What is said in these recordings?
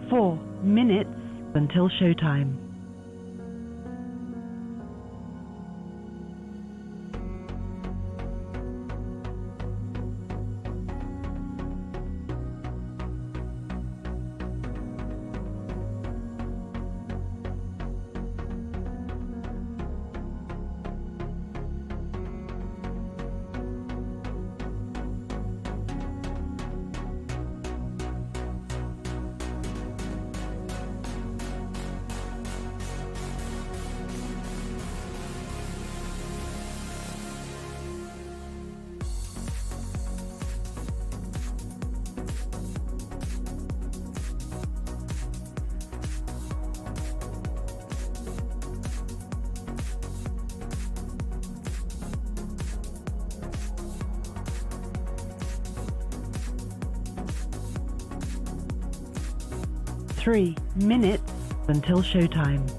4 minutes until showtime. 3 minutes until showtime.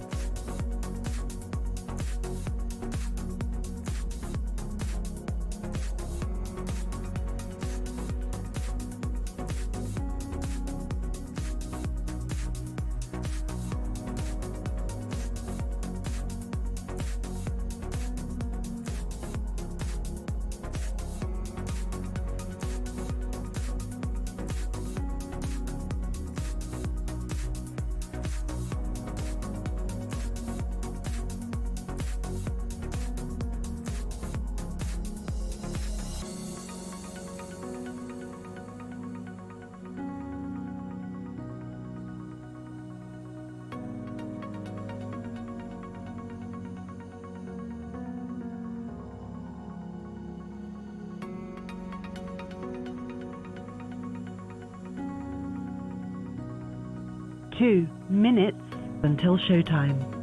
2 minutes until showtime.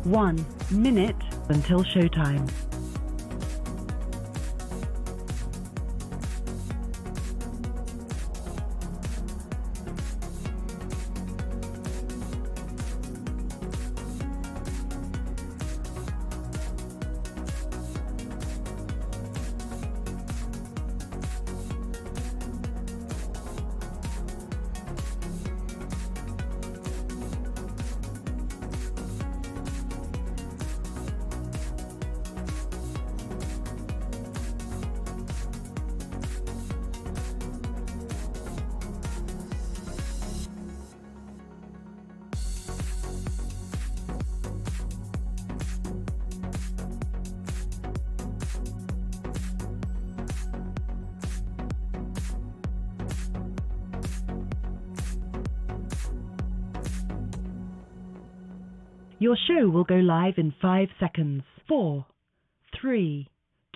1 minute until showtime. 'Your show will go live in 5 seconds. 4, 3,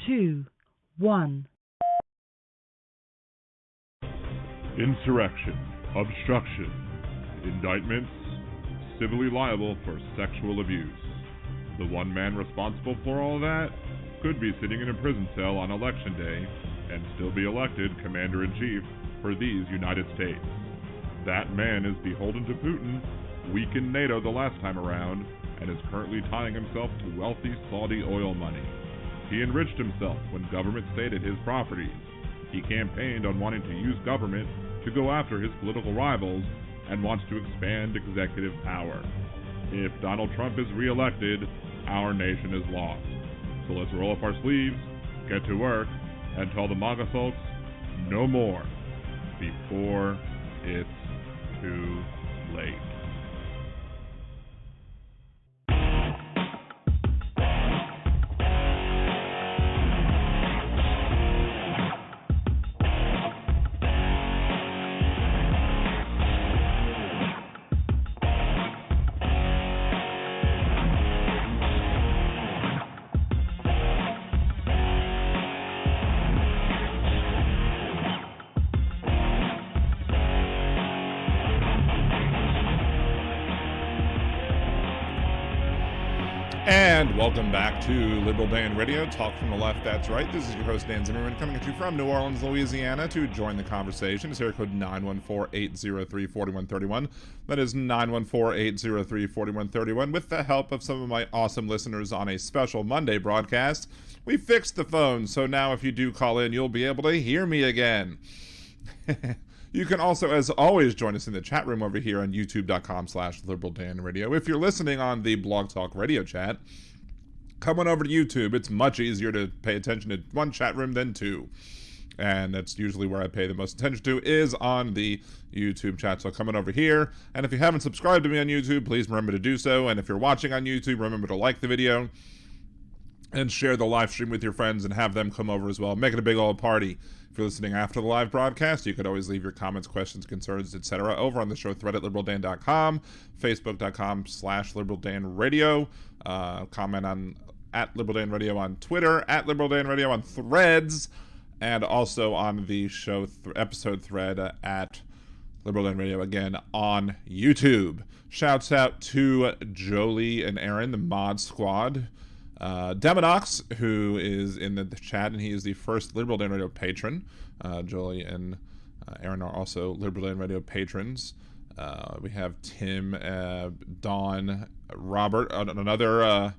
2, 1. Insurrection, obstruction, indictments, civilly liable for sexual abuse. The one man responsible for all that could be sitting in a prison cell on election day and still be elected commander-in-chief for these United States. That man is beholden to Putin, weakened NATO the last time around, and is currently tying himself to wealthy Saudi oil money. He enriched himself when government stayed at his properties. He campaigned on wanting to use government to go after his political rivals and wants to expand executive power. If Donald Trump is reelected, our nation is lost. So let's roll up our sleeves, get to work, and tell the MAGA folks no more before it's too late. And welcome back to Liberal Dan Radio, talk from the left, that's right. This is your host, Dan Zimmerman, coming at you from New Orleans, Louisiana. To join the conversation is area code 914-803-4131. That is 914-803-4131. With the help of some of my awesome listeners on a special Monday broadcast, we fixed the phone, so now if you do call in, you'll be able to hear me again. You can also, as always, join us in the chat room over here on youtube.com/liberaldanradio. If you're listening on the Blog Talk Radio chat, come on over to YouTube. It's much easier to pay attention to one chat room than two. And that's usually where I pay the most attention to, is on the YouTube chat. So come on over here. And if you haven't subscribed to me on YouTube, please remember to do so. And if you're watching on YouTube, remember to like the video and share the live stream with your friends and have them come over as well. Make it a big old party. If you're listening after the live broadcast, you could always leave your comments, questions, concerns, etc. over on the show thread at liberaldan.com, facebook.com/liberaldanradio, comment on at liberaldanradio on Twitter, at liberaldanradio on Threads, and also on the show episode thread at liberaldanradio again on YouTube. Shouts out to Jolie and Aaron, the mod squad. Demonox, who is in the chat, and he is the first Liberal Dan Radio patron. Jolie and Aaron are also Liberal Dan Radio patrons. We have Tim, Dawn, Robert, another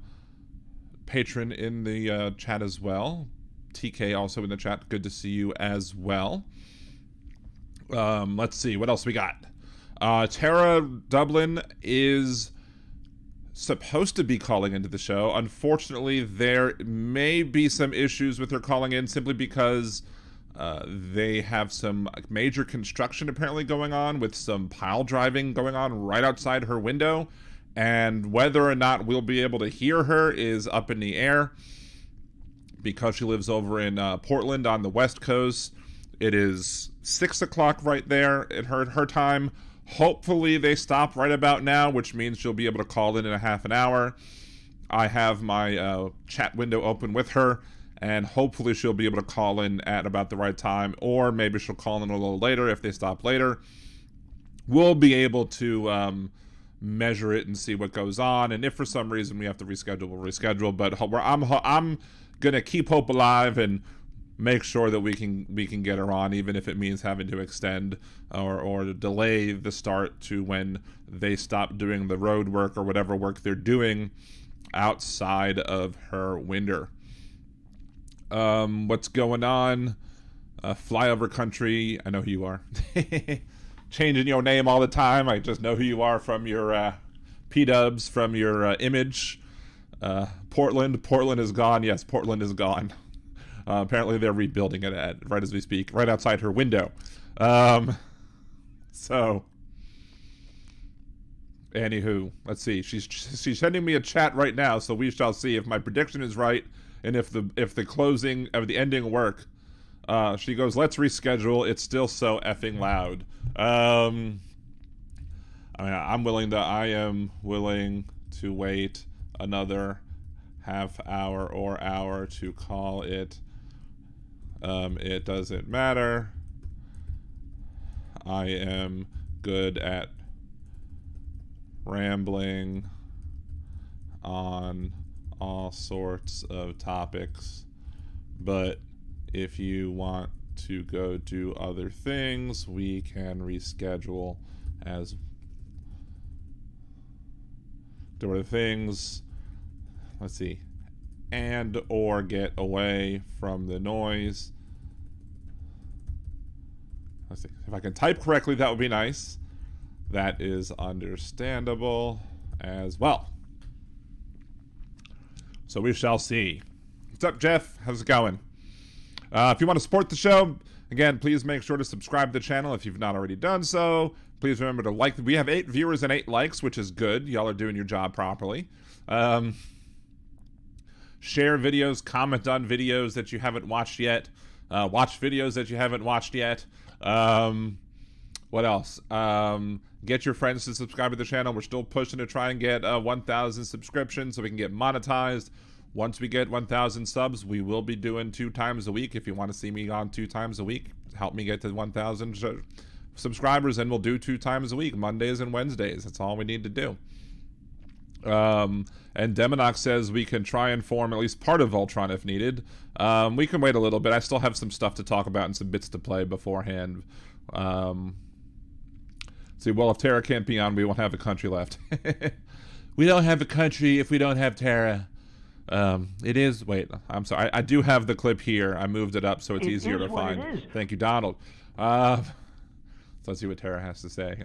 patron in the chat as well. TK also in the chat. Good to see you as well. Let's see, what else we got? Tara Dublin is supposed to be calling into the show. Unfortunately, there may be some issues with her calling in simply because they have some major construction apparently going on, with some pile driving going on right outside her window, and whether or not we'll be able to hear her is up in the air because she lives over in Portland on the West Coast. It is 6 o'clock right there at her time. Hopefully they stop right about now, which means she'll be able to call in a half an hour. I have my chat window open with her, and hopefully she'll be able to call in at about the right time, or maybe she'll call in a little later if they stop later. We'll be able to measure it and see what goes on, and if for some reason we have to reschedule, we'll reschedule. But I'm gonna keep hope alive and make sure that we can get her on, even if it means having to extend or delay the start to when they stop doing the road work or whatever work they're doing outside of her window. What's going on? Flyover Country, I know who you are. Changing your name all the time. I just know who you are from your P-dubs, from your image. Portland is gone. Yes, Portland is gone. Apparently they're rebuilding it right as we speak, right outside her window. So, anywho, let's see. She's sending me a chat right now, so we shall see if my prediction is right and if the closing of the ending work. She goes, "Let's reschedule. It's still so effing loud." I am willing to wait another half hour or hour to call it. It doesn't matter. I am good at rambling on all sorts of topics, but if you want to go do other things, we can reschedule as do other things. Let's see. And or get away from the noise. Let's see. If I can type correctly, that would be nice. That is understandable as well. So we shall see. What's up, Jeff? How's it going? If you want to support the show, again, please make sure to subscribe to the channel if you've not already done so. Please remember to like. We have 8 viewers and 8 likes, which is good. Y'all are doing your job properly. Share videos, comment on videos that you haven't watched yet. Watch videos that you haven't watched yet. What else? Get your friends to subscribe to the channel. We're still pushing to try and get 1,000 subscriptions so we can get monetized. Once we get 1,000 subs, we will be doing 2 times a week. If you want to see me on 2 times a week, help me get to 1,000 subscribers, and we'll do 2 times a week, Mondays and Wednesdays. That's all we need to do. And Demonox says we can try and form at least part of Voltron if needed. We can wait a little bit. I still have some stuff to talk about and some bits to play beforehand. See, well, if Tara can't be on, we won't have a country left. We don't have a country if we don't have Tara. It is... Wait, I'm sorry. I do have the clip here. I moved it up so it's easier to find. Thank you, Donald. So let's see what Tara has to say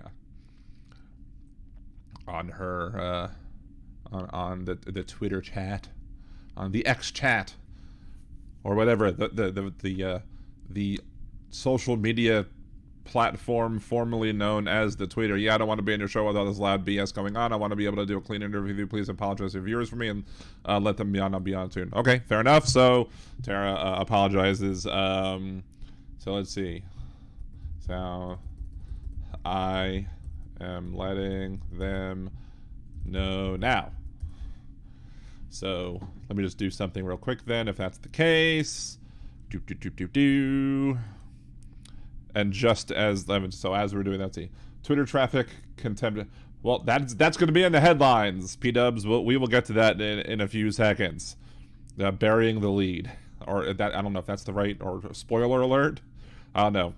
on her... on the Twitter chat, on the X chat, or whatever the social media platform formerly known as the Twitter. Yeah, I don't want to be on your show with all this loud BS going on. I want to be able to do a clean interview with you. Please apologize to viewers for me and let them be on. I'll be on soon. Okay, fair enough. So Tara apologizes. So let's see. So I am letting them know now. So let me just do something real quick then, if that's the case. And just as so as we're doing that, see, Twitter traffic contempt. Well, that's going to be in the headlines. P-dubs. We will get to that in a few seconds. Burying the lead, or that I don't know if that's the right or spoiler alert. I don't know.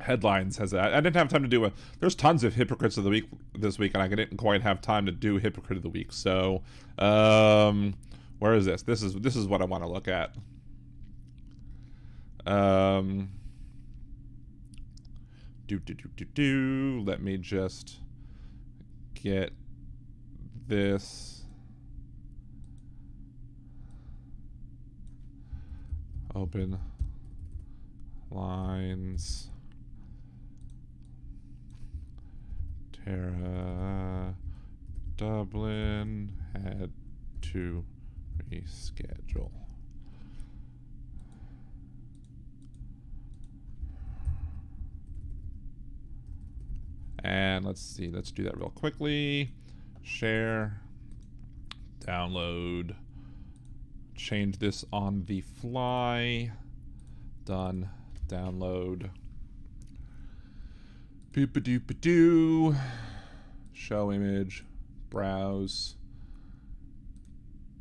Headlines has that. I didn't have time to do a. There's tons of hypocrites of the week this week, and I didn't quite have time to do hypocrite of the week. So, where is this? This is what I want to look at. Let me just get this open. Lines. Tara Dublin had to reschedule. And let's see, let's do that real quickly. Share, download, change this on the fly. Done, download. Boop-a-doop-a-doo. Show image, browse.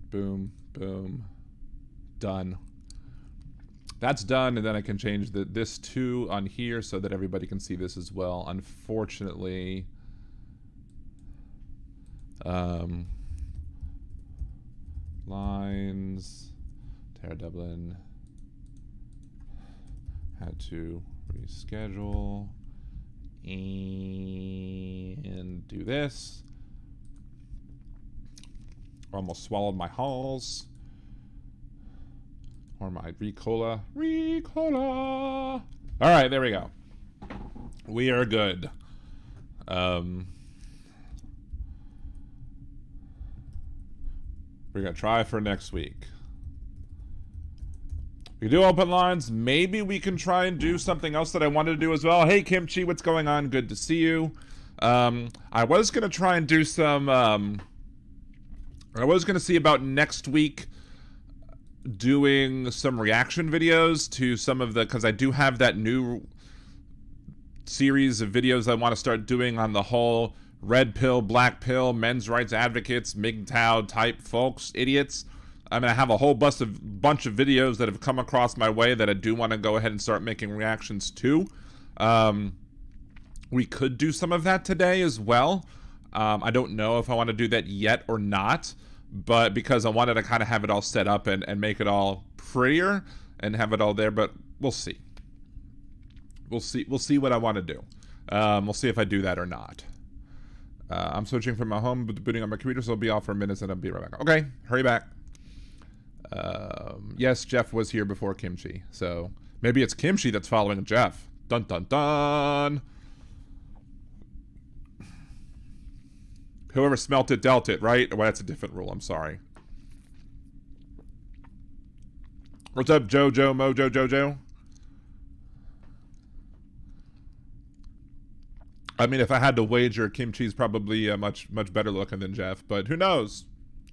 Boom, boom. Done. That's done, and then I can change this to on here so that everybody can see this as well. Unfortunately, lines, Tara Dublin had to reschedule and do this. Almost swallowed my halls. Or my Ricola. Ricola! Alright, there we go. We are good. We're gonna try for next week. We do open lines. Maybe we can try and do something else that I wanted to do as well. Hey, Kimchi, what's going on? Good to see you. I was gonna try and do some... I was gonna see about next week doing some reaction videos to some of the, because I do have that new series of videos I want to start doing on the whole red pill, black pill, men's rights advocates, MGTOW type folks, idiots. I'm going to have a whole bunch of videos that have come across my way that I do want to go ahead and start making reactions to. We could do some of that today as well. I don't know if I want to do that yet or not. But because I wanted to kind of have it all set up and make it all prettier and have it all there, but we'll see. We'll see what I want to do. We'll see if I do that or not. I'm switching from my home, but booting on my computer, so I'll be off for a minute and I'll be right back. Okay, hurry back. Yes, Jeff was here before Kimchi, so maybe it's Kimchi that's following Jeff. Dun dun dun. Whoever smelt it, dealt it, right? Well, that's a different rule. I'm sorry. What's up, Jojo, Mojo, Jojo? I mean, if I had to wager, Kimchi's probably much better looking than Jeff, but who knows?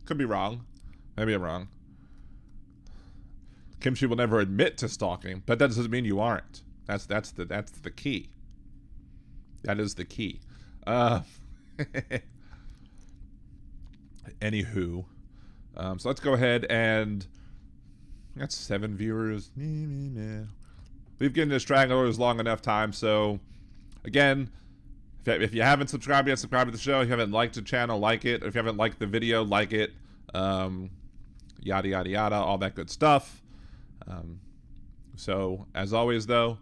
Could be wrong. Maybe I'm wrong. Kimchi will never admit to stalking, but that doesn't mean you aren't. That's the key. That is the key. Anywho, so let's go ahead and that's 7 viewers. We've given the stragglers long enough time, so again, if you haven't subscribed yet, subscribe to the show. If you haven't liked the channel, like it. If you haven't liked the video, like it. Yada, yada, yada, all that good stuff. So, as always, though,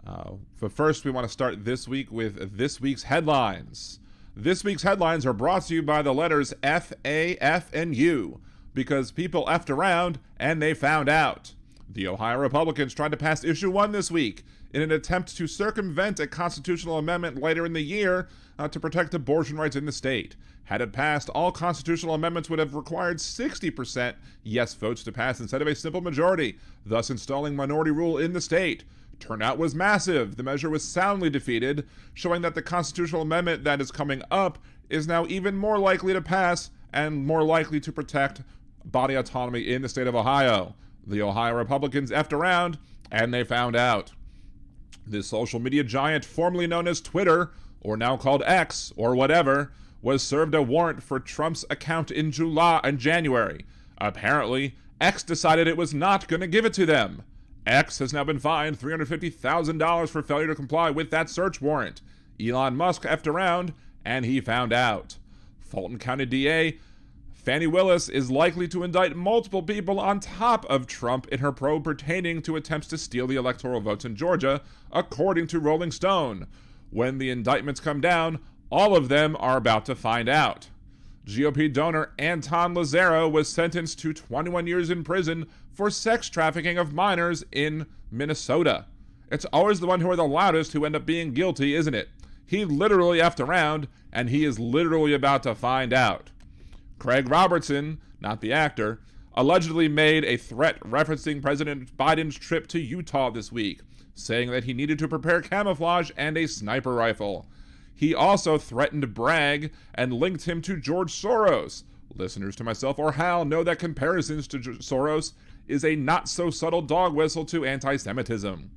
but first we want to start this week with this week's headlines. This week's headlines are brought to you by the letters F, A, F, and U, because people effed around and they found out. The Ohio Republicans tried to pass Issue 1 this week in an attempt to circumvent a constitutional amendment later in the year to protect abortion rights in the state. Had it passed, all constitutional amendments would have required 60% yes votes to pass instead of a simple majority, thus installing minority rule in the state. Turnout was massive. The measure was soundly defeated, showing that the constitutional amendment that is coming up is now even more likely to pass and more likely to protect body autonomy in the state of Ohio. The Ohio Republicans effed around, and they found out. This social media giant, formerly known as Twitter, or now called X, or whatever, was served a warrant for Trump's account in January. Apparently, X decided it was not going to give it to them. X has now been fined $350,000 for failure to comply with that search warrant. Elon Musk effed around, and he found out. Fulton County DA Fani Willis is likely to indict multiple people on top of Trump in her probe pertaining to attempts to steal the electoral votes in Georgia, according to Rolling Stone. When the indictments come down, all of them are about to find out. GOP donor Anton Lazaro was sentenced to 21 years in prison for sex trafficking of minors in Minnesota. It's always the one who are the loudest who end up being guilty, isn't it? He literally effed around, and he is literally about to find out. Craig Robertson, not the actor, allegedly made a threat referencing President Biden's trip to Utah this week, saying that he needed to prepare camouflage and a sniper rifle. He also threatened Bragg and linked him to George Soros. Listeners to myself or Hal know that comparisons to Soros is a not-so-subtle dog whistle to anti-Semitism.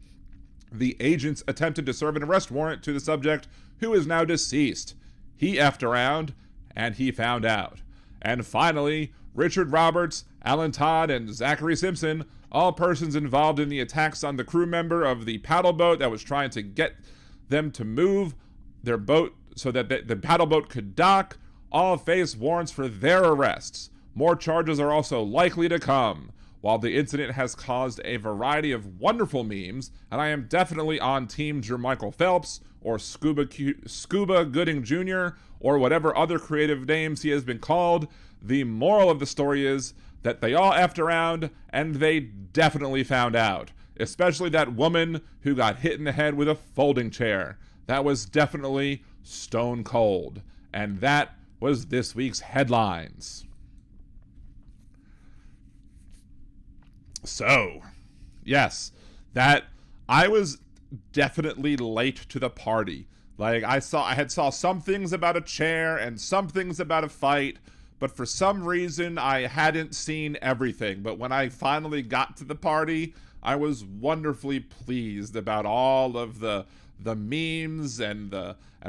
The agents attempted to serve an arrest warrant to the subject, who is now deceased. He effed around, and he found out. And finally, Richard Roberts, Alan Todd, and Zachary Simpson, all persons involved in the attacks on the crew member of the paddle boat that was trying to get them to move their boat so that the paddle boat could dock, all face warrants for their arrests. More charges are also likely to come. While the incident has caused a variety of wonderful memes, and I am definitely on Team Jermichael Phelps, or Scuba Gooding Jr., or whatever other creative names he has been called, the moral of the story is that they all effed around, and they definitely found out. Especially that woman who got hit in the head with a folding chair. That was definitely stone cold. And that was this week's headlines. So, yes, that I was definitely late to the party. Like, I had saw some things about a chair and some things about a fight, but for some reason I hadn't seen everything. But when I finally got to the party, I was wonderfully pleased about all of the memes and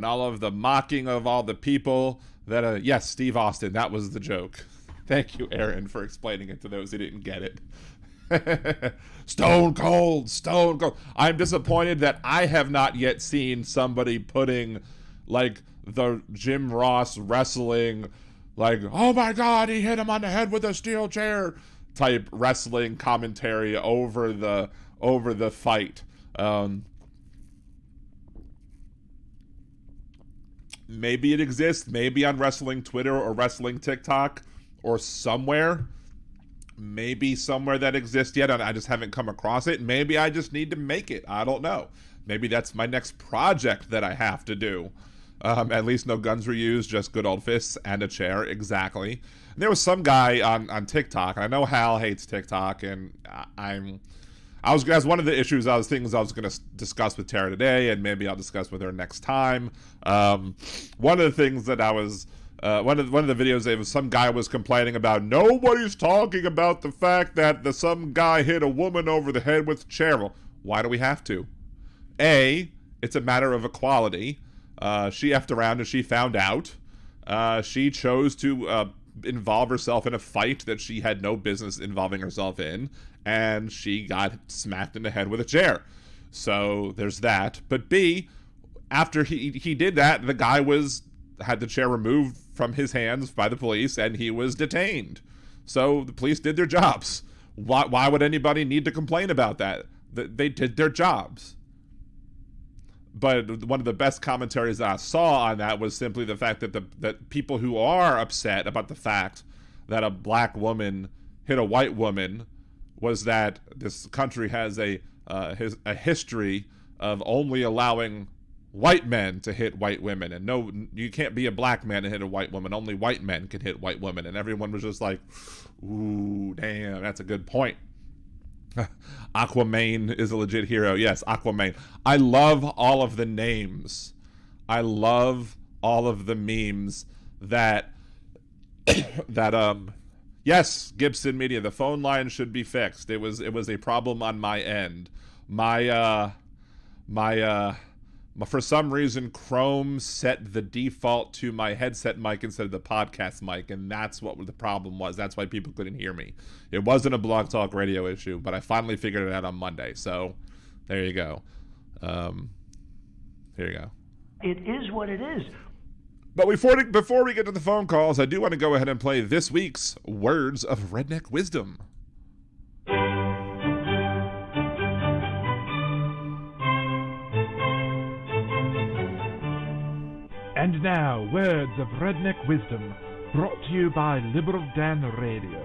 all of the mocking of all the people that yes, Steve Austin, that was the joke. Thank you, Aaron, for explaining it to those who didn't get it. Stone cold. I'm disappointed that I have not yet seen somebody putting like the Jim Ross wrestling, like, oh my god, he hit him on the head with a steel chair type wrestling commentary over the fight. Maybe it exists, maybe on wrestling Twitter or wrestling TikTok or somewhere. Maybe somewhere that exists yet, and I just haven't come across it. Maybe I just need to make it. I don't know. Maybe that's my next project that I have to do. At least no guns were used, just good old fists and a chair. Exactly. And there was some guy on TikTok, and I know Hal hates TikTok, and that's one of the issues I was going to discuss with Tara today, and maybe I'll discuss with her next time. One of the things that I was one of the videos, it was some guy was complaining about nobody's talking about the fact that some guy hit a woman over the head with a chair. Well, why do we have to? A, it's a matter of equality. She effed around and she found out. She chose to involve herself in a fight that she had no business involving herself in, and she got smacked in the head with a chair. So there's that. But B, after he did that, the guy had the chair removed from his hands by the police, and he was detained. So the police did their jobs. Why would anybody need to complain about that? They did their jobs. But one of the best commentaries that I saw on that was simply the fact that that people who are upset about the fact that a black woman hit a white woman was that this country has a history of only allowing white men to hit white women, and no, you can't be a black man and hit a white woman. Only white men can hit white women, and everyone was just like, "Ooh, damn, that's a good point." Aquaman is a legit hero. Yes, Aquaman. I love all of the names. I love all of the memes that yes, Gibson Media, the phone line should be fixed. It was a problem on my end. My for some reason, Chrome set the default to my headset mic instead of the podcast mic, and that's what the problem was. That's why people couldn't hear me. It wasn't a Blog Talk Radio issue, but I finally figured it out on Monday. So there you go. Here you go. It is what it is. But before we get to the phone calls, I do want to go ahead and play this week's Words of Redneck Wisdom. And now, Words of Redneck Wisdom, brought to you by Liberal Dan Radio.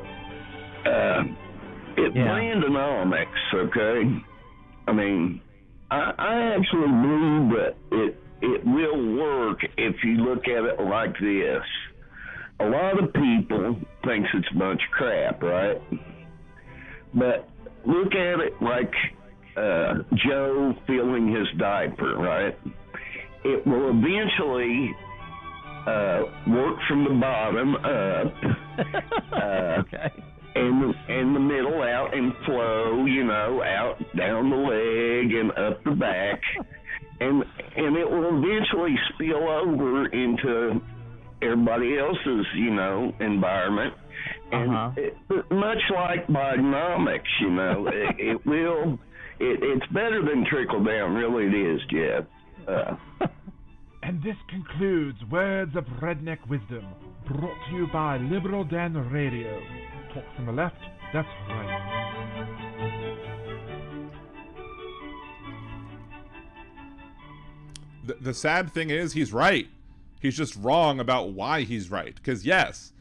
Brandonomics, okay? I mean, I actually believe that it will work if you look at it like this. A lot of people thinks it's a bunch of crap, right? But look at it like Joe filling his diaper, right? It will eventually work from the bottom up, Okay. and the middle out and flow, out down the leg and up the back, and it will eventually spill over into everybody else's, environment. And much like Bidenomics, it will. It's better than trickle down, really it is, Jeff. And this concludes Words of Redneck Wisdom, brought to you by Liberal Dan Radio. Talk from the left, that's right. The sad thing is, he's right. He's just wrong about why he's right. Because yes,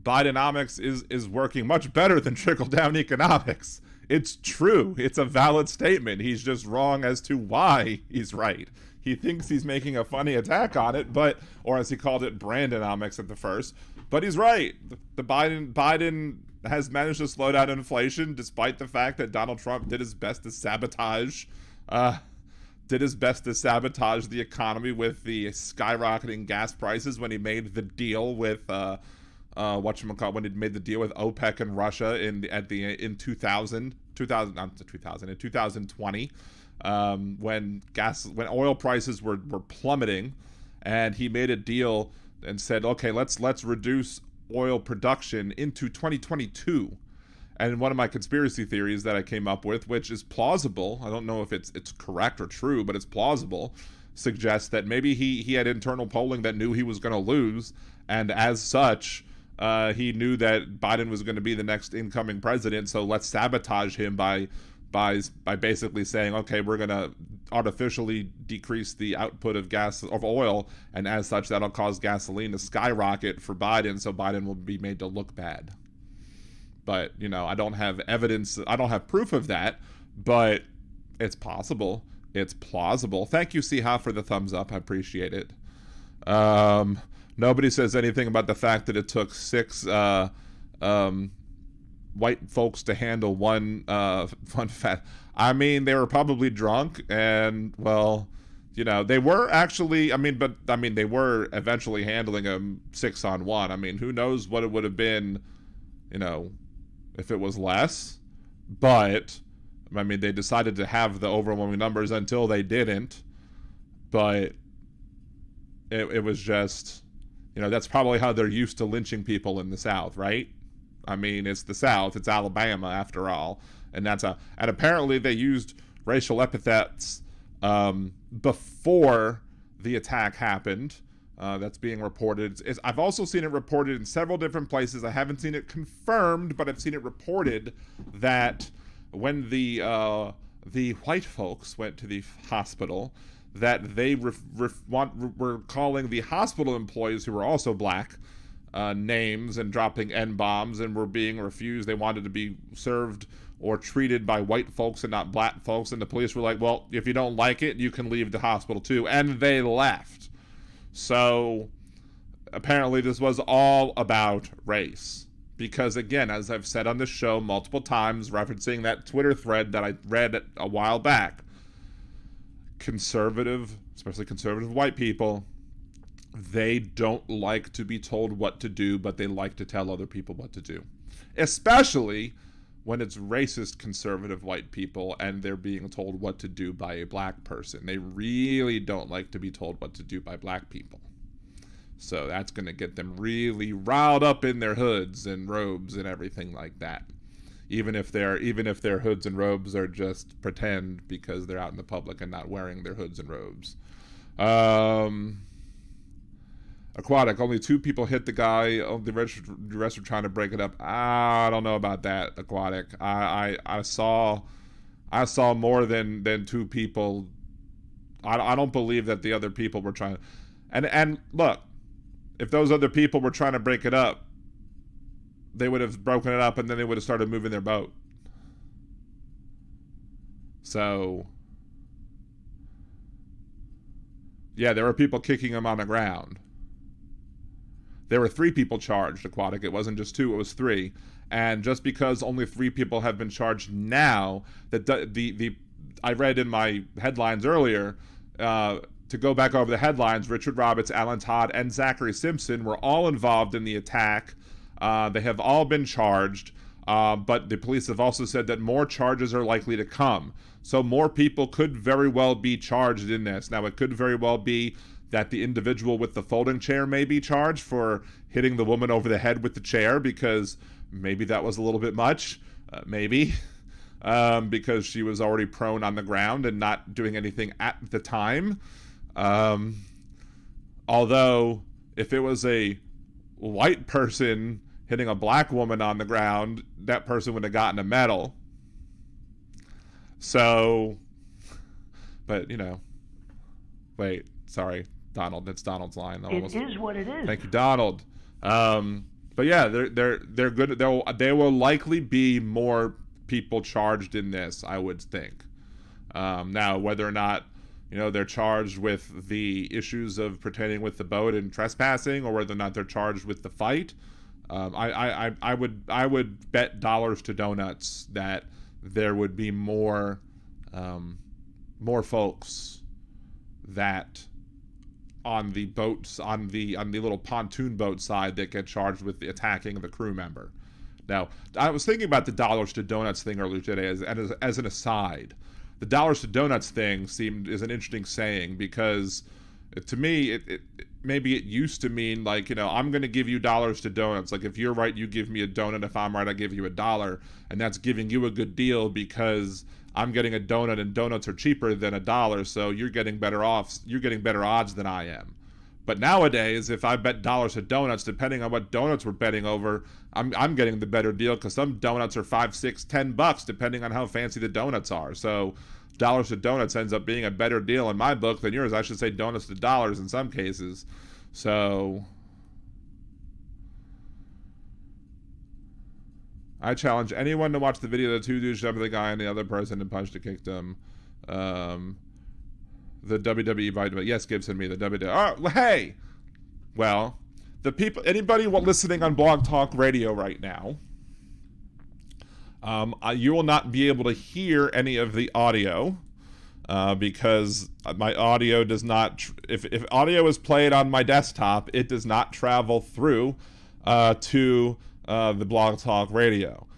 Bidenomics is working much better than trickle-down economics. It's true. It's a valid statement. He's just wrong as to why he's right. He thinks he's making a funny attack on it, or as he called it, Brandonomics at the first. But he's right. The Biden has managed to slow down inflation, despite the fact that Donald Trump did his best to sabotage the economy with the skyrocketing gas prices when he made the deal with when he made the deal with OPEC and Russia in 2020, when oil prices were plummeting, and he made a deal and said, okay, let's reduce oil production into 2022. And one of my conspiracy theories that I came up with, which is plausible, I don't know if it's correct or true, but it's plausible, suggests that maybe he had internal polling that knew he was going to lose, and as such, he knew that Biden was going to be the next incoming president, so let's sabotage him by basically saying, okay, we're going to artificially decrease the output of oil, and as such, that'll cause gasoline to skyrocket for Biden, so Biden will be made to look bad. But, I don't have evidence, I don't have proof of that, but it's possible. It's plausible. Thank you, Siha, for the thumbs up. I appreciate it. Nobody says anything about the fact that it took 6 white folks to handle one fat. I mean, they were probably drunk, and they were actually. They were eventually handling them 6-on-1. I mean, who knows what it would have been, if it was less. But they decided to have the overwhelming numbers until they didn't. But it was just, That's probably how they're used to lynching people in the South, right? I mean, it's the South, it's Alabama after all, and and apparently they used racial epithets before the attack happened. That's being reported. I've also seen it reported in several different places. I haven't seen it confirmed, but I've seen it reported that when the white folks went to the hospital, that they were calling the hospital employees, who were also black, names and dropping N-bombs, and were being refused. They wanted to be served or treated by white folks and not black folks, and the police were like, well, if you don't like it, you can leave the hospital too, and they left. So apparently this was all about race, because again, as I've said on this show multiple times, referencing that Twitter thread that I read a while back, conservative, especially conservative white people, they don't like to be told what to do, but they like to tell other people what to do, especially when it's racist conservative white people and they're being told what to do by a black person. They really don't like to be told what to do by black people. So that's going to get them really riled up in their hoods and robes and everything like that. Even if their hoods and robes are just pretend, because they're out in the public and not wearing their hoods and robes. Aquatic, only 2 people hit the guy. The rest were trying to break it up. I don't know about that, Aquatic. I saw more than 2 people. I don't believe that the other people were trying. And look, if those other people were trying to break it up, they would have broken it up and then they would have started moving their boat. So, yeah, there were people kicking him on the ground. There were 3 people charged, Aquatic. It wasn't just 2, it was 3. And just because only 3 people have been charged now, that I read in my headlines earlier, to go back over the headlines, Richard Roberts, Alan Todd, and Zachary Simpson were all involved in the attack. They have all been charged, but the police have also said that more charges are likely to come. So more people could very well be charged in this. Now, it could very well be that the individual with the folding chair may be charged for hitting the woman over the head with the chair, because maybe that was a little bit much, because she was already prone on the ground and not doing anything at the time. Although, if it was a white person hitting a black woman on the ground, that person would have gotten a medal. So, but, wait, sorry. Donald, that's Donald's line. It is what it is. Thank you, Donald. But yeah, they're good. There will likely be more people charged in this, I would think. Now, whether or not they're charged with the issues of pretending with the boat and trespassing, or whether or not they're charged with the fight, I would bet dollars to donuts that there would be more folks that on the boats, on the little pontoon boat side, that get charged with the attacking the crew member. Now, I was thinking about the dollars to donuts thing earlier today as an aside. The dollars to donuts thing is an interesting saying, because to me, maybe it used to mean like, I'm going to give you dollars to donuts. Like, if you're right, you give me a donut. If I'm right, I give you $1. And that's giving you a good deal because I'm getting a donut and donuts are cheaper than $1. So you're getting better off. You're getting better odds than I am. But nowadays, if I bet dollars to donuts, depending on what donuts we're betting over, I'm getting the better deal, because some donuts are $5, $6, $10, depending on how fancy the donuts are. So dollars to donuts ends up being a better deal in my book than yours. I should say donuts to dollars in some cases. So I challenge anyone to watch the video of the 2 dudes jumped the guy and the other person and punched and kicked him. The WWE vitamin. Yes, Gibson, me, the WWE. Oh, hey! Well, the people, anybody listening on Blog Talk Radio right now, you will not be able to hear any of the audio, because my audio does not, if audio is played on my desktop, it does not travel through to the Blog Talk Radio.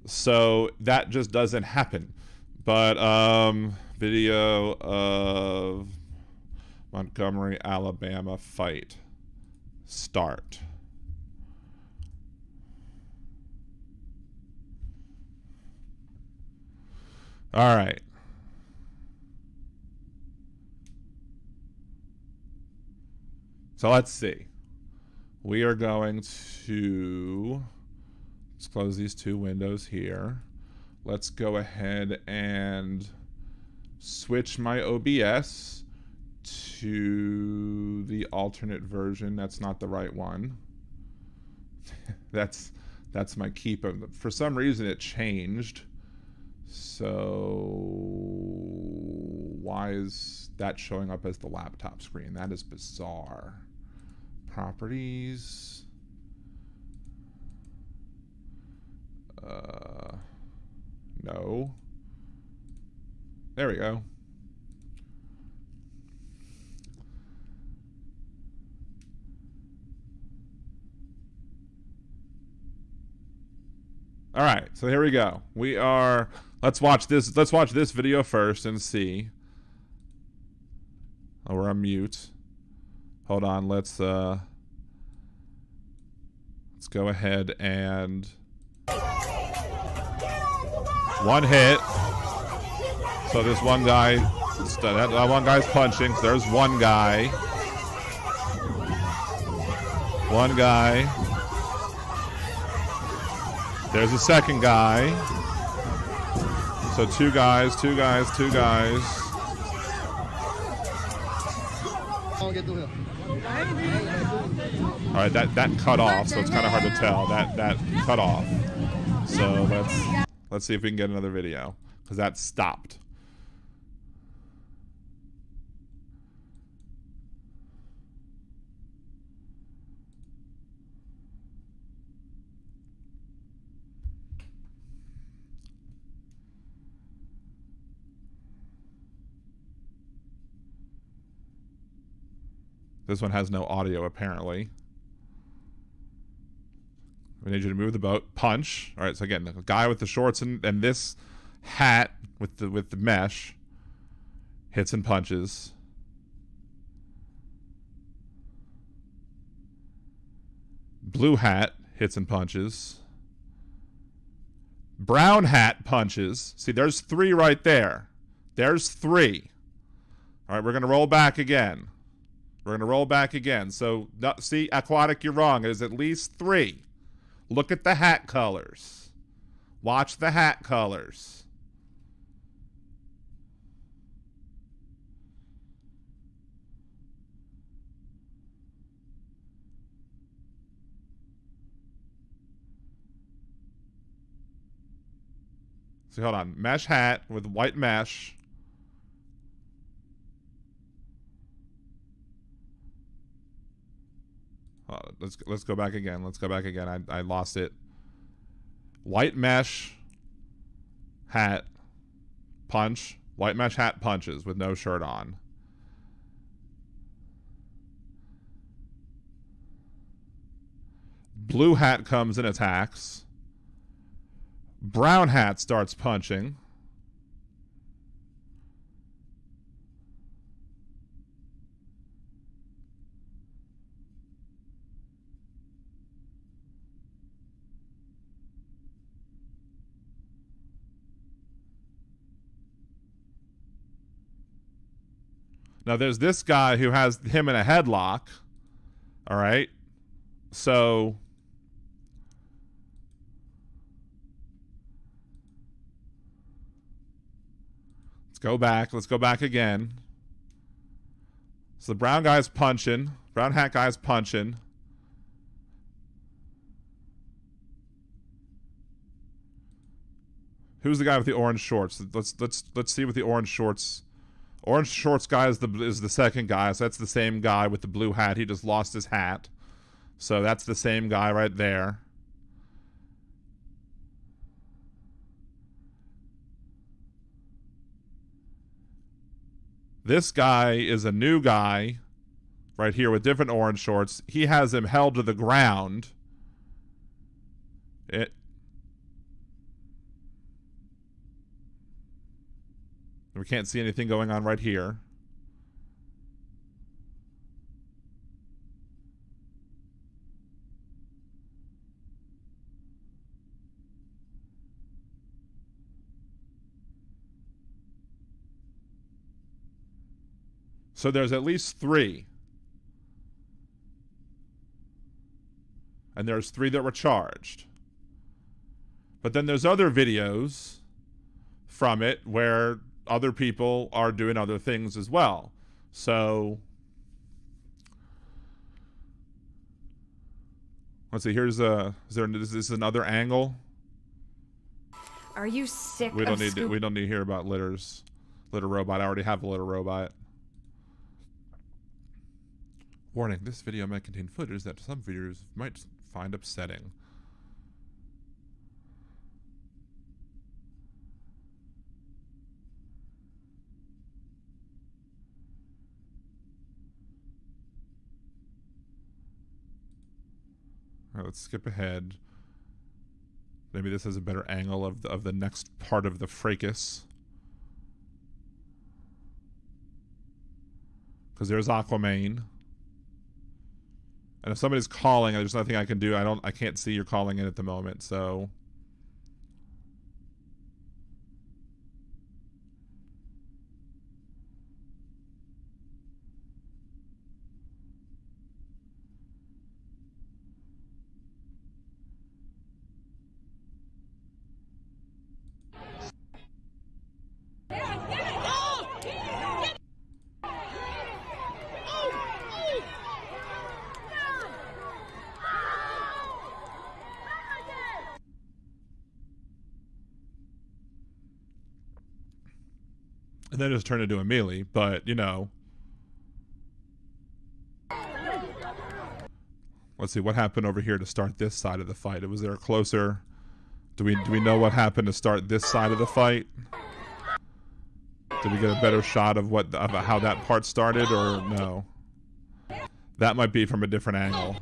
So that just doesn't happen. But video of Montgomery, Alabama fight. Start. All right. So let's see. We are going to, let's close these two windows here. Let's go ahead and switch my OBS to the alternate version. That's not the right one. that's my keep. For some reason it changed. So why is that showing up as the laptop screen? That is bizarre. Properties. No. There we go. All right, so here we go. We are, let's watch this video first and see. Oh, we're on mute. Hold on, let's go ahead and one hit. So this one guy, that one guy's punching. So there's one guy. One guy. There's a second guy. So two guys. All right, that cut off, so it's kind of hard to tell. That cut off. So let's see if we can get another video, because that stopped. This one has no audio, apparently. We need you to move the boat. Punch. All right, so again, the guy with the shorts and this hat with the mesh hits and punches. Blue hat hits and punches. Brown hat punches. See, there's three right there. There's three. All right, we're going to roll back again. We're going to roll back again. So, see, Aquatic, you're wrong. It is at least three. Look at the hat colors. Watch the hat colors. See, hold on. Mesh hat with white mesh. Let's go back again. Let's go back again. I lost it. White mesh hat punch. White mesh hat punches with no shirt on. Blue hat comes and attacks. Brown hat starts punching. Now, there's this guy who has him in a headlock. All right. So, let's go back. Let's go back again. So, the brown guy's punching. Brown hat guy's punching. Who's the guy with the orange shorts? Let's see what the orange shorts. Orange shorts guy is the second guy, so that's the same guy with the blue hat. He just lost his hat. So that's the same guy right there. This guy is a new guy right here with different orange shorts. He has him held to the ground. We can't see anything going on right here. So there's at least 3. And there's 3 that were charged. But then there's other videos from it where other people are doing other things as well. So let's see. Here's is this another angle? Are you sick We don't of need to, we don't need to hear about litter robot. I already have a litter robot. Warning: this video might contain footage that some viewers might find upsetting. All right, let's skip ahead. Maybe this has a better angle of the next part of the fracas. Because there's Aquaman. And if somebody's calling, there's nothing I can do. I can't see you're calling in at the moment, so. And then just turn into a melee, but you know. Let's see what happened over here to start this side of the fight. Was there a closer? Do we know what happened to start this side of the fight? Did we get a better shot of how that part started, or no? That might be from a different angle.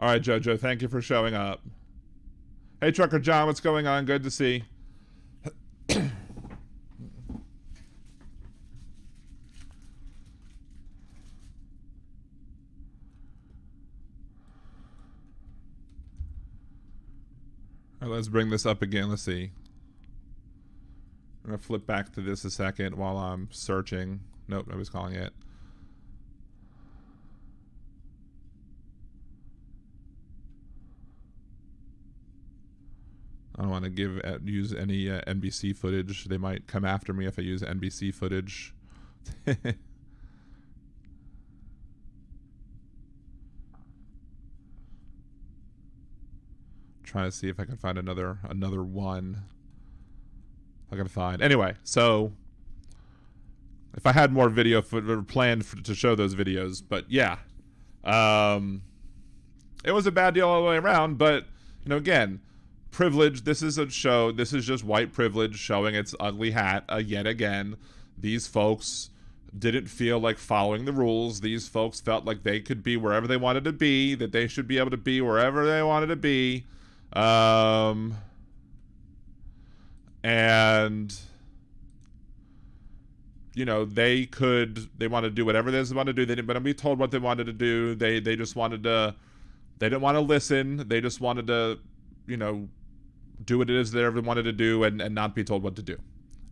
All right, Jojo, thank you for showing up. Hey, Trucker John, what's going on? Good to see. All right, let's bring this up again. Let's see. I'm going to flip back to this a second while I'm searching. Nope, nobody's calling it. I don't want to use any NBC footage. They might come after me if I use NBC footage. Trying to see if I can find another one. I can find anyway. So if I had more video planned to show those videos, but yeah, it was a bad deal all the way around. But you know, again, privilege. This is a show. This is just white privilege showing its ugly hat yet again. These folks didn't feel like following the rules. These folks felt like they could be wherever they wanted to be. That they should be able to be wherever they wanted to be. And you know, they want to do whatever they want to do. They didn't be told what they wanted to do. They just wanted to, they didn't want to listen. They just wanted to, you know, do what it is they wanted to do and not be told what to do.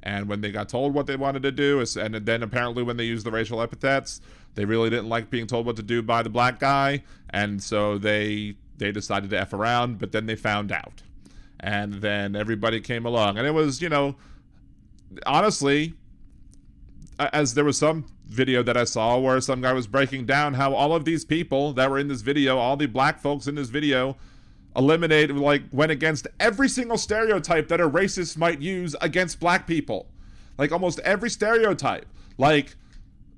And when they got told what they wanted to do, and then apparently when they used the racial epithets, they really didn't like being told what to do by the black guy. And so they decided to F around, but then they found out. And then everybody came along. And it was, you know, honestly, as there was some video that I saw where some guy was breaking down how all of these people that were in this video, all the black folks in this video, went against every single stereotype that a racist might use against black people. Like almost every stereotype. Like,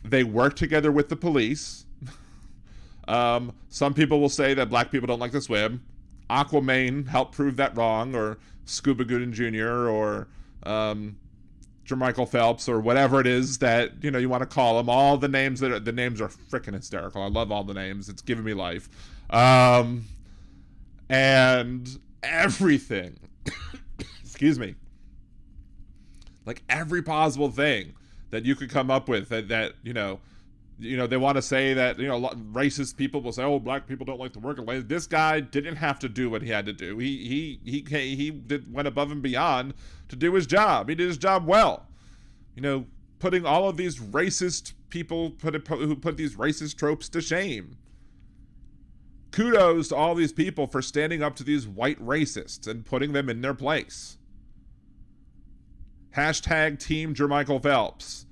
they work together with the police. Some people will say that black people don't like to swim. Aquaman helped prove that wrong, or Scuba Gooding Jr., or Jermichael Phelps, or whatever it is that, you know, you want to call them. All the names the names are freaking hysterical. I love all the names. It's giving me life. And everything, excuse me, like every possible thing that you could come up with that you know, they want to say that, you know, racist people will say, oh, black people don't like to work. This guy didn't have to do what he had to do. He went above and beyond to do his job. He did his job well. putting all of these racist people who put these racist tropes to shame. Kudos to all these people for standing up to these white racists and putting them in their place. Hashtag Team Jermichael Phelps.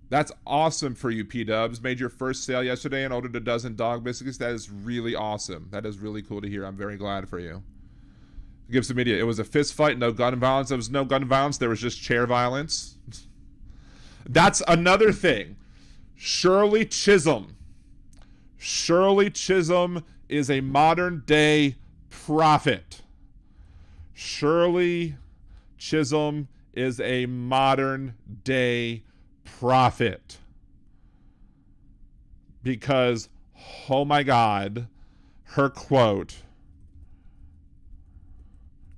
That's awesome for you, P-Dubs. Made your first sale yesterday and ordered a dozen dog biscuits. That is really awesome. That is really cool to hear. I'm very glad for you. Gibson Media. It was a fist fight, no gun violence. There was no gun violence. There was just chair violence. That's another thing. Shirley Chisholm. Shirley Chisholm is a modern day prophet. Shirley Chisholm is a modern day prophet. Because, oh my God, her quote,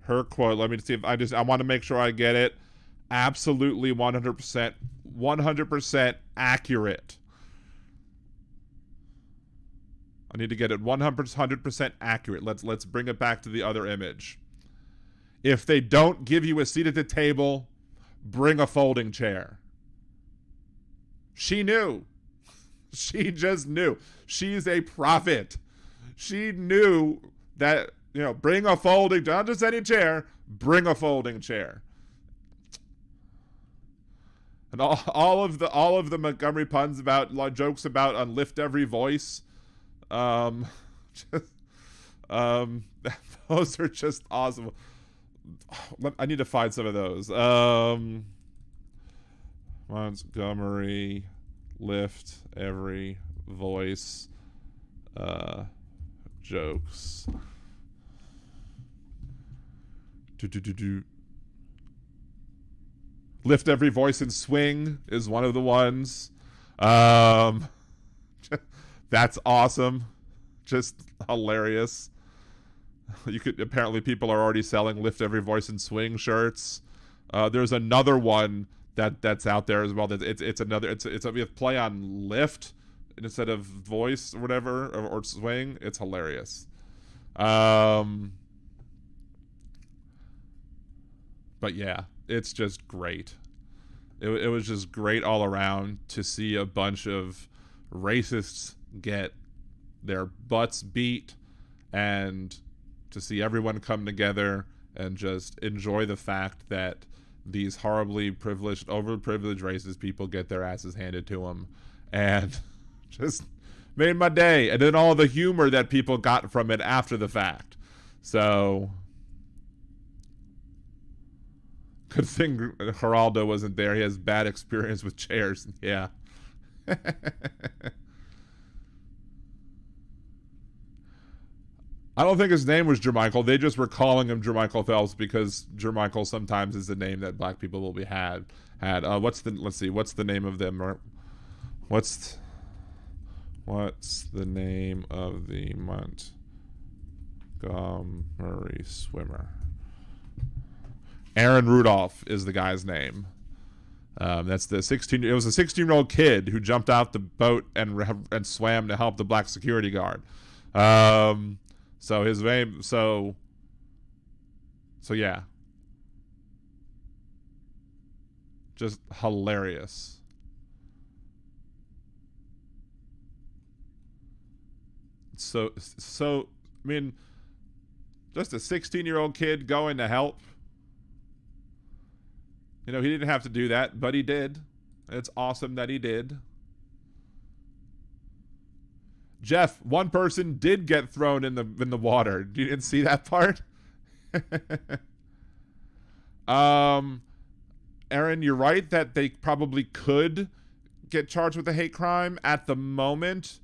let me see if I want to make sure I get it. Absolutely 100% accurate. I need to get it 100% accurate. Let's bring it back to the other image. If they don't give you a seat at the table, bring a folding chair. She knew. She just knew. She's a prophet. She knew that, bring a folding, not just any chair, bring a folding chair. And all of the Montgomery puns about jokes about lift every voice, those are just awesome. I need to find some of those. Montgomery lift every voice jokes. Lift every voice and swing is one of the ones. That's awesome. Just hilarious. Apparently people are already selling lift every voice and swing shirts. There's another one that's out there as well. It's a play on lift instead of voice or whatever, or swing. It's hilarious. But yeah, it's just great. It was just great all around to see a bunch of racists get their butts beat, and to see everyone come together and just enjoy the fact that these horribly privileged, overprivileged racist people get their asses handed to them, and just made my day. And then all the humor that people got from it after the fact. So good thing Geraldo wasn't there. He has bad experience with chairs. Yeah. I don't think his name was Jermichael. They just were calling him Jermichael Phelps because Jermichael sometimes is the name that black people will be had. Let's see, what's the name of them? What's the name of the Montgomery swimmer? Aaron Rudolph is the guy's name. That's the 16. It was a 16-year-old kid who jumped out the boat and swam to help the black security guard. So his name. So yeah. Just hilarious. So I mean, just a 16-year-old kid going to help. He didn't have to do that, but he did. It's awesome that he did. Jeff, one person did get thrown in the water. You didn't see that part? Aaron, you're right that they probably could get charged with a hate crime. At the moment,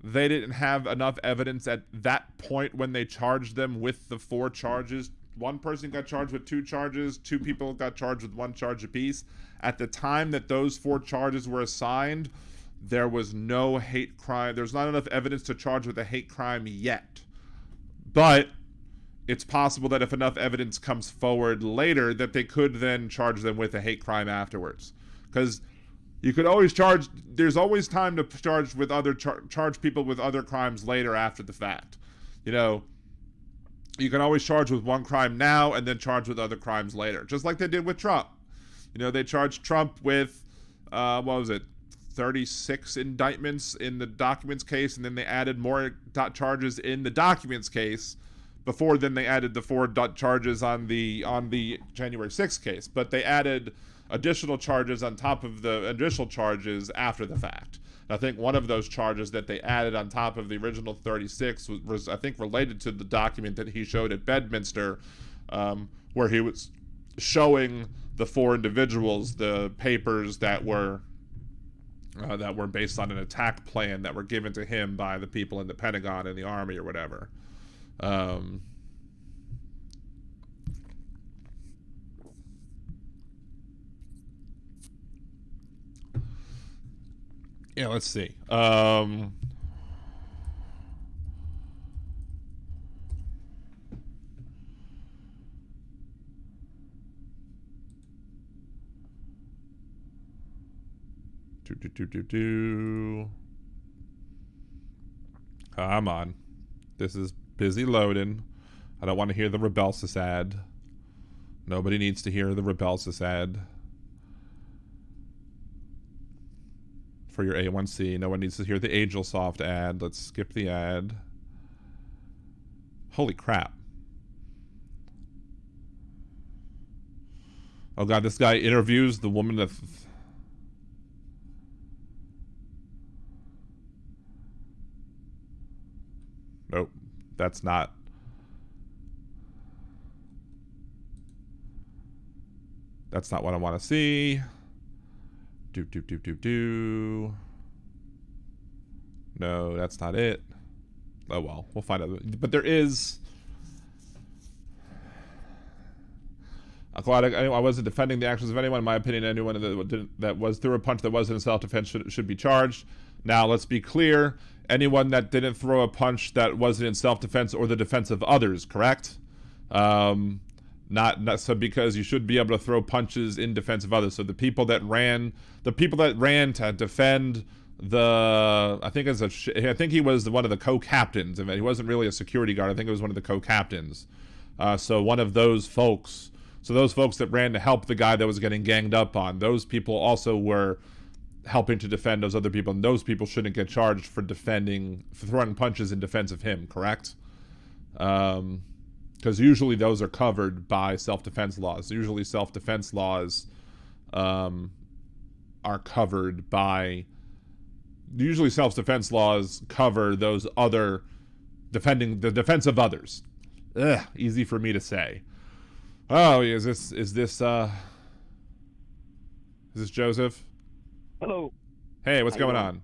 they didn't have enough evidence at that point when they charged them with the 4 charges. One person got charged with 2 charges. 2 people got charged with 1 charge apiece. At the time that those 4 charges were assigned, there was no hate crime. There's not enough evidence to charge with a hate crime yet. But it's possible that if enough evidence comes forward later, that they could then charge them with a hate crime afterwards. Because you could always charge, there's always time to charge with charge people with other crimes later after the fact. you can always charge with one crime now and then charge with other crimes later, just like they did with Trump. They charged Trump with, 36 indictments in the documents case, and then they added more charges in the documents case. Before then, they added the 4 charges on the January 6th case, but they added additional charges on top of the initial charges after the fact. And I think one of those charges that they added on top of the original 36 was I think related to the document that he showed at Bedminster, where he was showing the 4 individuals the papers that were based on an attack plan that were given to him by the people in the Pentagon and the Army or whatever. Yeah, let's see. Come on. This is busy loading. I don't want to hear the Rebelsis ad. Nobody needs to hear the Rebelsis ad. For your A1C. No one needs to hear the Angelsoft ad. Let's skip the ad. Holy crap. Oh god, this guy interviews the woman that... Nope. That's not... That's not what I want to see. No, that's not it. Oh well, we'll find out. But there is... I'm glad I wasn't defending the actions of anyone. In my opinion, anyone that was threw a punch that wasn't in self-defense should be charged. Now, let's be clear. Anyone that didn't throw a punch that wasn't in self-defense or the defense of others, correct? Not so, because you should be able to throw punches in defense of others. So the people that ran to defend I think he was one of the co-captains. I mean, he wasn't really a security guard. I think it was one of the co-captains. So one of those folks. So those folks that ran to help the guy that was getting ganged up on, those people also were helping to defend those other people, and those people shouldn't get charged for throwing punches in defense of him, correct? Because usually those are covered by self-defense laws. Usually self-defense laws are covered by... Usually self-defense laws cover those other... defending the defense of others. Ugh, easy for me to say. Oh, is this Joseph? Hello. Hey, what's going on?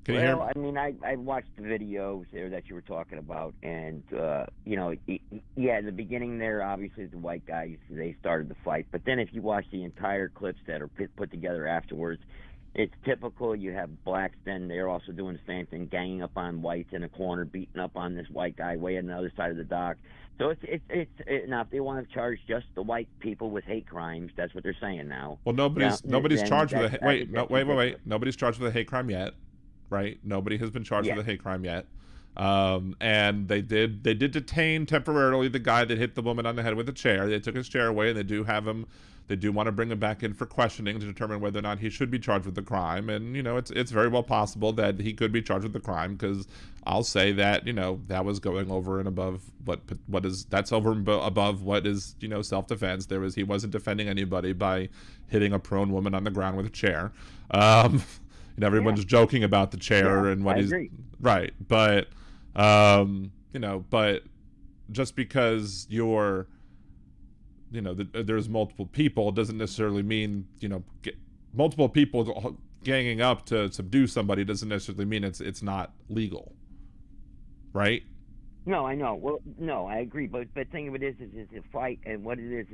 Can you hear me? I mean, I watched the videos there that you were talking about, and, in the beginning there, obviously, the white guys, they started the fight. But then if you watch the entire clips that are put together afterwards, it's typical. You have blacks, then they're also doing the same thing, ganging up on whites in a corner, beating up on this white guy way on the other side of the dock. So it's now if they want to charge just the white people with hate crimes, that's what they're saying now. Well, nobody's charged with wait. Nobody's charged with a hate crime yet, right? Nobody has been charged with a hate crime yet. And they did detain temporarily the guy that hit the woman on the head with a chair. They took his chair away, and they do want to bring him back in for questioning to determine whether or not he should be charged with the crime. And, it's very well possible that he could be charged with the crime, because I'll say that, that was going over and above that's over and above what is, self-defense. He wasn't defending anybody by hitting a prone woman on the ground with a chair. Everyone's joking about the chair and what he's... Agree. Right. But, but just because you're... there's multiple people doesn't necessarily mean, multiple people ganging up to subdue somebody doesn't necessarily mean it's not legal, right? No, I know. Well, no, I agree. But the thing of it is a fight, and what it is,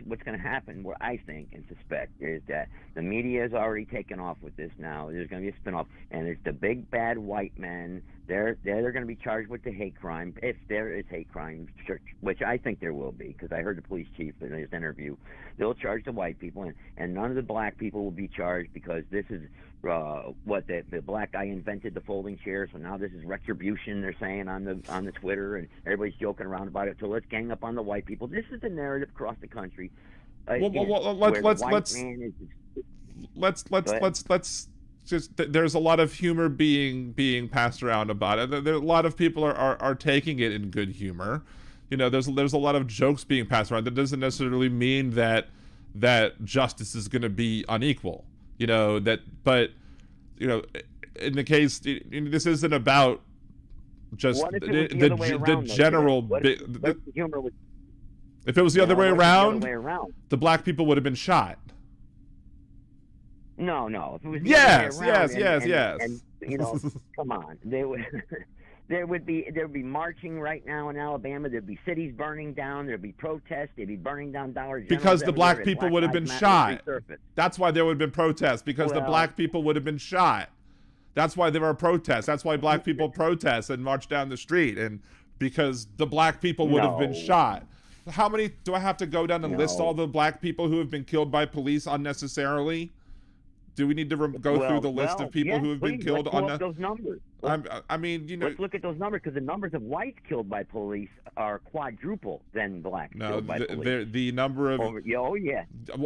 what's going to happen, what I think and suspect, is that the media has already taken off with this now. There's going to be a spinoff, and it's the big bad white men. They're going to be charged with the hate crime, if there is hate crime, which I think there will be, because I heard the police chief in his interview. They'll charge the white people, and none of the black people will be charged, because this is what the black guy invented the folding chair, so now this is retribution. They're saying on the Twitter, and everybody's joking around about it. So let's gang up on the white people. This is the narrative across the country. Let's just, there's a lot of humor being passed around about it. There, a lot of people are taking it in good humor. You know, there's a lot of jokes being passed around. That doesn't necessarily mean that justice is going to be unequal. You know, but you know, in the case, this isn't about just the general. If it was the other way around, the black people would have been shot. No. If it was the yes. And you know, come on, there would be marching right now in Alabama. There'd be cities burning down. There'd be protests. They'd be burning down Dollar General. Because the black people would have been shot. That's why there would have been protests. Because the black people would have been shot. That's why there are protests. That's why black people protest and march down the street. And because the black people would have been shot. How many do I have to go down and list all the black people who have been killed by police unnecessarily? Do we need to go through the list of people who have been killed? Let's those numbers. I mean, you know, let's look at those numbers, because the numbers of whites killed by police are quadruple than blacks killed by police. The number of well,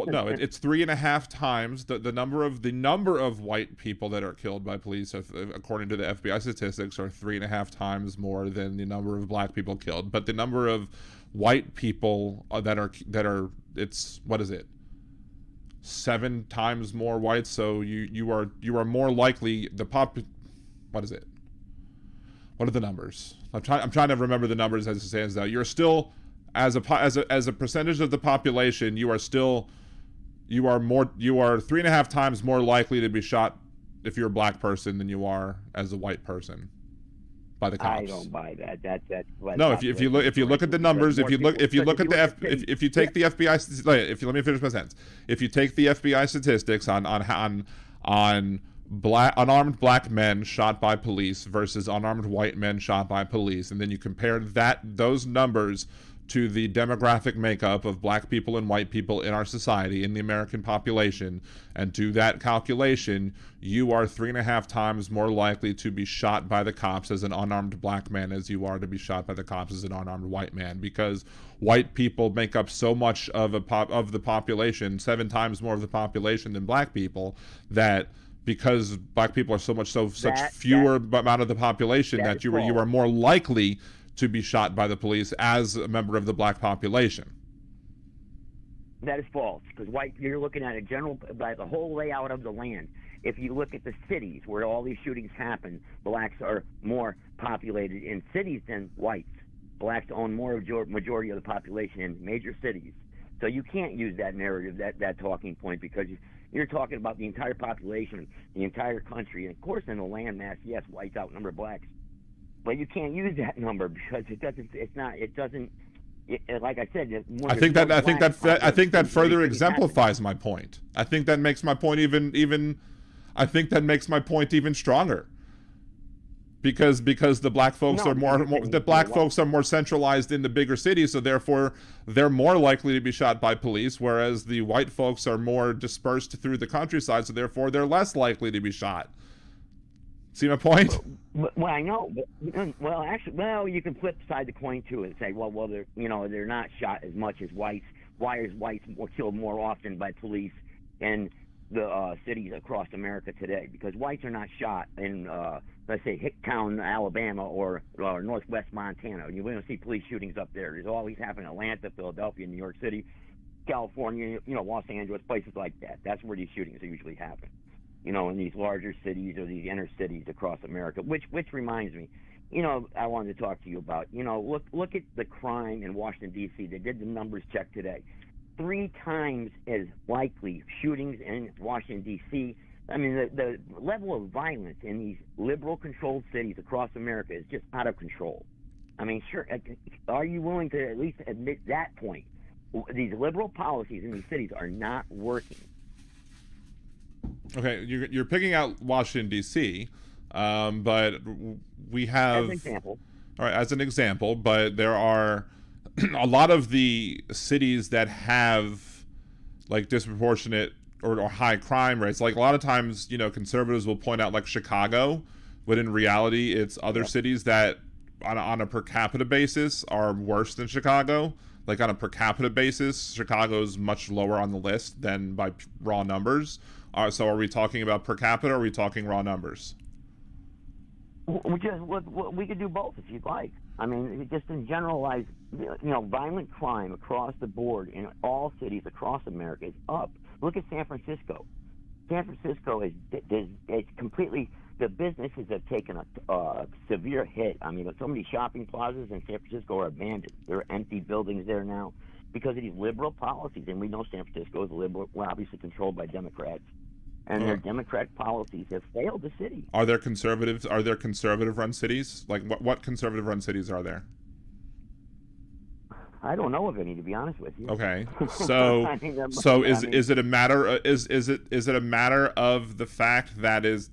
no, it's 3.5 times the number of white people that are killed by police, according to the FBI statistics, are 3.5 times more than the number of black people killed. But the number of white people that are it's, what is it? 7 times more whites, so you are more likely what is it? What are the numbers? I'm trying to remember the numbers as it stands now. You're still, as a percentage of the population, you are 3.5 times more likely to be shot if you're a black person than you are as a white person by the cops. I don't buy that. That's no. If you look at the numbers, if you take the FBI, let me finish my sentence. If you take the FBI statistics on unarmed black men shot by police versus unarmed white men shot by police, and then you compare those numbers to the demographic makeup of black people and white people in our society, in the American population, and do that calculation, you are 3.5 times more likely to be shot by the cops as an unarmed black man as you are to be shot by the cops as an unarmed white man, because white people make up so much of the population, 7 times more of the population than black people, that because black people are such fewer amount of the population that you are more likely to be shot by the police as a member of the black population. That is false, because you're looking at by the whole layout of the land. If you look at the cities where all these shootings happen, blacks are more populated in cities than whites. Blacks own more majority of the population in major cities. So you can't use that narrative, that talking point, because you're talking about the entire population, the entire country, and of course in the land mass, yes, whites outnumber blacks. But you can't use that number because it doesn't. Like I said, I think that further exemplifies my point. I think that makes my point even stronger. Because the black folks are more centralized in the bigger cities, so therefore they're more likely to be shot by police, whereas the white folks are more dispersed through the countryside, so therefore they're less likely to be shot. See my point? Well, I know, but you can flip side the coin too and say, well, they're not shot as much as whites. Why is whites killed more often by police in the cities across America today? Because whites are not shot in, let's say, Hicktown, Alabama, or northwest Montana. We don't see police shootings up there. There's always happening in Atlanta, Philadelphia, New York City, California, Los Angeles, places like that. That's where these shootings usually happen. In these larger cities or these inner cities across America, which reminds me, I wanted to talk to you about, look at the crime in Washington, D.C. They did the numbers check today. 3 times as likely shootings in Washington, D.C. I mean, the level of violence in these liberal-controlled cities across America is just out of control. I mean, sure, are you willing to at least admit that point? These liberal policies in these cities are not working. Okay, you're picking out Washington, D.C., but we have... As an example. All right, as an example, but there are a lot of the cities that have, disproportionate or high crime rates. Like a lot of times, conservatives will point out like Chicago, but in reality, it's other cities that on a per capita basis are worse than Chicago. Like on a per capita basis, Chicago's much lower on the list than by raw numbers. So are we talking about per capita, or are we talking raw numbers? We could do both if you'd like. I mean, just in generalized, violent crime across the board in all cities across America is up. Look at San Francisco. San Francisco is completely, the businesses have taken a severe hit. I mean, so many shopping plazas in San Francisco are abandoned. There are empty buildings there now because of these liberal policies. And we know San Francisco is liberal, well, obviously controlled by Democrats. And their Democratic policies have failed the city. Are there conservative-run cities? Like, what conservative-run cities are there? I don't know of any, to be honest with you. Okay, so is it a matter of the fact that it's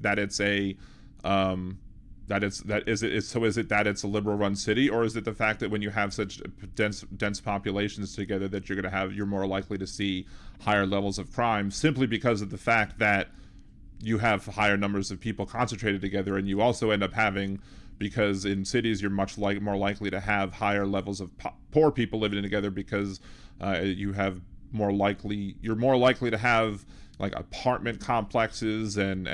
a liberal-run city, or is it the fact that when you have such dense populations together that you're more likely to see higher levels of crime simply because of the fact that you have higher numbers of people concentrated together, and you also end up having, because in cities you're more likely to have higher levels of poor people living together because you're more likely to have like apartment complexes and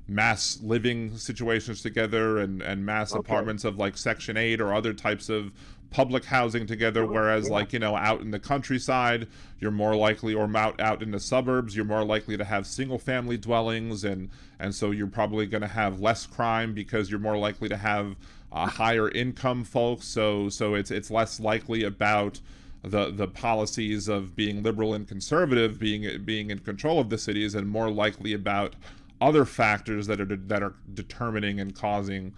mass living situations together and mass apartments of like Section 8 or other types of public housing together, whereas out in the countryside you're more likely, or out in the suburbs you're more likely to have single family dwellings, and so you're probably going to have less crime because you're more likely to have higher income folks, so it's less likely about the policies of being liberal and conservative being in control of the cities, and more likely about other factors that are determining and causing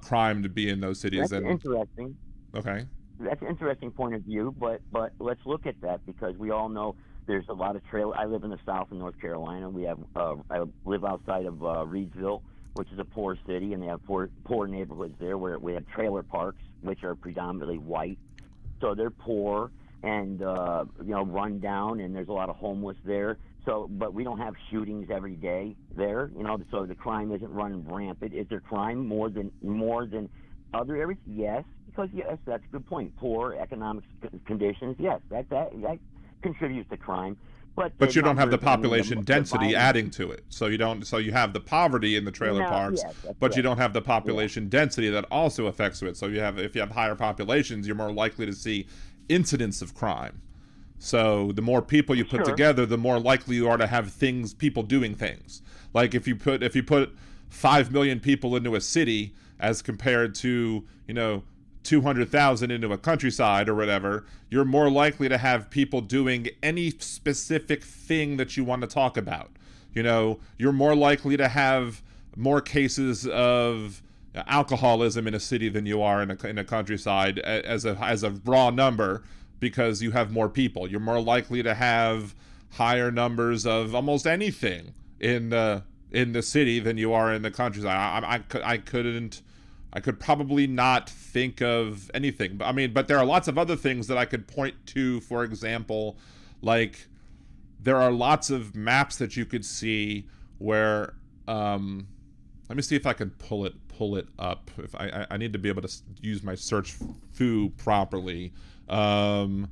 crime to be in those cities. That's interesting. Okay. That's an interesting point of view, but let's look at that, because we all know there's a lot of I live in the South in North Carolina. We have I live outside of Reidsville, which is a poor city, and they have poor neighborhoods there where we have trailer parks, which are predominantly white, so they're poor and run down, and there's a lot of homeless there. So, but we don't have shootings every day there, so the crime isn't running rampant. Is there crime more than other areas? Yes, because that's a good point. Poor economic conditions, yes, that contributes to crime. But you don't have the population density adding to it. So you have the poverty in the trailer parks, but you don't have the population density that also affects it. So if you have higher populations, you're more likely to see incidents of crime. So the more people you put together, the more likely you are to have people doing things. Like if you put 5 million people into a city as compared to 200,000 into a countryside or whatever, you're more likely to have people doing any specific thing that you want to talk about. You're more likely to have more cases of alcoholism in a city than you are in a countryside as a raw number, because you have more people. You're more likely to have higher numbers of almost anything in the city than you are in the countryside. I could probably not think of anything. But there are lots of other things that I could point to. For example, like there are lots of maps that you could see where let me see if I can pull it up. If I need to be able to use my search foo properly. When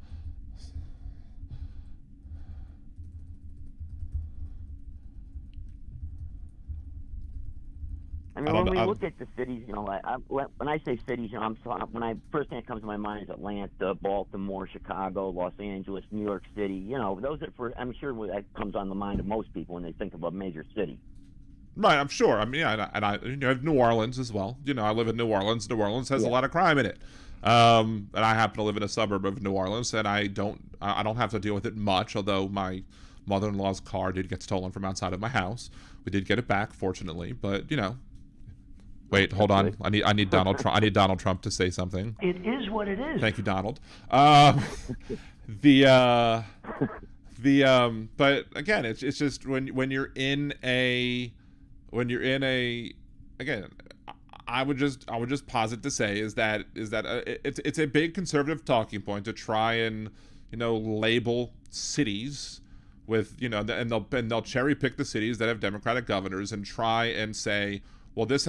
we look at the cities, when I say cities, when first thing that comes to my mind is Atlanta, Baltimore, Chicago, Los Angeles, New York City. Those are I'm sure that comes on the mind of most people when they think of a major city. Right, I'm sure. I have New Orleans as well. I live in New Orleans. New Orleans has a lot of crime in it. And I happen to live in a suburb of New Orleans, and I don't have to deal with it much, although my mother-in-law's car did get stolen from outside of my house. We did get it back, fortunately, but wait, hold on. I need Donald Trump. I need Donald Trump to say something. It is what it is. Thank you, Donald. But again, it's just when you're in a again, I would just posit to say is that it's a big conservative talking point to try and label cities with, you know, and they'll cherry pick the cities that have Democratic governors and try and say, well, this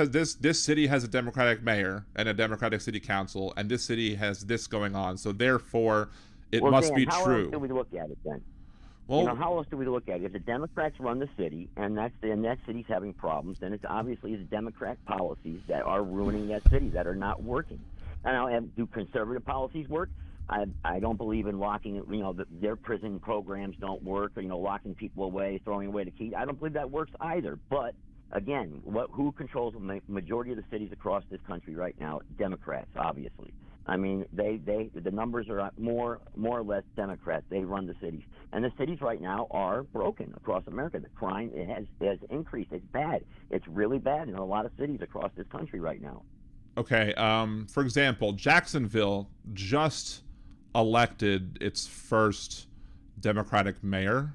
city has a Democratic mayor and a Democratic city council, and this city has this going on, so therefore it must be how true. Else do we look at it then? Well, you know, how else do we look at it? If the Democrats run the city and that city's having problems, then it's obviously the Democrat policies that are ruining that city, that are not working. And do conservative policies work? I don't believe in locking, you know, their prison programs don't work, or, you know, locking people away, throwing away the key. I don't believe that works either. But again, who controls the majority of the cities across this country right now? Democrats, obviously. I mean, the numbers are more or less Democrats. They run the cities, and the cities right now are broken across America. The crime has increased. It's bad. It's really bad in a lot of cities across this country right now. Okay. For example, Jacksonville just elected its first Democratic mayor.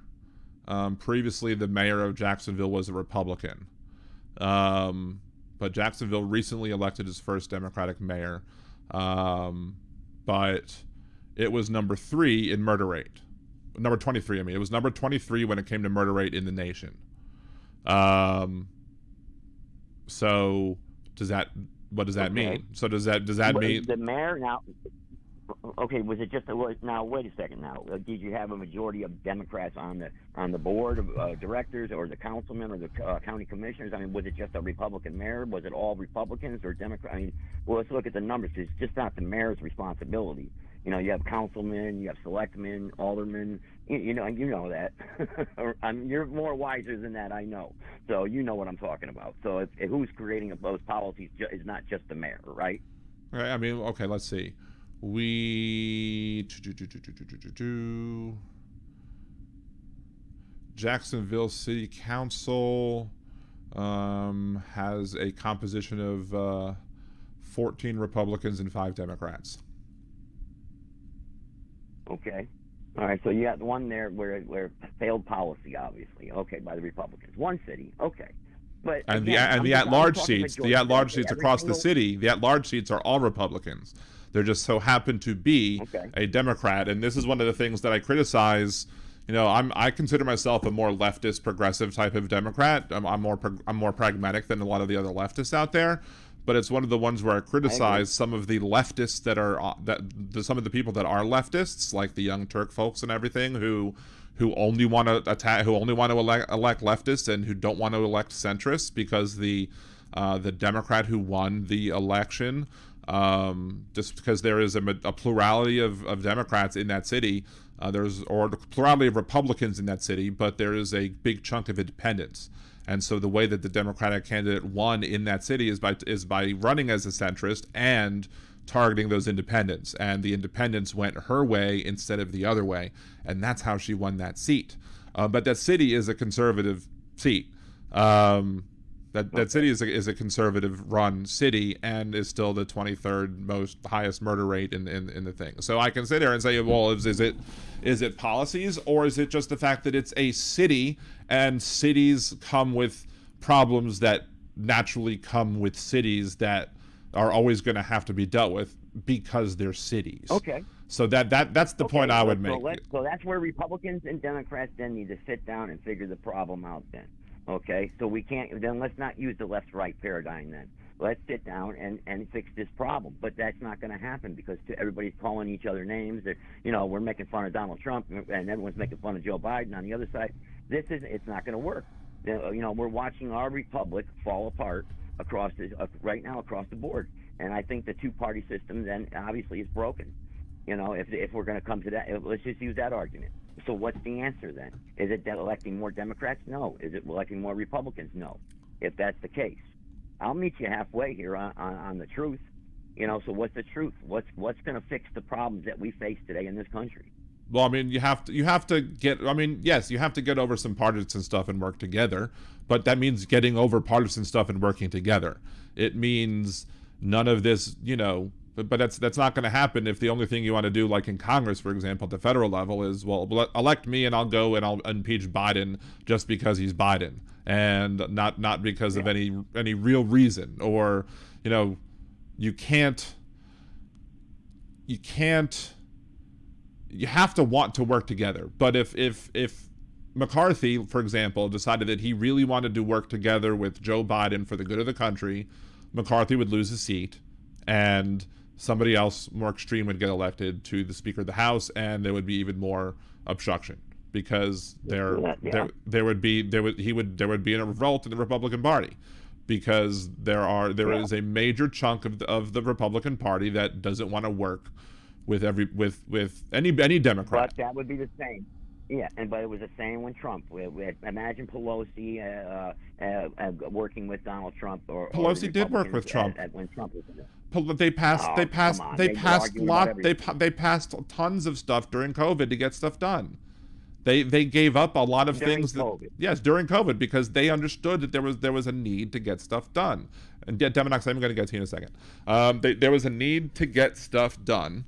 Previously, the mayor of Jacksonville was a Republican. But Jacksonville recently elected its first Democratic mayor. But it was number 3 in murder rate. Number 23, I mean. It was number 23 when it came to murder rate in the nation. So what does that mean? So does that mean the mayor now? Okay, was it just now? Wait a second. Now, did you have a majority of Democrats on the board of directors, or the councilmen, or the county commissioners? I mean, was it just a Republican mayor? Was it all Republicans or Democrats? I mean, well, let's look at the numbers. It's just not the mayor's responsibility. You know, you have councilmen, you have selectmen, aldermen. You know that. You're more wiser than that, I know. So you know what I'm talking about. So if who's creating those policies is not just the mayor, right? Right. I mean, okay. Let's see. Jacksonville City Council has a composition of 14 Republicans and 5 Democrats. Okay. All right, so you got one there where failed policy, obviously. Okay, by the Republicans. One city. Okay. But the at-large seats across the city, the at-large seats are all Republicans. There just so happen to be a Democrat, and this is one of the things that I criticize. You know, I consider myself a more leftist, progressive type of Democrat. I'm more pragmatic than a lot of the other leftists out there. But it's one of the ones where I criticize some of the leftists some of the people that are leftists, like the Young Turk folks and everything, who only want to elect leftists and who don't want to elect centrists, because the Democrat who won the election, just because there is a plurality of Democrats in that city, or the plurality of Republicans in that city, but there is a big chunk of independents. And so the way that the Democratic candidate won in that city is by running as a centrist and targeting those independents. And the independents went her way instead of the other way. And that's how she won that seat. But that city is a conservative seat. That city is a conservative-run city and is still the 23rd highest murder rate in the thing. So I can sit there and say, well, is it policies, or is it just the fact that it's a city, and cities come with problems that naturally come with cities that are always going to have to be dealt with because they're cities. Okay. So that's the point I would make. So that's where Republicans and Democrats then need to sit down and figure the problem out then. Okay, so let's not use the left-right paradigm then. Let's sit down and fix this problem. But that's not going to happen because everybody's calling each other names. We're making fun of Donald Trump and everyone's making fun of Joe Biden on the other side. It's not going to work. We're watching our republic fall apart right now across the board. And I think the two-party system then obviously is broken. If we're going to come to that, let's just use that argument. So what's the answer then? Is it electing more Democrats? No. Is it electing more Republicans? No. If that's the case, I'll meet you halfway here on the truth. So what's the truth? What's going to fix the problems that we face today in this country? Well, I mean, you have to get. I mean, yes, you have to get over some partisan stuff and work together, but that means getting over partisan stuff and working together. It means none of this, But that's not going to happen if the only thing you want to do, like in Congress, for example, at the federal level, is, well, elect me and I'll go and I'll impeach Biden just because he's Biden, and not because of any real reason. Or, you have to want to work together. But if McCarthy, for example, decided that he really wanted to work together with Joe Biden for the good of the country, McCarthy would lose his seat, and somebody else more extreme would get elected to the Speaker of the House, and there would be even more obstruction because there would be a revolt in the Republican Party, because there is a major chunk of the Republican Party that doesn't want to work with any Democrat. But that would be the same. Yeah, but it was the same when Trump. Imagine Pelosi working with Donald Trump. Pelosi did work with Trump when Trump was in it. They passed tons of stuff during COVID to get stuff done. They gave up a lot of during things. COVID. Yes, during COVID, because they understood that there was a need to get stuff done. And Deminox, I'm going to get to you in a second. There was a need to get stuff done.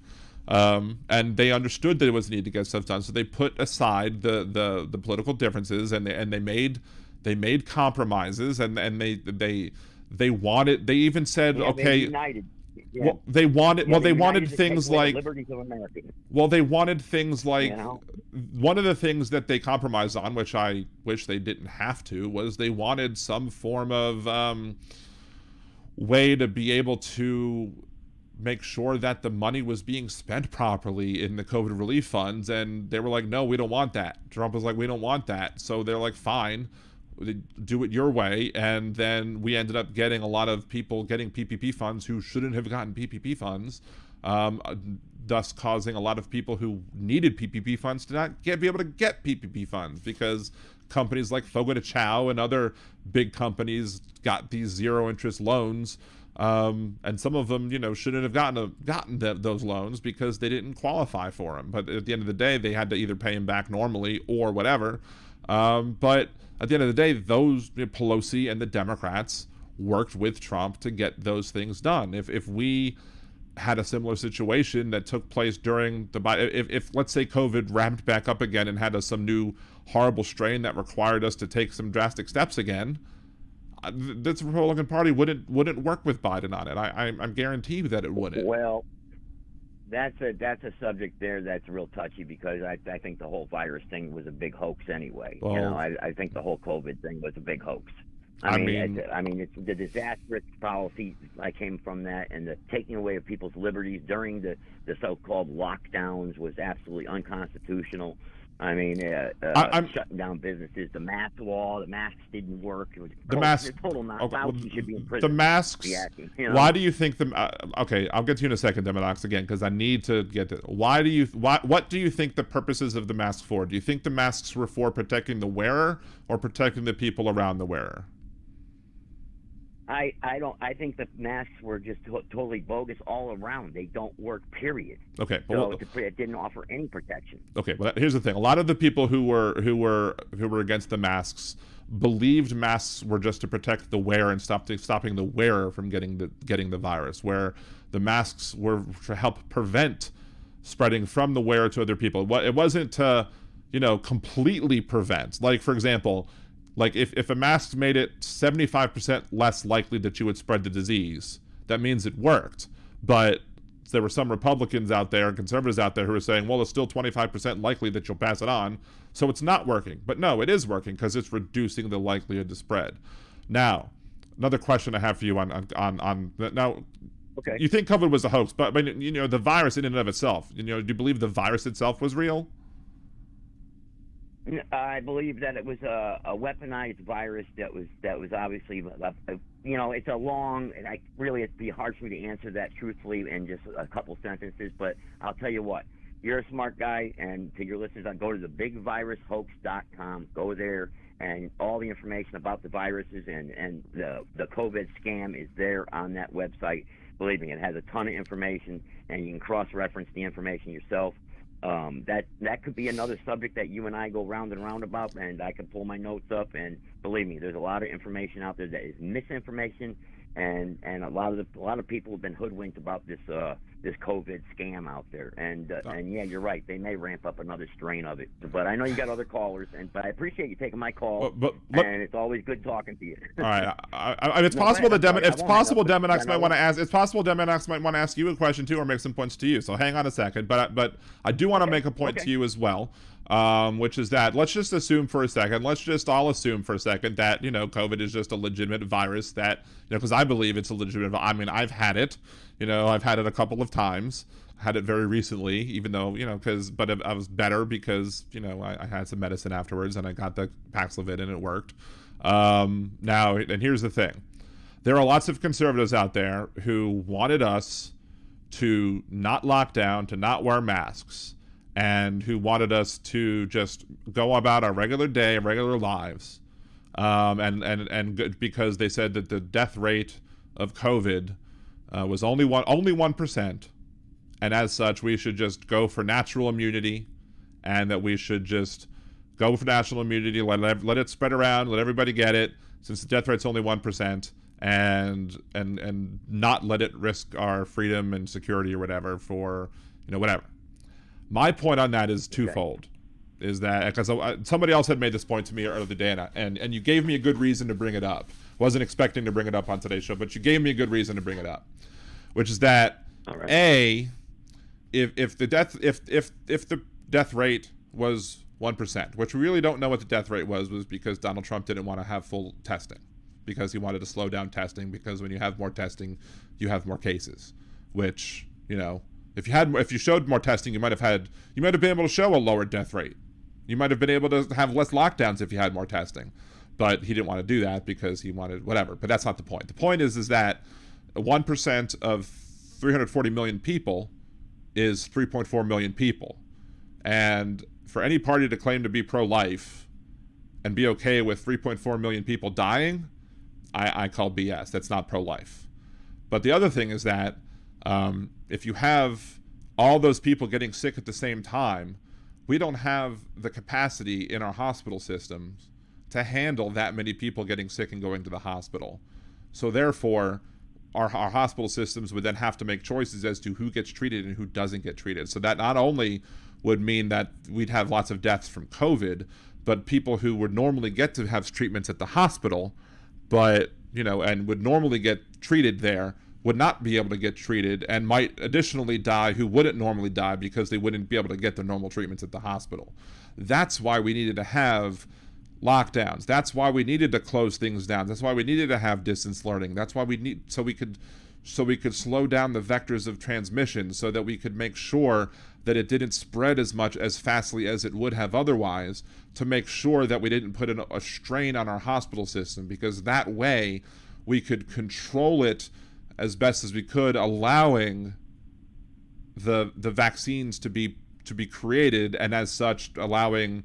And they understood that it was a need to get stuff done, so they put aside the political differences, and they made compromises, and they wanted. They even said, okay, united. Yeah. Well, they wanted things like liberties of Americans. Well, they wanted things like, you know? One of the things that they compromised on, which I wish they didn't have to, was they wanted some form of way to be able to make sure that the money was being spent properly in the COVID relief funds, and they were like, no, we don't want that. Trump was like, we don't want that. So they're like, fine, do it your way. And then we ended up getting a lot of people getting PPP funds who shouldn't have gotten PPP funds, thus causing a lot of people who needed PPP funds to not be able to get PPP funds, because companies like Fogo de Chao and other big companies got these zero interest loans. And some of them, shouldn't have gotten those loans because they didn't qualify for them. But at the end of the day, they had to either pay them back normally or whatever. But at the end of the day, those Pelosi and the Democrats worked with Trump to get those things done. If we had a similar situation that took place during if let's say COVID ramped back up again and had some new horrible strain that required us to take some drastic steps again, this Republican Party wouldn't work with Biden on it. I'm guarantee you that it wouldn't. Well, that's a subject there that's real touchy, because I think the whole virus thing was a big hoax anyway. Well, I think the whole COVID thing was a big hoax. I mean, it's the disastrous policy that came from that, and the taking away of people's liberties during the so-called lockdowns was absolutely unconstitutional. I mean, shutting down businesses, the mask law, the masks didn't work. It was total nonsense. You should be in prison. The masks. Why do you think okay, I'll get to you in a second, Deminox, again, because I need to get to. What do you think the purposes of the masks for? Do you think the masks were for protecting the wearer or protecting the people around the wearer? I think the masks were just totally bogus all around. They don't work, period. Okay, so it didn't offer any protection. Okay, well, here's the thing: a lot of the people who were against the masks believed masks were just to protect the wearer and stopping the wearer from getting the virus, where the masks were to help prevent spreading from the wearer to other people. It wasn't to completely prevent. Like, for example, like if a mask made it 75% less likely that you would spread the disease, that means it worked. But there were some Republicans out there and conservatives out there who were saying, well, it's still 25% likely that you'll pass it on, so it's not working. But no, it is working, because it's reducing the likelihood to spread. Now, another question I have for you on now. Okay. You think COVID was a hoax, but the virus in and of itself, do you believe the virus itself was real? I believe that it was a weaponized virus that was obviously, it's a long, and it'd be hard for me to answer that truthfully in just a couple sentences, but I'll tell you what, you're a smart guy, and to your listeners, go to thebigvirushoax.com, go there, and all the information about the viruses and the COVID scam is there on that website. Believe me, it has a ton of information, and you can cross-reference the information yourself. That could be another subject that you and I go round and round about, and I can pull my notes up, and believe me, there's a lot of information out there that is misinformation, and a lot of people have been hoodwinked about this COVID scam out there, and yeah, you're right, they may ramp up another strain of it. But I know you got other callers, but I appreciate you taking my call, and it's always good talking to you. All right, it's possible Deminox might want to ask. It's possible Deminox might want to ask you a question too, or make some points to you. So hang on a second, but I do want to make a point to you as well. which is that let's just assume for a second, that, COVID is just a legitimate virus that, because I believe it's a legitimate, I mean, I've had it, I've had it a couple of times. I had it very recently, even though, but I was better because, I had some medicine afterwards and I got the Paxlovid and it worked. Now, and here's the thing. There are lots of conservatives out there who wanted us to not lock down, to not wear masks, and who wanted us to just go about our regular day, regular lives, and because they said that the death rate of COVID was only 1%, and as such we should just go for natural immunity, and that we should just go for natural immunity, let it spread around, let everybody get it, since the death rate's only 1%, and not let it risk our freedom and security or whatever for whatever. My point on that is twofold. Is that because somebody else had made this point to me earlier today, and you gave me a good reason to bring it up. Wasn't expecting to bring it up on today's show, but you gave me a good reason to bring it up, which is that if the death rate was 1%, which we really don't know what the death rate was because Donald Trump didn't want to have full testing, because he wanted to slow down testing, because when you have more testing, you have more cases, which if you showed more testing, you might have been able to show a lower death rate. You might have been able to have less lockdowns if you had more testing. But he didn't want to do that because he wanted whatever. But that's not the point. The point is that 1% of 340 million people is 3.4 million people. And for any party to claim to be pro-life and be okay with 3.4 million people dying, I call BS. That's not pro-life. But the other thing is that if you have all those people getting sick at the same time, we don't have the capacity in our hospital systems to handle that many people getting sick and going to the hospital. So therefore, our hospital systems would then have to make choices as to who gets treated and who doesn't get treated. So that not only would mean that we'd have lots of deaths from COVID, but people who would normally get to have treatments at the hospital, but, and would normally get treated there, would not be able to get treated and might additionally die who wouldn't normally die because they wouldn't be able to get their normal treatments at the hospital. That's why we needed to have lockdowns. That's why we needed to close things down. That's why we needed to have distance learning. That's why so we could slow down the vectors of transmission, so that we could make sure that it didn't spread as fastly as it would have otherwise, to make sure that we didn't put a strain on our hospital system, because that way we could control it as best as we could, allowing the vaccines to be created, and as such allowing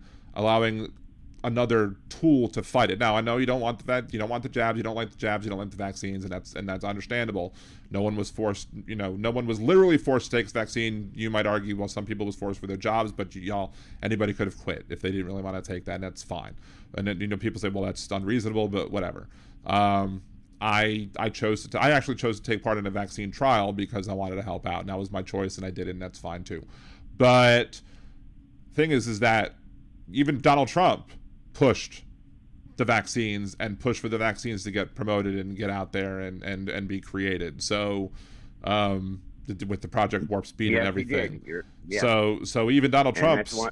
another tool to fight it. Now, I know you don't want you don't want the jabs, you don't like the jabs, you don't like the vaccines, and that's understandable. No one was forced, no one was literally forced to take this vaccine. You might argue, well, some people was forced for their jobs, but anybody could have quit if they didn't really want to take that, and that's fine. And then people say, well, that's unreasonable, but whatever. I actually chose to take part in a vaccine trial because I wanted to help out, and that was my choice, and I did it, and that's fine too. But thing is that even Donald Trump pushed the vaccines and pushed for the vaccines to get promoted and get out there and be created. So with the Project Warp Speed and everything. So even Donald Trump. So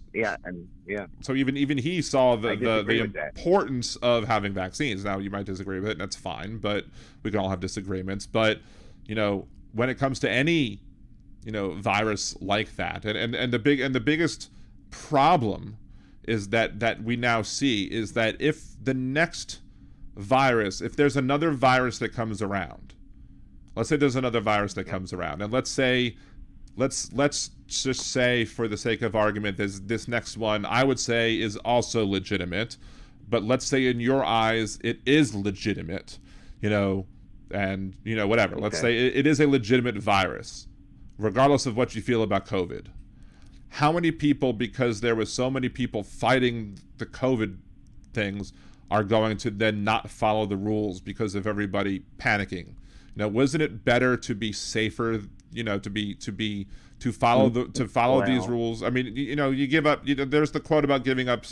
even he saw the importance of having vaccines. Now, you might disagree with it, and that's fine, but we can all have disagreements. But when it comes to any virus like that, and the biggest problem is that we now see is that if the next virus, if there's another virus that comes around, let's say there's another virus that comes around, and let's just say, for the sake of argument, this next one I would say is also legitimate, but let's say in your eyes it is legitimate, and whatever. Okay. Let's say it is a legitimate virus, regardless of what you feel about COVID. How many people, because there was so many people fighting the COVID things, are going to then not follow the rules because of everybody panicking? Wasn't it better to be safer, to follow these rules? I mean, you give up, there's the quote about giving up,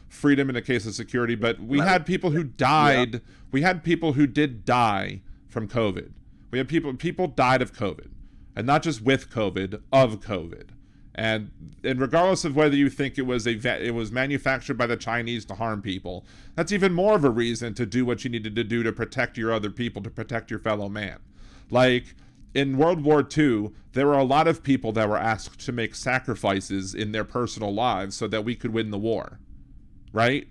freedom in the case of security, but we had people who died. Yeah. We had people who did die from COVID. We had people died of COVID, and not just with COVID, of COVID. And regardless of whether you think it was manufactured by the Chinese to harm people, that's even more of a reason to do what you needed to do to protect your other people, to protect your fellow man. Like, in World War II, there were a lot of people that were asked to make sacrifices in their personal lives so that we could win the war, right?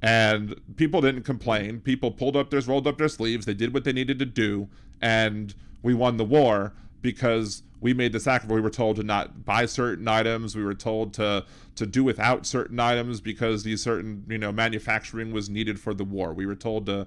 And people didn't complain. People rolled up their sleeves. They did what they needed to do, and we won the war because we made the sacrifice. We were told to not buy certain items. We were told to do without certain items because these certain, manufacturing was needed for the war. We were told to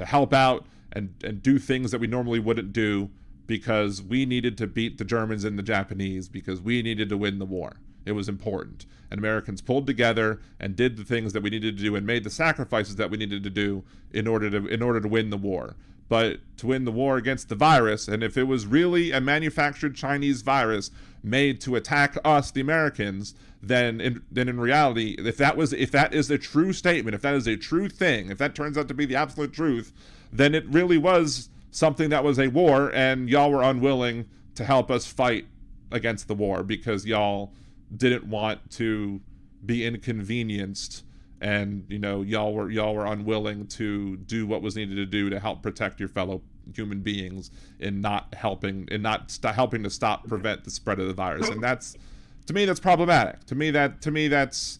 help out and do things that we normally wouldn't do because we needed to beat the Germans and the Japanese, because we needed to win the war. It was important. And Americans pulled together and did the things that we needed to do and made the sacrifices that we needed to do in order to win the war. But to win the war against the virus, and if it was really a manufactured Chinese virus made to attack us, the Americans, then in reality, if that is a true statement, if that is a true thing, if that turns out to be the absolute truth, then it really was something that was a war, and y'all were unwilling to help us fight against the war because y'all didn't want to be inconvenienced, and y'all were unwilling to do what was needed to do to help protect your fellow human beings in not helping to prevent the spread of the virus. And that's, to me, that's problematic. To me that's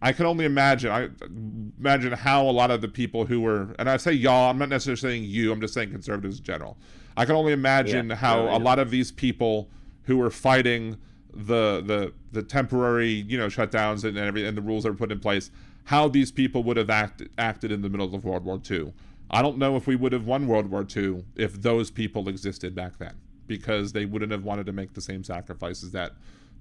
I can only imagine how a lot of the people who were, and I say y'all, I'm not necessarily saying you, I'm just saying conservatives in general. I can only imagine how a lot of these people who were fighting the temporary, shutdowns and everything, and the rules that were put in place, how these people would have acted in the middle of World War II. I don't know if we would have won World War II if those people existed back then, because they wouldn't have wanted to make the same sacrifices that,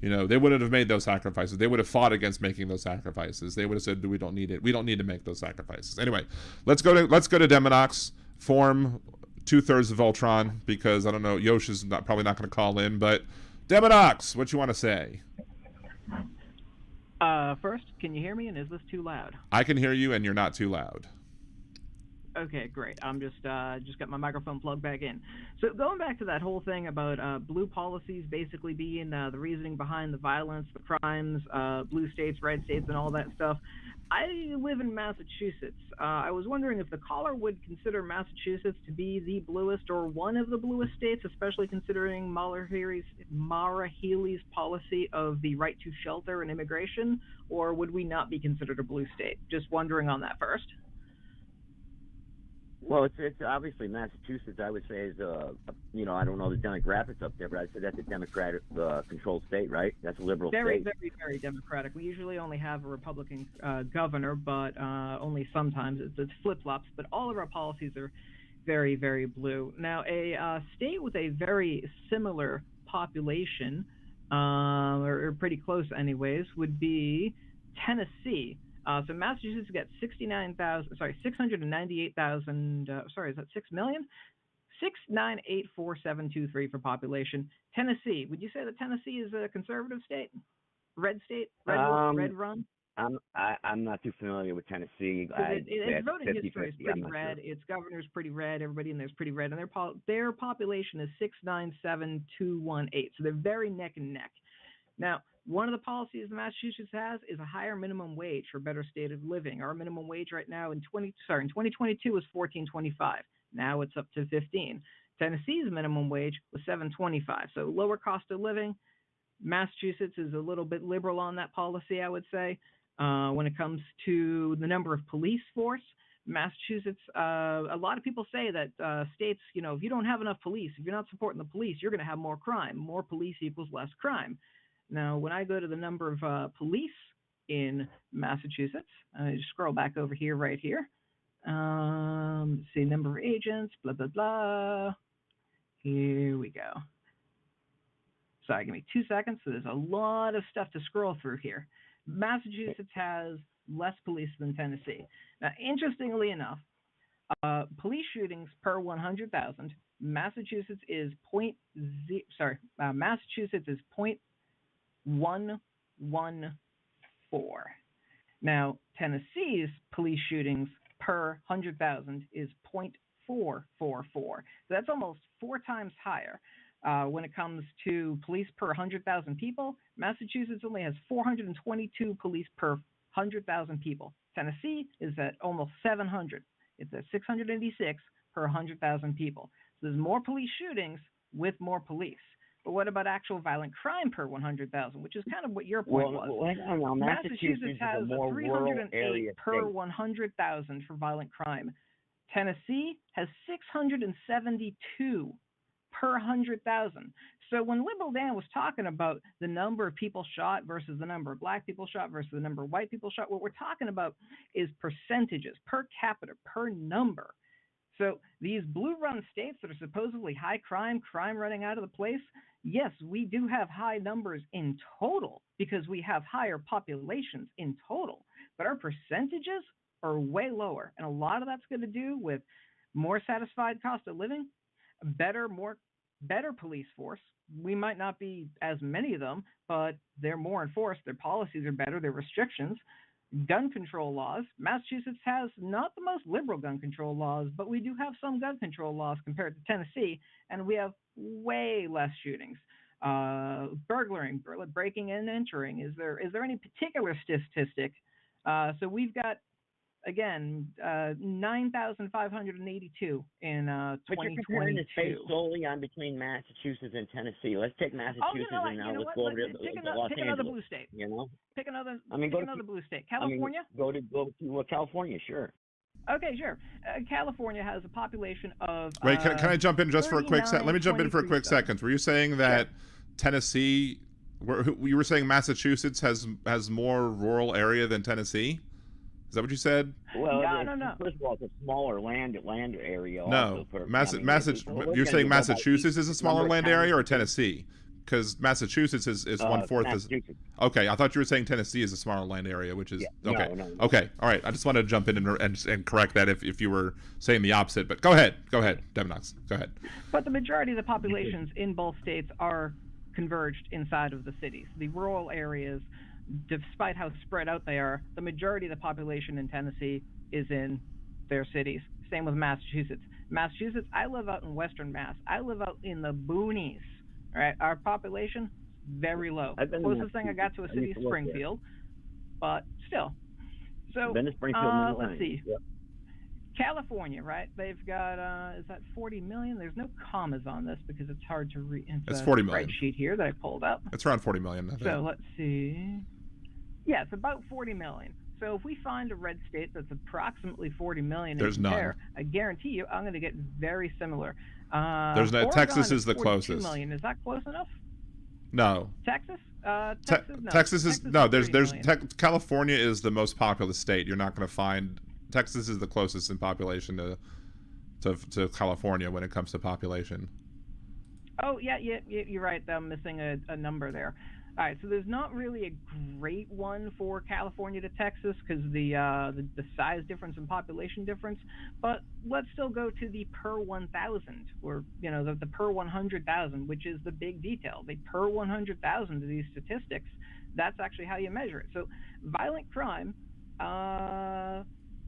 they wouldn't have made those sacrifices. They would have fought against making those sacrifices. They would have said, we don't need it. We don't need to make those sacrifices. Anyway, let's go to Demonox, form 2/3 of Voltron, because I don't know, Yosh is probably not going to call in, but Demonox, what you want to say? First, can you hear me, and is this too loud? I can hear you, and you're not too loud. Okay, great. I'm just got my microphone plugged back in. So going back to that whole thing about blue policies basically being the reasoning behind the violence, the crimes, blue states, red states, and all that stuff. I live in Massachusetts. I was wondering if the caller would consider Massachusetts to be the bluest or one of the bluest states, especially considering Maura Healey's policy of the right to shelter and immigration, or would we not be considered a blue state? Just wondering on that first. Well, it's obviously Massachusetts, I would say, is I don't know the demographics up there, but I'd say that's a Democratic controlled state, right? That's a liberal state. Very, very, very Democratic. We usually only have a Republican governor, but only sometimes. It's flip-flops, but all of our policies are very, very blue. Now, a state with a very similar population, or pretty close anyways, would be Tennessee. So Massachusetts got 698,000, is that 6 million? 6984723 for population. Tennessee, would you say that Tennessee is a conservative state? Red state? Red run? I'm not too familiar with Tennessee. Its voting history is pretty red. Sure. Its governor's pretty red. Everybody in there is pretty red. And their population is 697,218. So they're very neck and neck. Now, one of the policies Massachusetts has is a higher minimum wage for better state of living. Our minimum wage right now in 2022 was $14.25. Now it's up to $15. Tennessee's minimum wage was $7.25. So lower cost of living. Massachusetts is a little bit liberal on that policy, I would say. When it comes to the number of police force, Massachusetts, a lot of people say that states, if you don't have enough police, if you're not supporting the police, you're going to have more crime. More police equals less crime. Now, when I go to the number of police in Massachusetts, I just scroll back over here, right here. See, number of agents, blah, blah, blah. Here we go. Sorry, give me 2 seconds. So there's a lot of stuff to scroll through here. Massachusetts has less police than Tennessee. Now, interestingly enough, police shootings per 100,000, Massachusetts is 0.114. Now, Tennessee's police shootings per 100,000 is 0.444. So that's almost 4 times higher. When it comes to police per 100,000 people, Massachusetts only has 422 police per 100,000 people. Tennessee is at almost 700. It's at 686 per 100,000 people. So there's more police shootings with more police. But what about actual violent crime per 100,000, which is kind of what your point was? Well, hang on. Massachusetts has is a more 308 per state. 100,000 for violent crime. Tennessee has 672 per 100,000. So when Liberal Dan was talking about the number of people shot versus the number of black people shot versus the number of white people shot, what we're talking about is percentages, per capita, per number. So these blue run states that are supposedly high crime running out of the place, yes, we do have high numbers in total because we have higher populations in total, but our percentages are way lower. And a lot of that's going to do with more satisfied cost of living, better police force. We might not be as many of them, but they're more enforced. Their policies are better. Their restrictions, gun control laws. Massachusetts has not the most liberal gun control laws, but we do have some gun control laws compared to Tennessee, and we have way less shootings. Burglaring, breaking and entering. Is there any particular statistic? So we've got, again, 9,582 in 2022. But you're comparing the states solely on between Massachusetts and Tennessee. Let's take Massachusetts and now let's go over to Los pick Angeles. another blue state. You know? Pick another blue state. California? Go to California, sure. Okay, sure. California has a population of. Wait, can I jump in just for a quick second? Let me jump in for a quick second. Were you saying that Tennessee? You were saying Massachusetts has more rural area than Tennessee? Is that what you said? Well, no. First of all, it's a smaller land area. No, you're saying Massachusetts is a smaller land area or Tennessee? Because Massachusetts is 1/4. Okay, I thought you were saying Tennessee is a smaller land area, which is okay. No. Okay, all right. I just wanted to jump in and correct that if you were saying the opposite. But go ahead, Demonox. Go ahead. But the majority of the populations in both states are converged inside of the cities. The rural areas, despite how spread out they are, the majority of the population in Tennessee is in their cities. Same with Massachusetts. I live out in Western Mass. I live out in the boonies. All right, our population very low. Closest thing I got to a city is Springfield, but still. So let's see. Yep. California, right? They've got is that 40 million? There's no commas on this because it's hard to read. It's 40 million. Spreadsheet here that I pulled up. It's around 40 million. I think. So let's see. Yeah, it's about 40 million. So if we find a red state that's approximately 40 million, there's none. I guarantee you, I'm going to get very similar. There's no. Texas is the closest. Million. Is that close enough? No. Texas? No. Texas is no. There's California is the most populous state. You're not going to find. Texas is the closest in population to California when it comes to population. Oh yeah, you're right. I'm missing a number there. All right, so there's not really a great one for California to Texas because the size difference and population difference. But let's still go to the per 1,000, or the per 100,000, which is the big detail. The per 100,000 of these statistics, that's actually how you measure it. So violent crime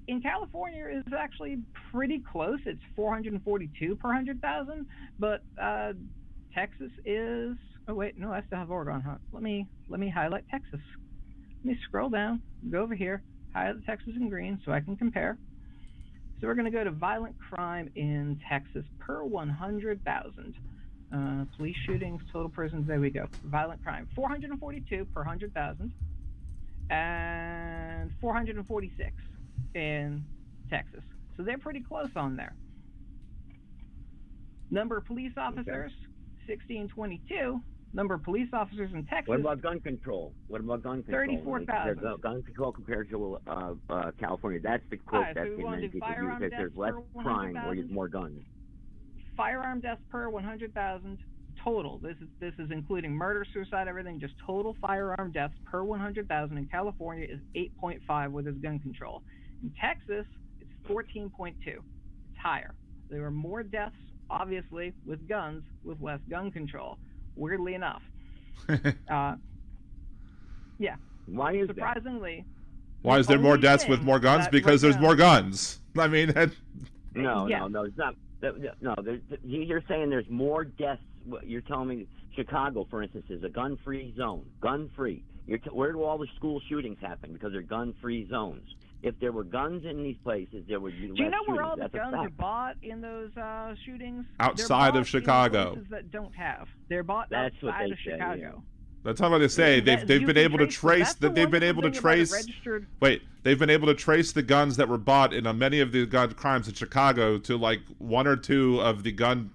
in California is actually pretty close. It's 442 per 100,000, but Texas is. Oh wait, no, I still have Oregon, huh? Let me highlight Texas. Let me scroll down, go over here, highlight Texas in green so I can compare. So we're going to go to violent crime in Texas per 100,000. Police shootings, total prisons, there we go. Violent crime, 442 per 100,000, and 446 in Texas. So they're pretty close on there. Number of police officers, 1622. Number of police officers in Texas. What about gun control? 34,000. Gun control compared to California. That's the quote that many people use, that there's less crime or there's more guns. Firearm deaths per 100,000 total. This is including murder, suicide, everything. Just total firearm deaths per 100,000 in California is 8.5 with its gun control. In Texas, it's 14.2. It's higher. There are more deaths, obviously, with guns with less gun control. Weirdly enough. Yeah. Why is surprisingly? Why is there more deaths with more guns? Because there's more guns. I mean, no, it's not. No, you're saying there's more deaths you're telling me Chicago, for instance, is a gun-free zone. Gun-free. Where do all the school shootings happen? Because they're gun-free zones. If there were guns in these places, there would be less Do you know where shootings. all the That's guns are bought in those shootings? Outside of Chicago. In places that don't have. They're bought That's outside of say, Chicago. yeah. That's not what they say. They've been able to trace that. They've been able to trace. Wait, they've been able to trace the guns that were bought in many of the gun crimes in Chicago to like one or two of the gun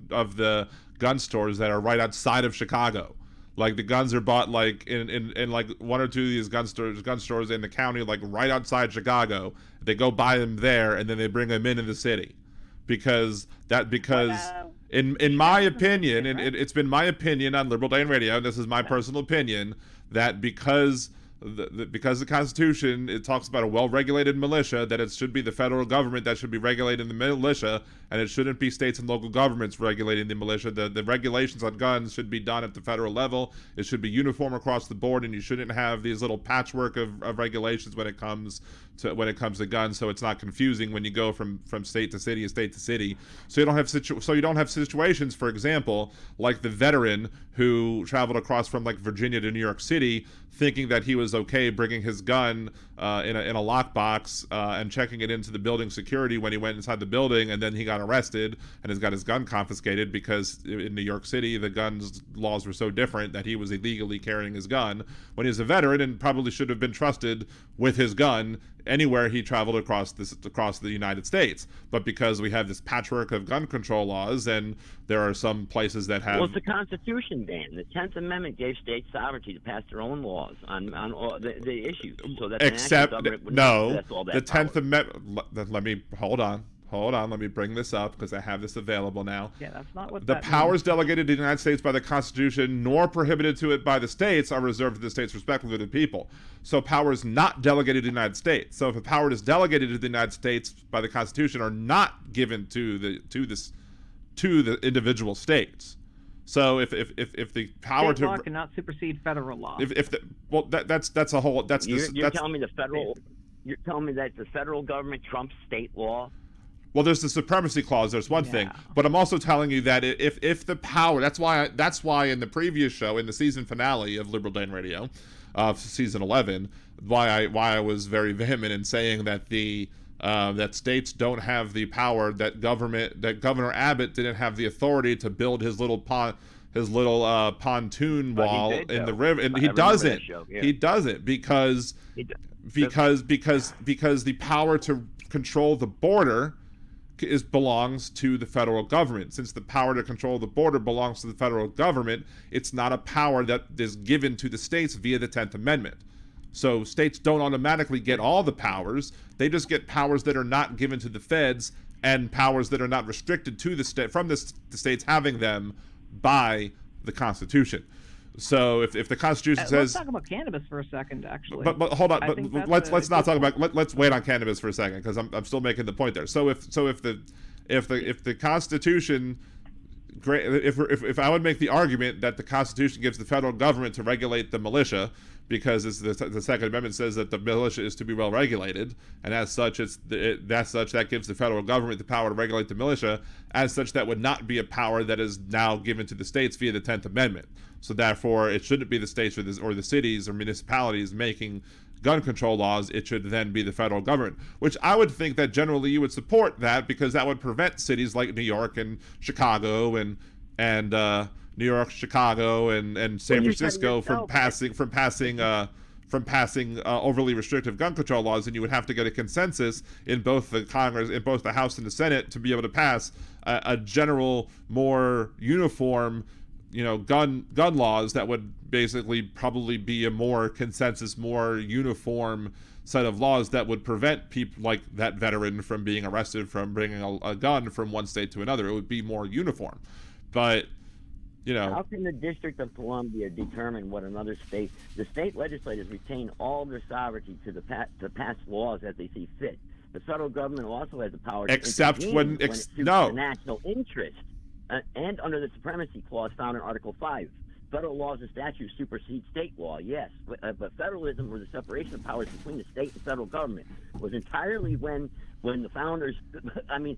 stores that are right outside of Chicago. Like the guns are bought like in like one or two of these gun stores in the county, like right outside Chicago. They go buy them there, and then they bring them into the city, because in my opinion, and it's been my opinion on Liberal Dan Radio, and this is my personal opinion, that because the Constitution, it talks about a well-regulated militia, that it should be the federal government that should be regulating the militia, and it shouldn't be states and local governments regulating the militia. The regulations on guns should be done at the federal level. It should be uniform across the board, and you shouldn't have these little patchwork of regulations when it comes to guns, so it's not confusing when you go from state to city and state to city. So you don't have situations, for example, like the veteran who traveled across from like Virginia to New York City, thinking that he was okay bringing his gun in a lockbox and checking it into the building security when he went inside the building, and then he got arrested and has got his gun confiscated because in New York City the guns laws were so different that he was illegally carrying his gun when he was a veteran and probably should have been trusted with his gun anywhere he traveled across the United States. But because we have this patchwork of gun control laws, and there are some places that have... Well, it's the Constitution, Dan. The 10th Amendment gave states sovereignty to pass their own laws on all the issues, so that the national government would not possess all that the 10th power. Amendment... Let me... Hold on, let me bring this up because I have this available now. Yeah, that's not what the that powers means. delegated to the United States by the Constitution, nor prohibited to it by the states, are reserved to the states respectively to the people. So powers not delegated to the United States. So if a power is delegated to the United States by the Constitution, are not given to the individual states. So if the power State law cannot supersede federal law. That's a whole You're telling me you're telling me that the federal government trumps state law? Well, there's the supremacy clause. There's one thing, but I'm also telling you that if the power, that's why in the previous show, in the season finale of Liberal Dan Radio, season 11, why I was very vehement in saying that that states don't have the power, that Governor Abbott didn't have the authority to build his little pontoon wall in the river, and he doesn't. Yeah. He doesn't because the power to control the border belongs to the federal government. Since the power to control the border belongs to the federal government, it's not a power that is given to the states via the 10th Amendment. So states don't automatically get all the powers. They just get powers that are not given to the feds, and powers that are not restricted to the state from the states having them by the Constitution. So if the Constitution says, let's talk about cannabis for a second, actually. But hold on. But let's not talk about. Let's wait on cannabis for a second, because I'm still making the point there. So if the Constitution, if I would make the argument that the Constitution gives the federal government to regulate the militia, because the Second Amendment says that the militia is to be well regulated, and as such that gives the federal government the power to regulate the militia. As such, that would not be a power that is now given to the states via the 10th Amendment. So therefore, it shouldn't be the states or the cities or municipalities making gun control laws. It should then be the federal government, which I would think that generally you would support that, because that would prevent cities like New York and Chicago and New York, Chicago, and San Francisco from passing overly restrictive gun control laws, and you would have to get a consensus in both the Congress, in both the House and the Senate, to be able to pass a general, more uniform, gun laws that would basically probably be a more consensus, more uniform set of laws that would prevent people like that veteran from being arrested from bringing a gun from one state to another. It would be more uniform, but. How can the District of Columbia determine what another state? The state legislators retain all their sovereignty to pass laws as they see fit. The federal government also has the power to intervene when it suits the national interest, and under the supremacy clause found in Article 5. federal laws and statutes supersede state law, yes. But federalism, or the separation of powers between the state and federal government, was entirely when the founders, I mean,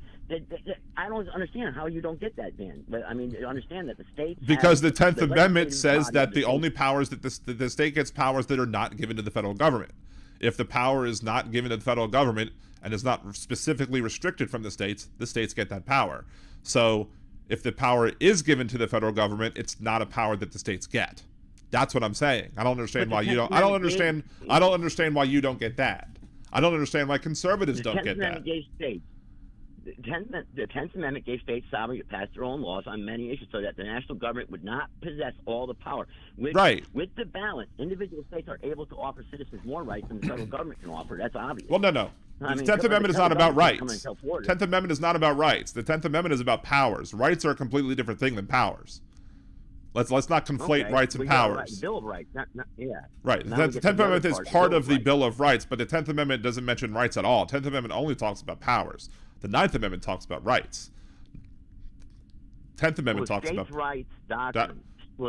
I don't understand how you don't get that, Dan. But I mean, understand that the states, because the 10th Amendment says that the only powers that the state gets powers that are not given to the federal government. If the power is not given to the federal government and is not specifically restricted from the states get that power. So if the power is given to the federal government, it's not a power that the states get. That's what I'm saying. I don't understand why you don't. I don't understand why you don't get that. I don't understand why conservatives don't get that. The 10th Amendment gave states sovereignty to pass their own laws on many issues so that the national government would not possess all the power. With the balance, individual states are able to offer citizens more rights than the federal government can offer. That's obvious. Well, no. The 10th Amendment is not about rights. 10th Amendment is not about rights. The 10th Amendment is about powers. Rights are a completely different thing than powers. Let's not conflate rights and powers. Bill of Rights, yeah. Right. The 10th Amendment is part of the Bill of Rights, but the 10th Amendment doesn't mention rights at all. 10th Amendment only talks about powers. The 9th Amendment talks about rights. 10th Amendment talks about states' rights doctrine.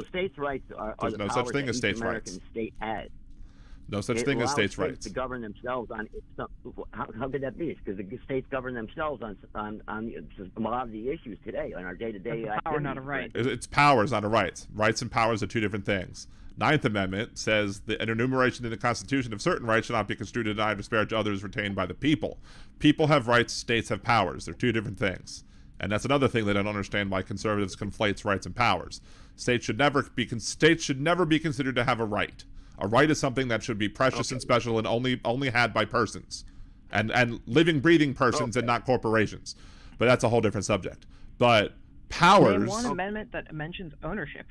States' rights are there's no such thing as states' rights. State has. No such thing as states' rights. To govern themselves on how could that be? Because the states govern themselves on a lot of the issues today on our day-to-day. Power, not a right. It's powers, not a rights. Rights and powers are two different things. 9th Amendment says the enumeration in the Constitution of certain rights shall not be construed to deny or disparage others retained by the people. People have rights, states have powers. They're two different things. And that's another thing that I don't understand why conservatives conflates rights and powers. States should never be considered to have a right. A right is something that should be precious and special and only had by persons. And living, breathing persons and not corporations. But that's a whole different subject. But powers... Name one amendment that mentions ownership.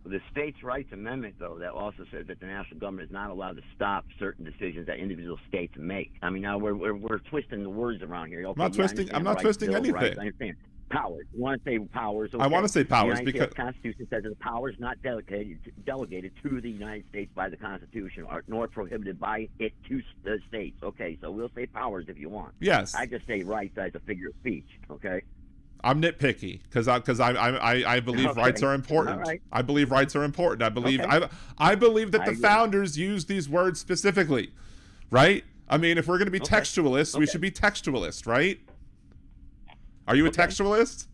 The States' Rights Amendment, though, that also says that the national government is not allowed to stop certain decisions that individual states make. I mean, now we're twisting the words around here. Okay, I'm not twisting anything. Rights, I understand. Powers. You want to say powers? Okay. I want to say powers the because the Constitution says that the power is not delegated to the United States by the Constitution, nor prohibited by it to the states. Okay, so we'll say powers if you want. Yes. I just say rights as a figure of speech. Okay. I'm nitpicky because I believe rights are important. Right. I believe rights are important. I believe I believe that the founders used these words specifically, right? I mean, if we're going to be textualists, we should be textualists, right? Are you a textualist?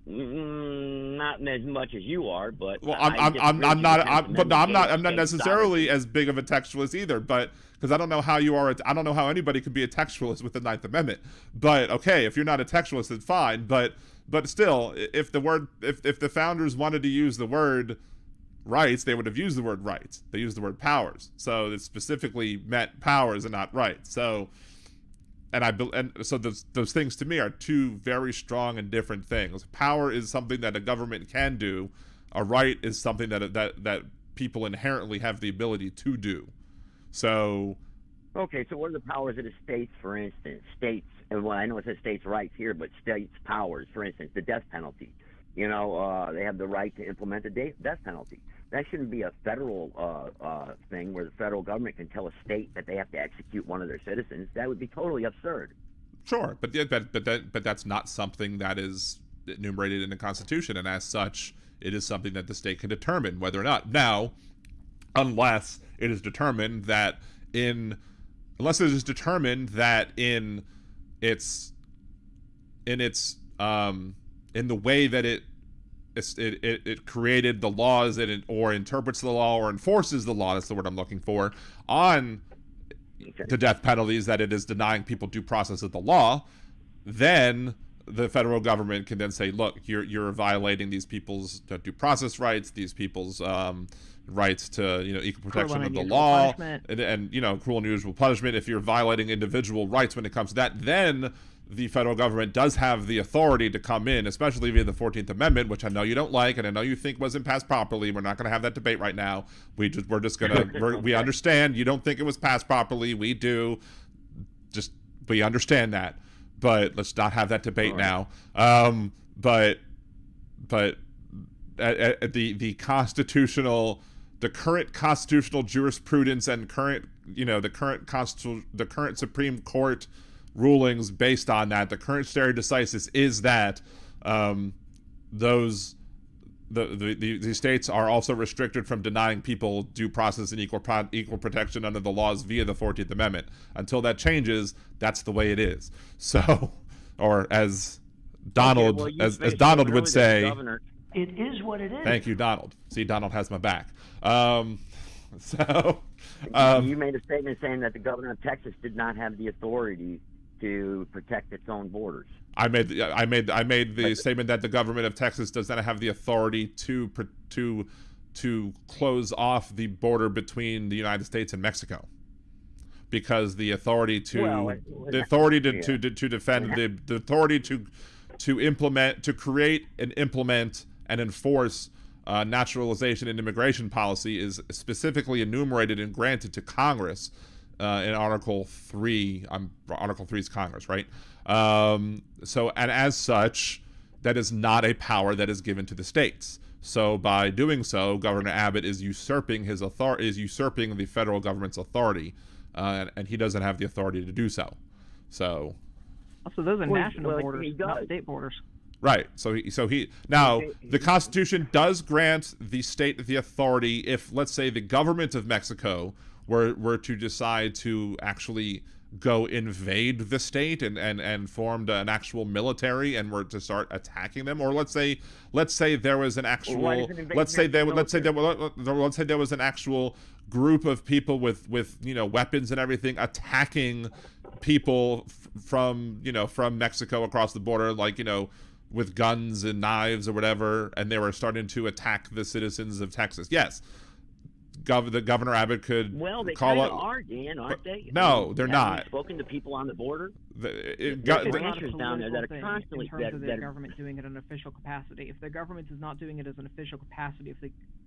Not as much as you are, but well, I'm not necessarily as big of a textualist either, but because I don't know how you are. I don't know how anybody could be a textualist with the 9th Amendment. But okay, if you're not a textualist, then fine. But still, if the founders wanted to use the word rights, they would have used the word rights. They used the word powers, so it specifically meant powers and not rights. So. And so those things to me are two very strong and different things. Power is something that a government can do. A right is something that people inherently have the ability to do. So. Okay, so what are the powers of the states, for instance? States, well, I know it says states' rights here, but states' powers, for instance, the death penalty. You know, they have the right to implement the death penalty. That shouldn't be a federal thing where the federal government can tell a state that they have to execute one of their citizens. That would be totally absurd. Sure, but that's not something that is enumerated in the Constitution, and as such, it is something that the state can determine whether or not. Now, unless it is determined that in the way that it created the laws or interprets the law or enforces the law, that's the word I'm looking for, on the death penalties, that it is denying people due process of the law, then the federal government can then say, look, you're violating these people's due process rights, these people's rights to equal protection of the law, and cruel and unusual punishment. If you're violating individual rights when it comes to that, then the federal government does have the authority to come in, especially via the 14th Amendment, which I know you don't like, and I know you think wasn't passed properly. We're not going to have that debate right now. We understand you don't think it was passed properly. We do. We understand that, but let's not have that debate now. But the current constitutional jurisprudence and the current Supreme Court rulings based on that, the current stare decisis is that those the states are also restricted from denying people due process and equal protection under the laws via the 14th Amendment. Until that changes, that's the way it is. So, or as Donald as Donald would say, it is what it is. Thank you, Donald. See, Donald has my back. You made a statement saying that the governor of Texas did not have the authority to protect its own borders. I made the statement that the government of Texas does not have the authority to close off the border between the United States and Mexico, because the authority to create and implement and enforce naturalization and immigration policy is specifically enumerated and granted to Congress in Article 3. Article 3 is Congress, right? And as such, that is not a power that is given to the states. So by doing so, Governor Abbott is usurping the federal government's authority, and he doesn't have the authority to do so. So those are national borders, not state borders. Right. So the Constitution does grant the state the authority if, let's say, the government of Mexico were to decide to actually go invade the state and formed an actual military and were to start attacking them, or let's say there was an actual let's say there was an actual group of people with weapons and everything attacking people from Mexico across the border, with guns and knives or whatever, and they were starting to attack the citizens of Texas. Yes, Governor Abbott could they call kind up. of are, Dan, aren't they? No, they're not. Spoken to people on the border. There's ranchers down there that are constantly in terms of the government doing it in an official capacity. If the government is not doing it as an official capacity,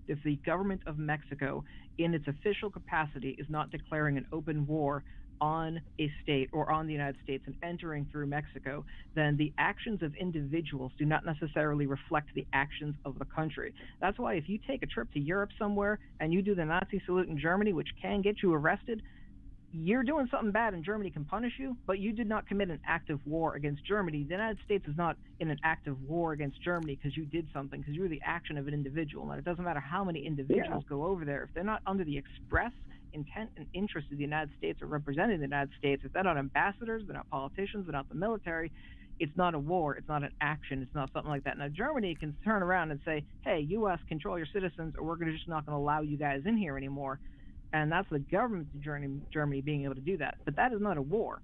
if the government of Mexico, in its official capacity, is not declaring an open war on a state or on the United States and entering through Mexico, then the actions of individuals do not necessarily reflect the actions of the country. That's why if you take a trip to Europe somewhere and you do the Nazi salute in Germany, which can get you arrested, you're doing something bad and Germany can punish you, but you did not commit an act of war against Germany. The United States is not in an act of war against Germany because you did something, because you were the action of an individual. And it doesn't matter how many individuals go over there. If they're not under the express intent and interest of the United States or representing the United States, if they're not ambassadors, they're not politicians, they're not the military, it's not a war, it's not an action, it's not something like that. Now, Germany can turn around and say, hey, U.S., control your citizens, or we're just not going to allow you guys in here anymore. And that's the government of Germany being able to do that. But that is not a war.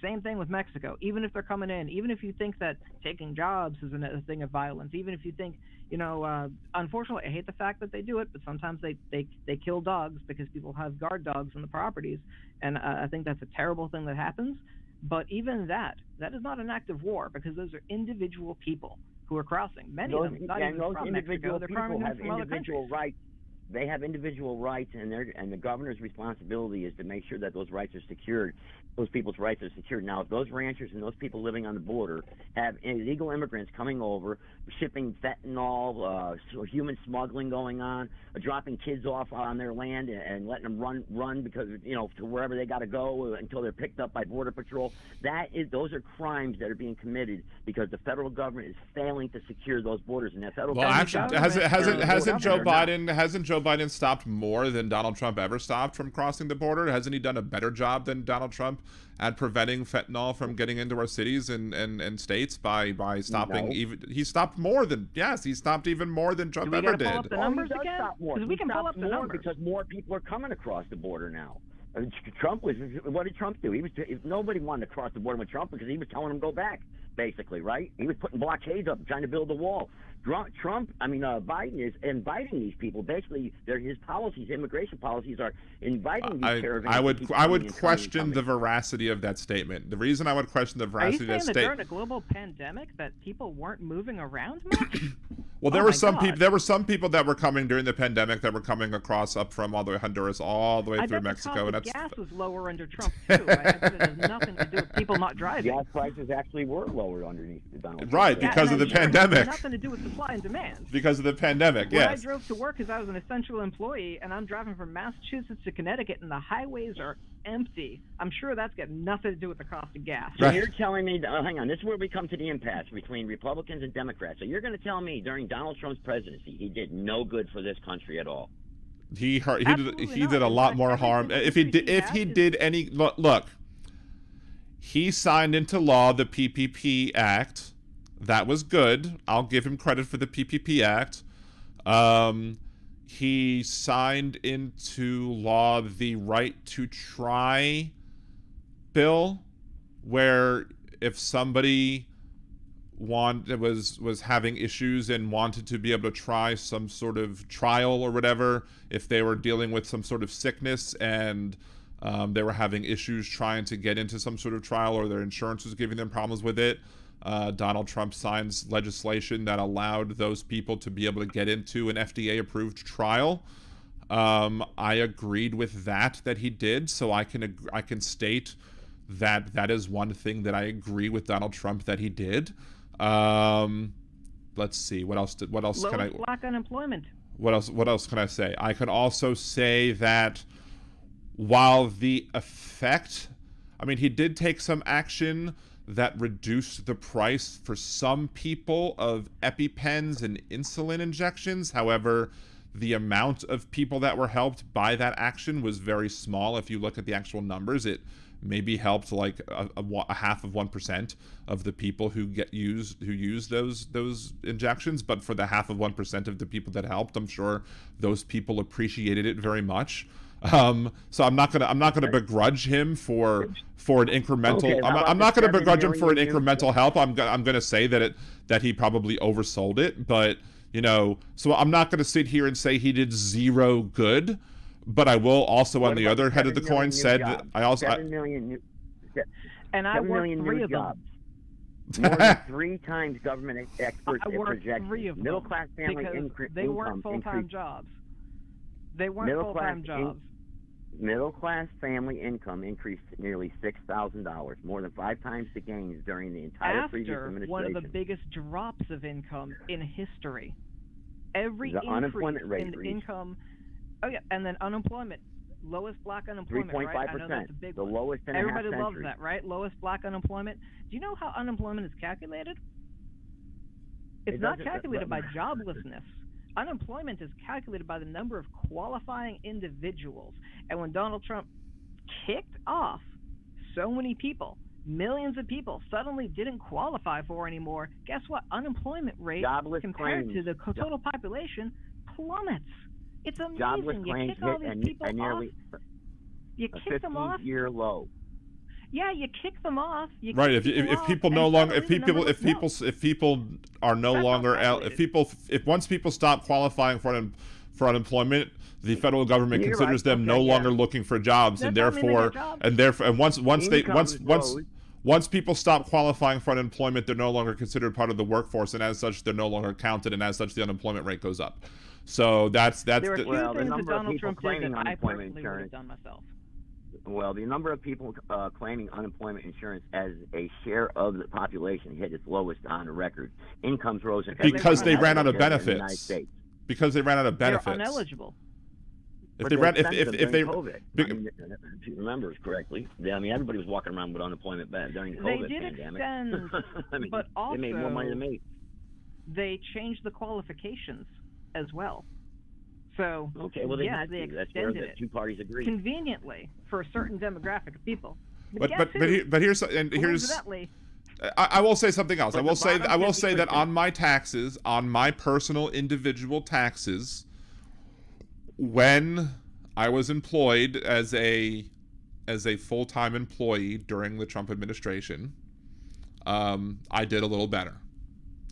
Same thing with Mexico. Even if they're coming in, even if you think that taking jobs is a thing of violence, even if you think, unfortunately, I hate the fact that they do it, but sometimes they kill dogs because people have guard dogs on the properties, and I think that's a terrible thing that happens. But even that is not an act of war, because those are individual people who are crossing. Many of them, not even from Mexico, they're coming in from other countries. Rights. They have individual rights, and the governor's responsibility is to make sure that those rights are secured. Those people's rights are secured. Now, if those ranchers and those people living on the border have illegal immigrants coming over, shipping fentanyl, human smuggling going on, dropping kids off on their land and letting them run because to wherever they got to go until they're picked up by Border Patrol, those are crimes that are being committed because the federal government is failing to secure those borders. And that federal government hasn't Joe Biden stopped more than Donald Trump ever stopped from crossing the border? Hasn't he done a better job than Donald Trump at preventing fentanyl from getting into our cities and states by stopping? No. He stopped more than he stopped even more than Trump ever did. Pull up the numbers again? Because we can pull up the numbers. Because more people are coming across the border now. What did Trump do? Nobody wanted to cross the border with Trump because he was telling them go back, basically, right? He was putting blockades up, trying to build a wall. Biden is inviting these people. Basically, his policies, immigration policies, are inviting these caravans. I would question the veracity of that statement. The reason I would question the veracity of that statement. Are you saying that during a global pandemic that people weren't moving around much? Well, there were some people. There were some people that were coming during the pandemic that were coming across up from all the way Honduras, all the way through Mexico, and gas was lower under Trump too. I bet it has nothing to do with people not driving. Gas prices actually were lower underneath Donald Trump. Right, because of the pandemic. Nothing to do with supply and demand. Because of the pandemic, yes. When I drove to work because I was an essential employee, and I'm driving from Massachusetts to Connecticut, and the highways are empty. I'm sure that's got nothing to do with the cost of gas. So you're telling me, hang on, this is where we come to the impasse between Republicans and Democrats. So you're going to tell me during Donald Trump's presidency, he did no good for this country at all? He did a lot more harm. If he did any look, he signed into law the PPP Act. That was good. I'll give him credit for the PPP Act. He signed into law the right to try bill, where if somebody was having issues and wanted to be able to try some sort of trial or whatever, if they were dealing with some sort of sickness and they were having issues trying to get into some sort of trial, or their insurance was giving them problems with it, Donald Trump signs legislation that allowed those people to be able to get into an FDA-approved trial. I agreed with that he did, so I can state that is one thing that I agree with Donald Trump that he did. Let's see, what else can I? Black unemployment. What else can I say? I can also say that while the effect, I mean, he did take some action that reduced the price for some people of EpiPens and insulin injections. However, the amount of people that were helped by that action was very small. If you look at the actual numbers, it maybe helped like a half of 1% of the people who use those injections. But for the half of 1% of the people that helped, I'm sure those people appreciated it very much. So I'm not gonna begrudge him for an incremental. Okay, I'm not gonna begrudge him for an incremental help. I'm gonna say that he probably oversold it, but so I'm not gonna sit here and say he did zero good. But I will also, on the other head of the coin, said that I also 7 million and I worked new 3 of jobs. them. More than 3 times government experts I worked project 3 of them. middle class family because they weren't full-time jobs. They weren't full-time jobs. Middle class family income increased to nearly $6,000, more than 5 times the gains during the entire previous administration. One of the biggest drops of income in history. Every the unemployment rate in income. Oh yeah, and then unemployment, lowest black unemployment, 3.5%, right? I know that's a big the one. lowest in Everybody a half loves century. that, right? Lowest black unemployment. Do you know how unemployment is calculated? It's not calculated by joblessness. Unemployment is calculated by the number of qualifying individuals. And when Donald Trump kicked off so many people, millions of people suddenly didn't qualify for anymore, guess what? Unemployment rate compared to the total population plummets. It's amazing. Jobless You claims kick all hit these people nearly off. You kick them off. 50-year low. Yeah, you kick them off. You right. kick If off, people no and longer, suddenly if people are no That's longer, not if once people stop qualifying for unemployment, the federal government You're considers right. them no longer looking for jobs, and therefore, once people stop qualifying for unemployment, they're no longer considered part of the workforce, and as such, they're no longer counted, and as such, the unemployment rate goes up. So that's there are the, two well, the things that number of Donald people Trump did claiming that I unemployment personally would have insurance. done myself. Well, the number of people claiming unemployment insurance as a share of the population hit its lowest on record. Incomes rose because they ran out of in the United benefits. States. Because they ran out of benefits. They're ineligible. If they ran, if they, COVID. I mean, if you remember correctly, everybody was walking around with unemployment during the COVID they did pandemic. Extend, I mean, but also they made more money than me. They changed the qualifications as well. So okay, well they yes, had to. They That's where extended the it two parties agreed. conveniently for a certain demographic of people. But here's I will say something else. I will say that on my taxes, on my personal individual taxes, when I was employed as a full-time employee during the Trump administration, I did a little better.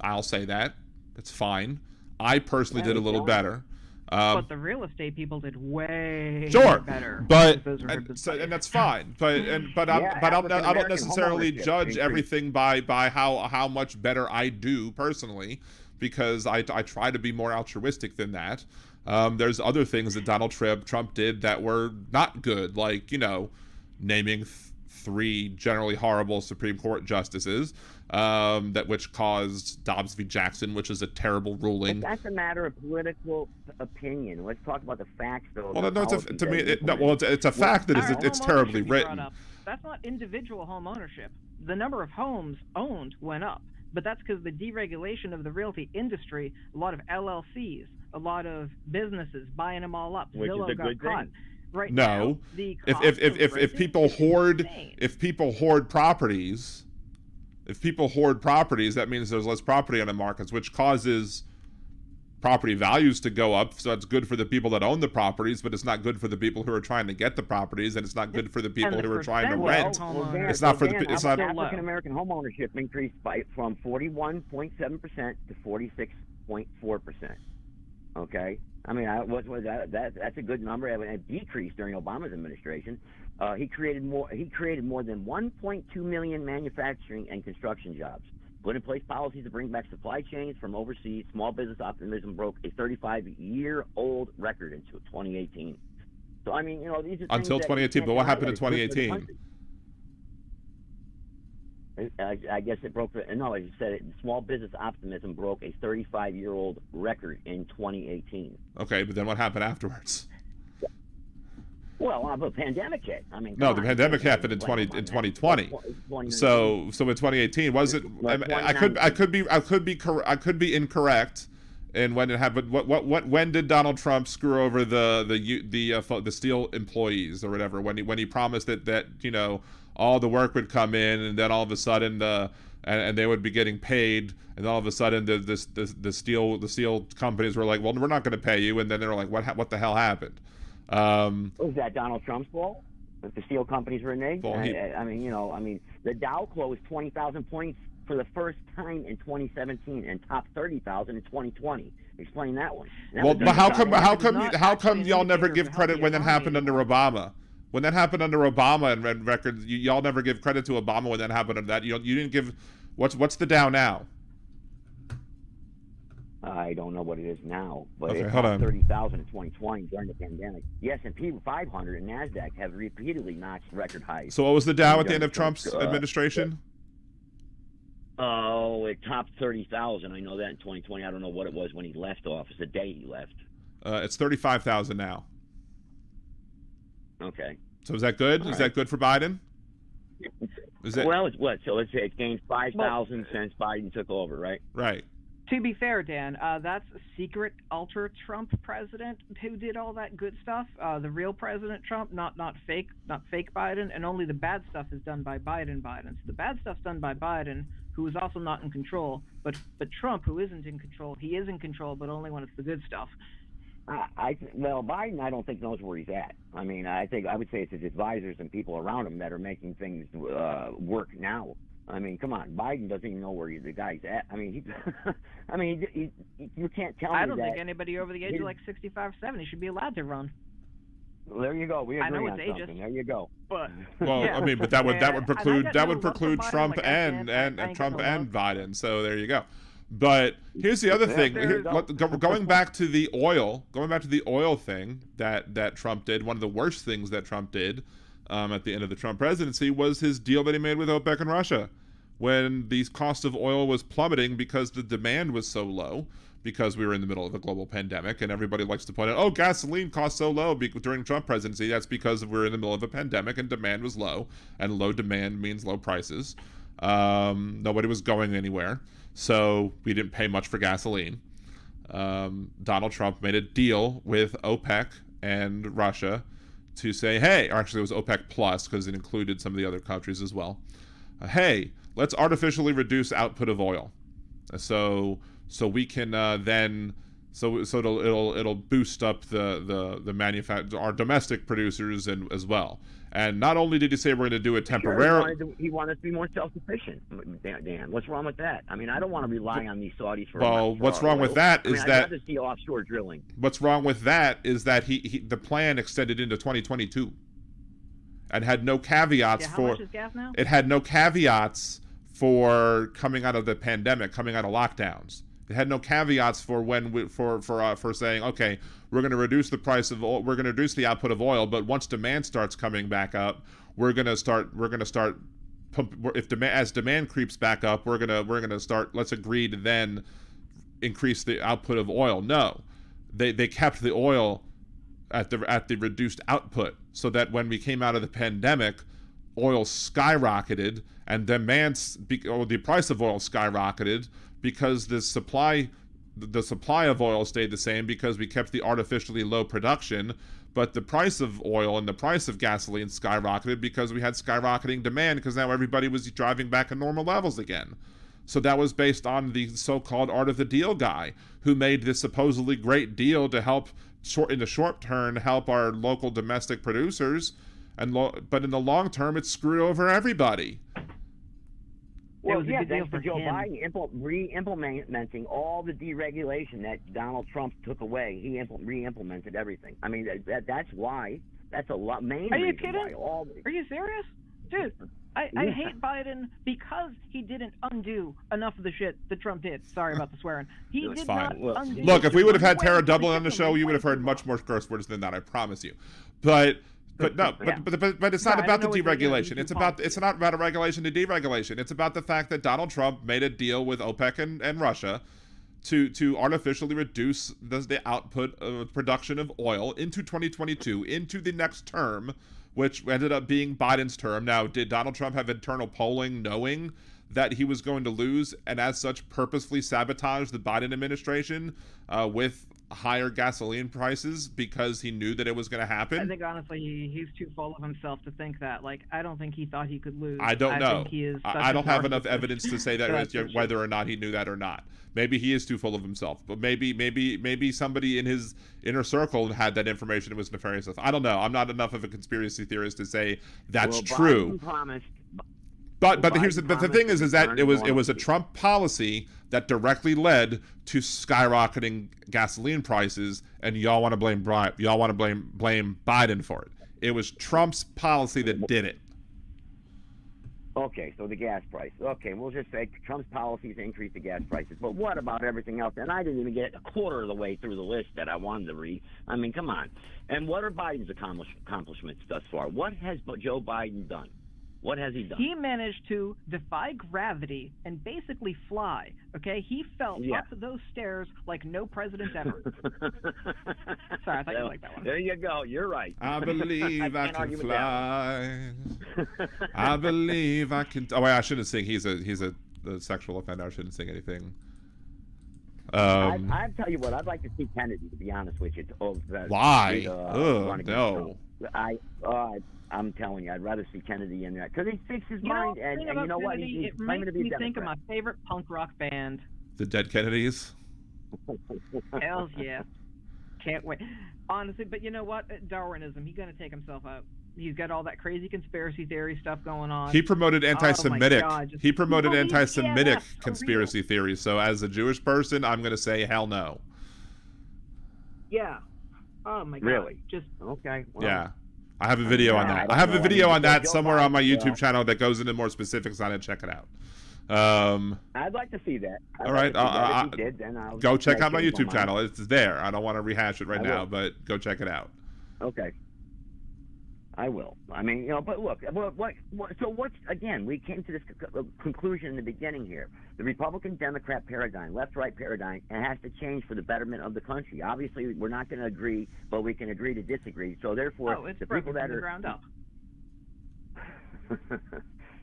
I'll say that. It's fine. I personally did a little better. But the real estate people did way better. But and that's fine. But I don't necessarily judge everything by how much better I do personally, because I try to be more altruistic than that. There's other things that Donald Trump did that were not good, like naming 3 generally horrible Supreme Court justices, which caused Dobbs v. Jackson, which is a terrible ruling. But that's a matter of political opinion. Let's talk about the facts, though. Well, no, it's a fact that it's terribly written. That's not individual home ownership. The number of homes owned went up, but that's because the deregulation of the realty industry, a lot of LLCs, a lot of businesses buying them all up. Which Zillow is a good got caught. thing. Right no, now, if people hoard properties, that means there's less property on the markets, which causes property values to go up. So it's good for the people that own the properties, but it's not good for the people who are trying to get the properties, and it's not good for the people who are trying to rent. It's not for the. It's not. African American home ownership increased from 41.7% to 46.4%. Okay. I mean, that's a good number. It decreased during Obama's administration. He created more than 1.2 million manufacturing and construction jobs. Put in place policies to bring back supply chains from overseas. Small business optimism broke a 35-year-old record into 2018. So I mean, these are things until 2018. But what happened in 2018? I guess it broke. No, I just said it. Small business optimism broke a 35-year-old record in 2018. Okay, but then what happened afterwards? Well, the pandemic hit. I mean, no, the pandemic happened in 2020. So in 2018, was it? I could be incorrect. And when it happened, when did Donald Trump screw over the steel employees or whatever? When he promised that all the work would come in, and then all of a sudden and they would be getting paid, and all of a sudden the steel companies were like, well, we're not going to pay you, and then they were like, what the hell happened? Was that Donald Trump's fault? That the steel companies were reneged? Well, I mean, the Dow closed 20,000 points for the first time in 2017 and topped 30,000 in 2020. Explain that one. But how come y'all never give credit when that happened under Obama? When that happened under Obama and Red Records, y'all never give credit to Obama when that happened under that. You didn't give. What's the Dow now? I don't know what it is now, but okay, it's hold on. 30,000 in 2020 during the pandemic. The S&P 500 and NASDAQ have repeatedly notched record highs. So what was the Dow at the end of Trump's administration? Oh, it topped 30,000. I know that in 2020. I don't know what it was when he left office, the day he left. It's 35,000 now. Okay. So is that good? Is that good for Biden? Well, it's what? So let's say it's gained 5,000 since Biden took over, right? Right. To be fair, Dan, that's a secret ultra-Trump president who did all that good stuff. The real President Trump, not fake Biden, and only the bad stuff is done by Biden. So the bad stuff's done by Biden, who is also not in control. But Trump, who isn't in control, he is in control, but only when it's the good stuff. Biden, I don't think knows where he's at. I mean, I would say it's his advisors and people around him that are making things work now. I mean, come on, Biden doesn't even know where the guy's at. I mean, you can't tell me that. I don't think anybody over the age of like 65, 70 should be allowed to run. Well, there you go. We agree I know on it's something. ageist, there you go. But well, yeah. I mean, but that would preclude Trump like, and Trump and Biden. So there you go. But here's the other thing. Going back to the oil thing that Trump did. One of the worst things that Trump did at the end of the Trump presidency was his deal that he made with OPEC and Russia, when the cost of oil was plummeting because the demand was so low, because we were in the middle of a global pandemic, and everybody likes to point out, oh, gasoline cost so low during Trump presidency. That's because we're in the middle of a pandemic and demand was low, and low demand means low prices. Nobody was going anywhere, so we didn't pay much for gasoline. Donald Trump made a deal with OPEC and Russia to say, hey, or actually it was OPEC plus because it included some of the other countries as well. Hey, let's artificially reduce output of oil, so we can it'll boost up the our domestic producers and as well. And not only did he say we're going to do it temporarily, he wanted to be more self-sufficient. Dan, what's wrong with that? I mean, I don't want to rely on these Saudis for. Well, what's wrong with that is that I'd rather see offshore drilling. What's wrong with that is that the plan extended into 2022. And had no caveats how for much is gas now? It had no caveats for coming out of the pandemic, coming out of lockdowns. It had no caveats for for saying, okay, we're going to reduce the price of oil, we're going to reduce the output of oil, but once demand starts coming back up, we're gonna start if demand creeps back up, we're gonna start. Let's agree to then increase the output of oil. No, they kept the oil at the reduced output, so that when we came out of the pandemic, oil skyrocketed and the price of oil skyrocketed because the supply of oil stayed the same because we kept the artificially low production, but the price of oil and the price of gasoline skyrocketed because we had skyrocketing demand because now everybody was driving back at normal levels again. So that was based on the so-called art of the deal guy who made this supposedly great deal to help in the short term help our local domestic producers, but in the long term it screwed over everybody. Well, yeah, thanks for Joe Biden re-implementing all the deregulation that Donald Trump took away. He re-implemented everything. I mean, that's why. That's a lot. Main Are you reason kidding? why Are you serious, dude? I hate Biden because he didn't undo enough of the shit that Trump did. Sorry about the swearing. He did not undo. Look, if we would have had Tara Dublin on the show, you would have heard much more curse words than that. I promise you. But it's not about the deregulation. It's not about a regulation to deregulation. It's about the fact that Donald Trump made a deal with OPEC and Russia to artificially reduce the output of production of oil into 2022, into the next term, which ended up being Biden's term. Now, did Donald Trump have internal polling knowing that he was going to lose and as such purposefully sabotage the Biden administration with higher gasoline prices because he knew that it was going to happen? I think honestly he's too full of himself to think that. Like, I don't think he thought he could lose. I don't know. I don't have enough narcissist. evidence to say that whether or not he knew that or not. Maybe he is too full of himself, but maybe somebody in his inner circle had that information and was nefarious. I don't know. I'm not enough of a conspiracy theorist to say that's true. But the thing is that it was a Trump policy that directly led to skyrocketing gasoline prices, and y'all want to blame Biden for it. It was Trump's policy that did it. Okay, so the gas price. Okay, we'll just say Trump's policies increased the gas prices. But what about everything else? And I didn't even get a quarter of the way through the list that I wanted to read. I mean, come on. And what are Biden's accomplishments thus far? What has Joe Biden done? What has he done? He managed to defy gravity and basically fly. Okay, he fell up those stairs like no president ever. Sorry, I thought you liked that one. There you go. You're right. I believe I can fly. I believe I can. Oh wait, I shouldn't sing. He's a sexual offender. I shouldn't sing anything. I tell you what, I'd like to see Kennedy, to be honest with you. Why? No. I'm telling you, I'd rather see Kennedy in there because he fixed his mind, and you know what? He's claiming to be a Democrat. It makes me think of my favorite punk rock band, the Dead Kennedys. Hells yeah, can't wait. Honestly, but you know what? Darwinism. He's gonna take himself out. He's got all that crazy conspiracy theory stuff going on. He promoted anti-Semitic. He promoted anti-Semitic EMF, conspiracy theories. So as a Jewish person, I'm gonna say hell no. Yeah. Oh my God. Really? Just okay. Well, yeah. I have a video on that. I have a video on that somewhere on my YouTube channel that goes into more specifics on it. Check it out. I'd like to see that. All right. Go check out my YouTube channel. It's there. I don't want to rehash it right now, but go check it out. Okay. I will. I mean, you know, but look, again, we came to this conclusion in the beginning here. The Republican-Democrat paradigm, left-right paradigm, it has to change for the betterment of the country. Obviously, we're not going to agree, but we can agree to disagree. So therefore, the people that are ground up.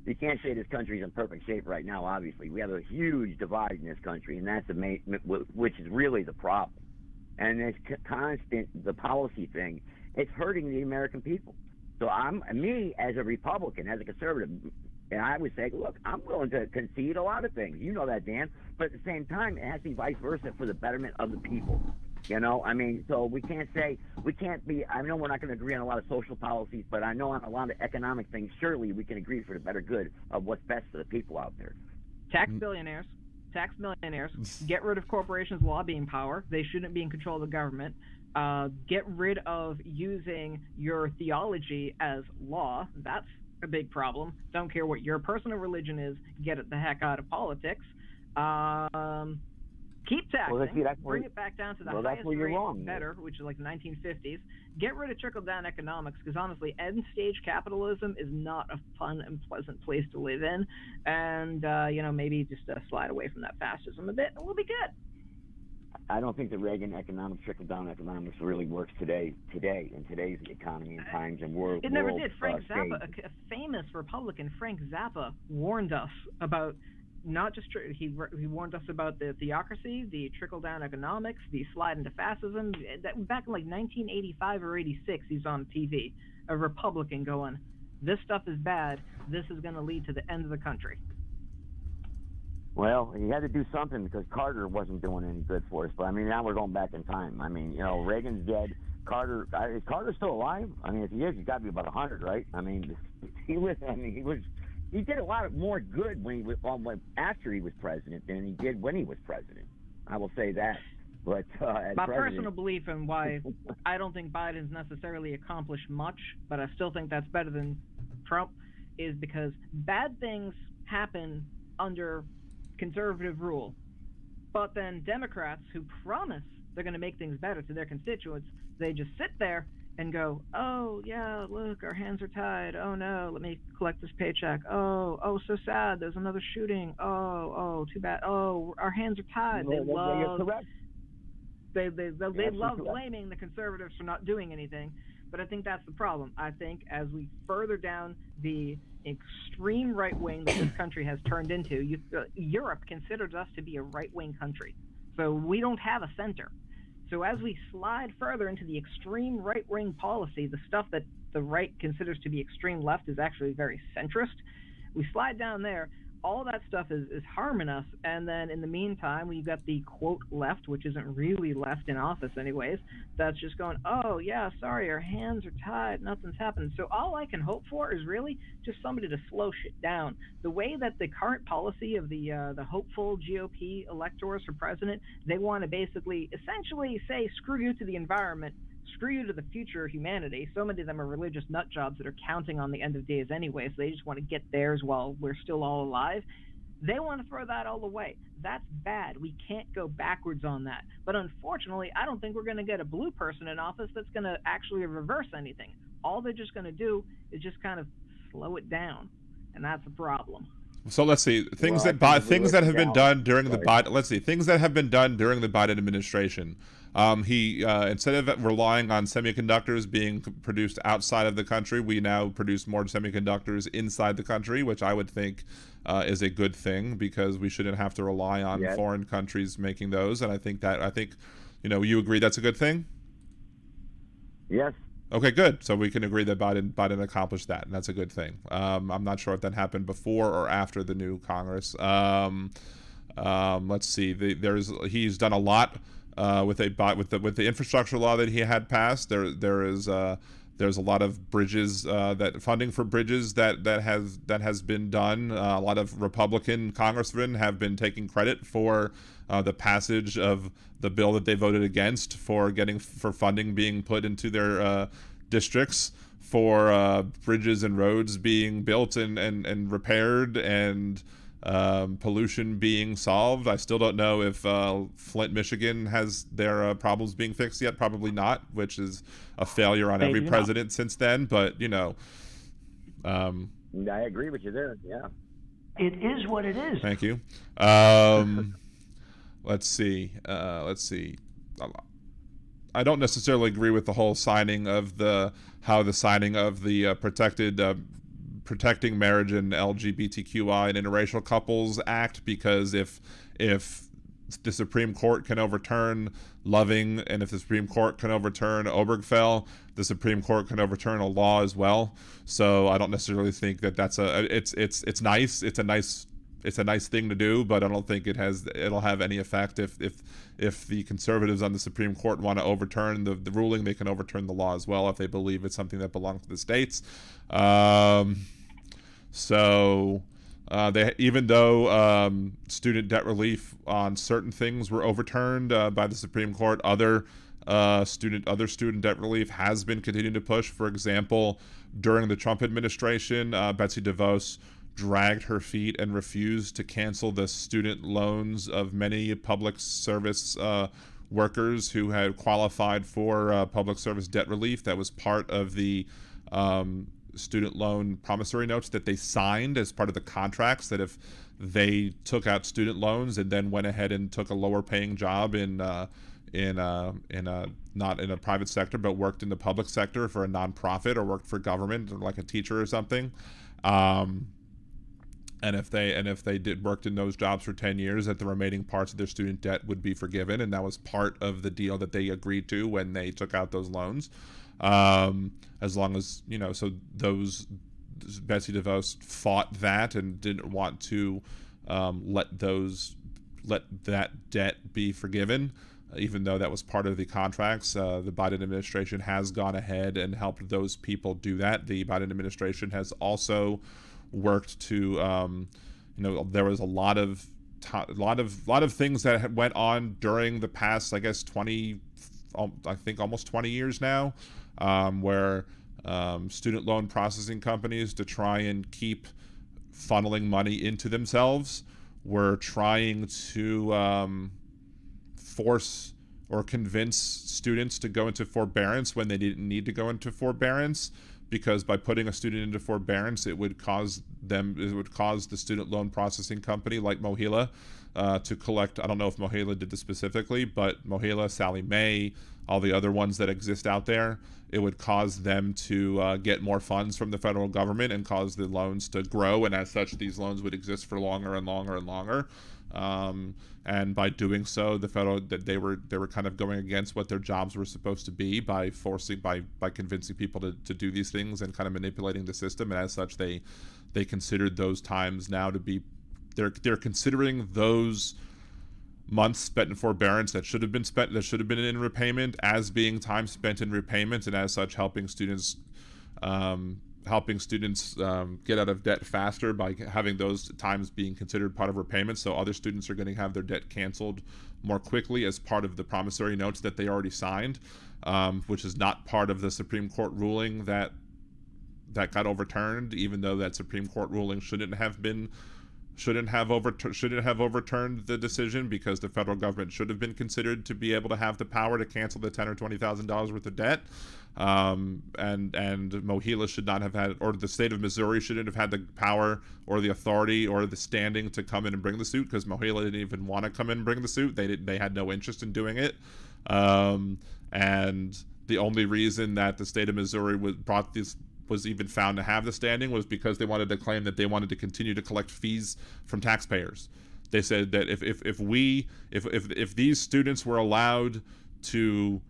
You can't say this country's in perfect shape right now. Obviously, we have a huge divide in this country, and that's which is really the problem. And this the policy thing, it's hurting the American people. So me as a Republican, as a conservative, and I would say, look, I'm willing to concede a lot of things. You know that, Dan. But at the same time, it has to be vice versa for the betterment of the people. You know, I mean, so we can't be, I know we're not going to agree on a lot of social policies, but I know on a lot of economic things, surely we can agree for the better good of what's best for the people out there. Tax billionaires, tax millionaires, get rid of corporations' lobbying power. They shouldn't be in control of the government. Get rid of using your theology as law. That's a big problem. Don't care what your personal religion is. Get it the heck out of politics. Keep taxing, Well, see, bring it back down to the that's highest where you're rate wrong, better, which is like the 1950s. Get rid of trickle-down economics, because honestly, end-stage capitalism is not a fun and pleasant place to live in. And, maybe just slide away from that fascism a bit, and we'll be good. I don't think the Reagan economics, trickle-down economics really works today in today's economy and times and world. It never did. Frank Zappa, a famous Republican, Frank Zappa, warned us about not just he warned us about the theocracy, the trickle-down economics, the slide into fascism. That back in like 1985 or 86, he's on TV, a Republican going, "This stuff is bad. This is going to lead to the end of the country." Well, he had to do something because Carter wasn't doing any good for us. But I mean, now we're going back in time. I mean, Reagan's dead. Is Carter still alive? I mean, if he is, he's got to be about 100, right? I mean, he did a lot more good after he was president than he did when he was president. I will say that. But my personal belief and why I don't think Biden's necessarily accomplished much, but I still think that's better than Trump, is because bad things happen under conservative rule, but then Democrats who promise they're going to make things better to their constituents, they just sit there and go, "Oh yeah, look, our hands are tied. Oh no, let me collect this paycheck. Oh, so sad. There's another shooting. Oh, too bad. Oh, our hands are tied." They love blaming the conservatives for not doing anything, but I think that's the problem. I think as we further down the extreme right wing that this country has turned into, Europe considers us to be a right wing country, so we don't have a center. So as we slide further into the extreme right-wing policy, the stuff that the right considers to be extreme left is actually very centrist. We slide down there, all that stuff is harming us, and then in the meantime, we've got the quote left, which isn't really left in office anyways, that's just going, "Oh yeah, sorry, our hands are tied, nothing's happened." So all I can hope for is really just somebody to slow shit down. The way that the current policy of the hopeful GOP electors for president, they want to basically essentially say screw you to the environment, screw you to the future of humanity. So many of them are religious nut jobs that are counting on the end of days anyway, so they just want to get theirs while we're still all alive. They want to throw that all away. That's bad. We can't go backwards on that. But unfortunately, I don't think we're going to get a blue person in office that's going to actually reverse anything. All they're just going to do is just kind of slow it down, and that's a problem. So let's see things that have been done during the Biden administration. He instead of relying on semiconductors being produced outside of the country, we now produce more semiconductors inside the country, which I would think is a good thing, because we shouldn't have to rely on foreign countries making those. And I think you agree that's a good thing. Yes. Okay, good. So we can agree that Biden accomplished that, and that's a good thing. I'm not sure if that happened before or after the new Congress. Let's see. He's done a lot with the infrastructure law that he had passed. There's a lot of bridges funding for bridges that has been done. A lot of Republican congressmen have been taking credit for the passage of the bill that they voted against for funding being put into their districts for bridges and roads being built and repaired and pollution being solved. I still don't know if Flint, Michigan has their problems being fixed yet. Probably not, which is a failure on every president since then. But I agree with you there. Yeah, it is what it is. Thank you. Let's see. I don't necessarily agree with the whole signing of the Protecting Marriage and LGBTQI and Interracial Couples Act, because if the Supreme Court can overturn Loving, and if the Supreme Court can overturn Obergefell, the Supreme Court can overturn a law as well. So I don't necessarily think that's it's nice. It's a nice thing to do, but I don't think it'll have any effect. If the conservatives on the Supreme Court want to overturn the ruling, they can overturn the law as well if they believe it's something that belongs to the states. Even though student debt relief on certain things were overturned by the Supreme Court, other student debt relief has been continuing to push. For example, during the Trump administration, Betsy DeVos dragged her feet and refused to cancel the student loans of many public service workers who had qualified for public service debt relief. That was part of the student loan promissory notes that they signed as part of the contracts, that if they took out student loans and then went ahead and took a lower paying job not in a private sector, but worked in the public sector for a nonprofit or worked for government, or like a teacher or something, and if they did worked in those jobs for 10 years, that the remaining parts of their student debt would be forgiven. And that was part of the deal that they agreed to when they took out those loans. As long as, so those, Betsy DeVos fought that and didn't want to let that debt be forgiven, even though that was part of the contracts. The Biden administration has gone ahead and helped those people do that. The Biden administration has also worked to, there was a lot of things that went on during the past, I guess, almost 20 years now, where student loan processing companies, to try and keep funneling money into themselves, were trying to force or convince students to go into forbearance when they didn't need to go into forbearance, because by putting a student into forbearance, it would cause the student loan processing company like Mohila to collect. I don't know if Mohila did this specifically, but Mohila, Sally Mae, all the other ones that exist out there, it would cause them to get more funds from the federal government and cause the loans to grow, and as such, these loans would exist for longer and longer and longer. And by doing so, they were kind of going against what their jobs were supposed to be by convincing people to do these things and kind of manipulating the system. And as such, they considered those times now to be, they're considering those months spent in forbearance that should have been in repayment as being time spent in repayment, and as such helping students get out of debt faster by having those times being considered part of repayment. So other students are going to have their debt canceled more quickly as part of the promissory notes that they already signed, which is not part of the Supreme Court ruling that got overturned, even though that Supreme Court ruling shouldn't have overturned the decision, because the federal government should have been considered to be able to have the power to cancel the $10,000 or $20,000 worth of debt. And Mohila should not have had, or the state of Missouri shouldn't have had the power or the authority or the standing to come in and bring the suit, because Mohila didn't even want to come in and bring the suit. They had no interest in doing it. And the only reason that the state of Missouri was even found to have the standing was because they wanted to claim that they wanted to continue to collect fees from taxpayers. They said that if these students were allowed to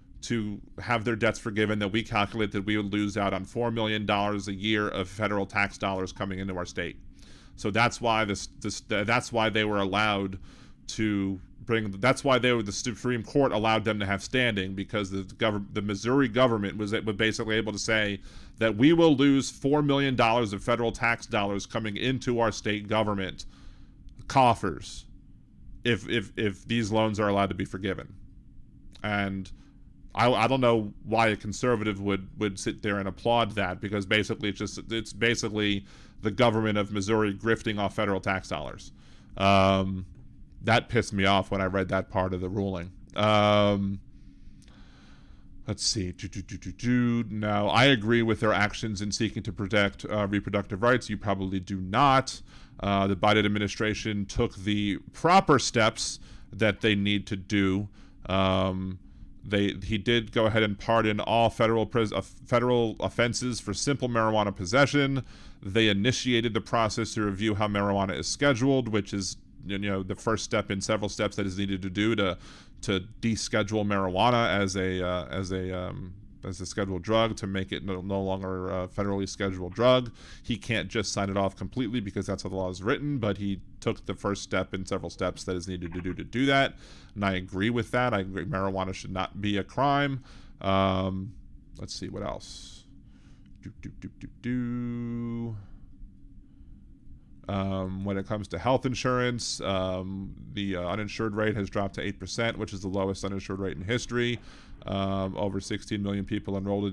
have their debts forgiven, that we calculate that we would lose out on $4 million a year of federal tax dollars coming into our state. So that's why that's why they were allowed to bring. That's why the Supreme Court allowed them to have standing, because the Missouri government was basically able to say that we will lose $4 million of federal tax dollars coming into our state government coffers if these loans are allowed to be forgiven. And I don't know why a conservative would sit there and applaud that, because basically it's basically the government of Missouri grifting off federal tax dollars. That pissed me off when I read that part of the ruling. Let's see. Now, I agree with their actions in seeking to protect reproductive rights. You probably do not. The Biden administration took the proper steps that they need to do. He did go ahead and pardon all federal offenses for simple marijuana possession. They initiated the process to review how marijuana is scheduled, which is the first step in several steps that is needed to do to deschedule marijuana as a scheduled drug, to make it no longer a federally scheduled drug. He can't just sign it off completely because that's how the law is written, but he took the first step in several steps that is needed to do that, and I agree with that. I agree marijuana should not be a crime. Let's see what else. When it comes to health insurance, the uninsured rate has dropped to 8%, which is the lowest uninsured rate in history. Over 16 million people enrolled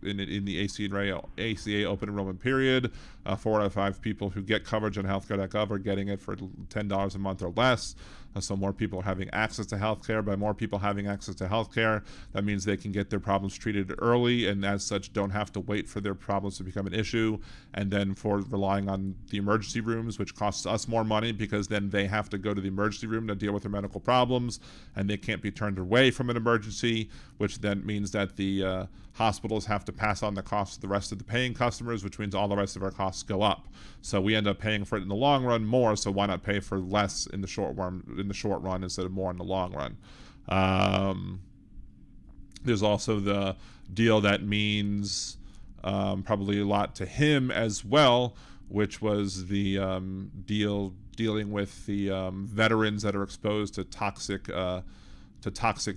in the ACA open enrollment period. 4 out of 5 people who get coverage on healthcare.gov are getting it for $10 a month or less. So more people are having access to healthcare. By more people having access to healthcare, that means they can get their problems treated early, and as such don't have to wait for their problems to become an issue, and then for relying on the emergency rooms, which costs us more money because then they have to go to the emergency room to deal with their medical problems, and they can't be turned away from an emergency, which then means that the hospitals have to pass on the cost to the rest of the paying customers, which means all the rest of our costs go up. So we end up paying for it in the long run more, so why not pay for less in the short run instead of more in the long run? There's also the deal that means probably a lot to him as well, which was the dealing with the veterans that are exposed to toxic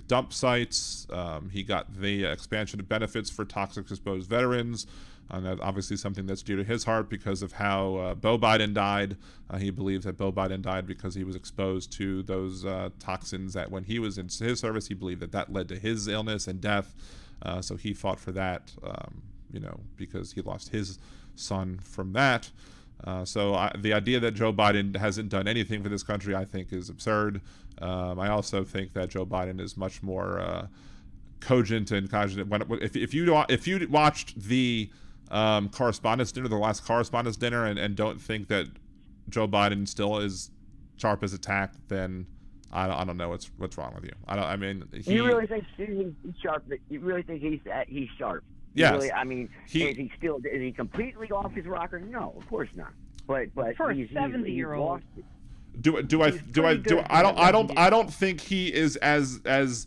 dump sites. He got the expansion of benefits for toxic exposed veterans, and that's obviously something that's dear to his heart because of how Beau Biden died. He believes that Beau Biden died because he was exposed to those toxins that when he was in his service, he believed that led to his illness and death. So he fought for that, because he lost his son from that. So the idea that Joe Biden hasn't done anything for this country, I think, is absurd. I also think that Joe Biden is much more cogent and cogent. If you watched the correspondence dinner, the last correspondence dinner, and don't think that Joe Biden still is sharp as a tack, then I don't know what's wrong with you. You really think he's sharp? You really think he's sharp? Yes. Really, is he completely off his rocker? No, of course not. But for a 70-year-old. I don't think he is as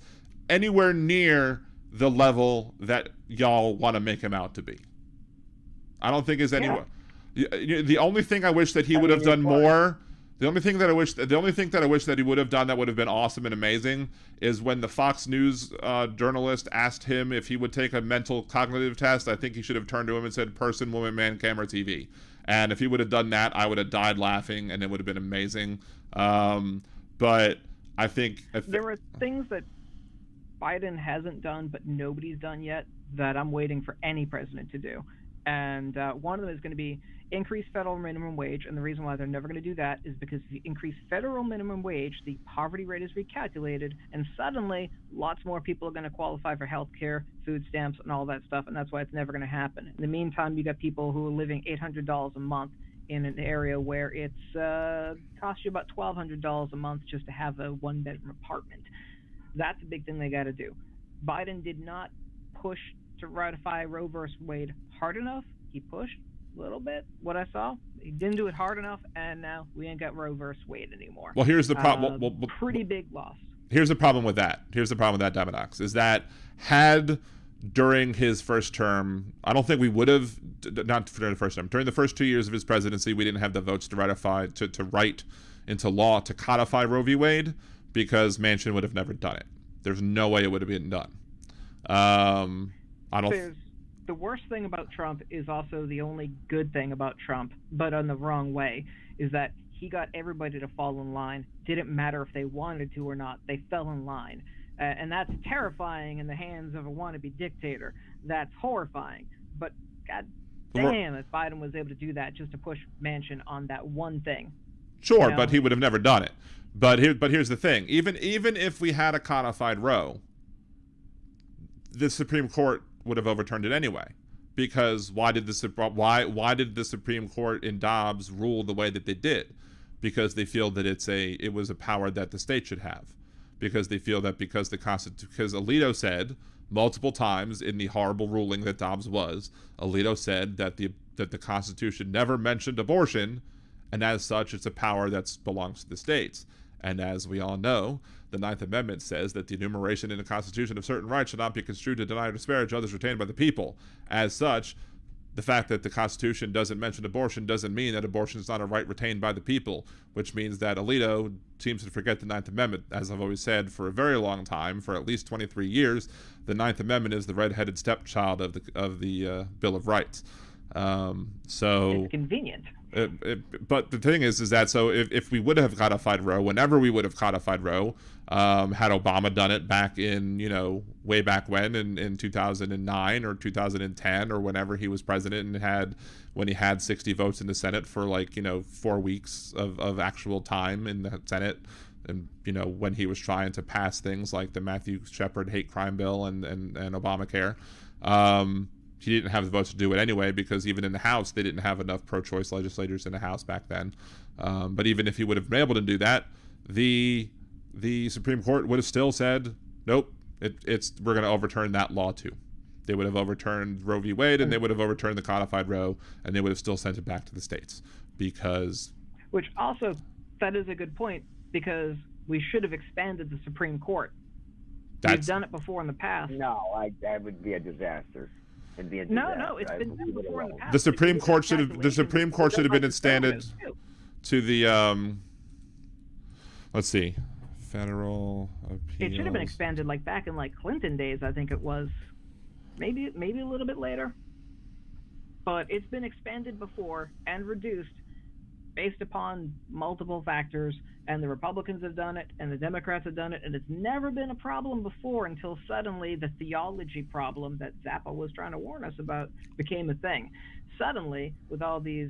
anywhere near the level that y'all want to make him out to be. I don't think is anywhere. Yeah. The only thing I wish that he would have done more. The only thing that I wish that he would have done that would have been awesome and amazing is when the Fox News journalist asked him if he would take a mental cognitive test. I think he should have turned to him and said, "Person, woman, man, camera, TV." And if he would have done that, I would have died laughing, and it would have been amazing. But I think there are things that Biden hasn't done, but nobody's done yet, that I'm waiting for any president to do. And one of them is going to be increase federal minimum wage. And the reason why they're never going to do that is because if you increase federal minimum wage, the poverty rate is recalculated, and suddenly lots more people are going to qualify for health care, food stamps, and all that stuff, and that's why it's never going to happen. In the meantime, you got people who are living $800 a month in an area where it's costs you about $1,200 a month just to have a one-bedroom apartment. That's a big thing they got to do. Biden did not push to ratify Roe versus Wade hard enough. He pushed a little bit, what I saw. He didn't do it hard enough, and now we ain't got Roe versus Wade anymore. Well, here's the problem. Pretty big loss. Here's the problem with that. Demodox, is that had during his first term, I don't think we would have, not during the first term, during the first 2 years of his presidency, we didn't have the votes to ratify, to write into law, to codify Roe v. Wade, because Manchin would have never done it. There's no way it would have been done. The worst thing about Trump is also the only good thing about Trump, but on the wrong way, is that he got everybody to fall in line. Didn't matter if they wanted to or not. They fell in line. And that's terrifying in the hands of a wannabe dictator. That's horrifying. But god damn, if Biden was able to do that just to push Manchin on that one thing. Sure, but he would have never done it. But here's the thing. Even if we had a codified Roe, the Supreme Court would have overturned it anyway, because why did the Supreme Court in Dobbs rule the way that they did? Because they feel that it was a power that the state should have, because they feel that because Alito said multiple times in the horrible ruling that Dobbs was, Alito said that the Constitution never mentioned abortion, and as such it's a power that belongs to the states. And as we all know, the Ninth Amendment says that the enumeration in the Constitution of certain rights should not be construed to deny or disparage others retained by the people. As such, the fact that the Constitution doesn't mention abortion doesn't mean that abortion is not a right retained by the people, which means that Alito seems to forget the Ninth Amendment. As I've always said, for a very long time, for at least 23 years, the Ninth Amendment is the red-headed stepchild of the Bill of Rights. So it's convenient. But the thing is that so if we would have codified Roe, whenever we would have codified Roe, had Obama done it back in, way back in 2009 or 2010 or whenever he was president and when he had 60 votes in the Senate for 4 weeks of actual time in the Senate, and when he was trying to pass things like the Matthew Shepard hate crime bill and Obamacare, he didn't have the votes to do it anyway, because even in the House, they didn't have enough pro-choice legislators in the House back then. But even if he would have been able to do that, the Supreme Court would have still said, nope, we're going to overturn that law too. They would have overturned Roe v. Wade, and they would have overturned the codified Roe, and they would have still sent it back to the states. Which also, that is a good point, because we should have expanded the Supreme Court. We've done it before in the past. No, that would be a disaster. No, it's been done before in the past. The Supreme Court should have been extended to the let's see, federal appeals. It should have been expanded back in Clinton days, I think it was. Maybe a little bit later. But it's been expanded before and reduced based upon multiple factors, and the Republicans have done it and the Democrats have done it, and it's never been a problem before until suddenly the theology problem that Zappa was trying to warn us about became a thing. Suddenly, with all the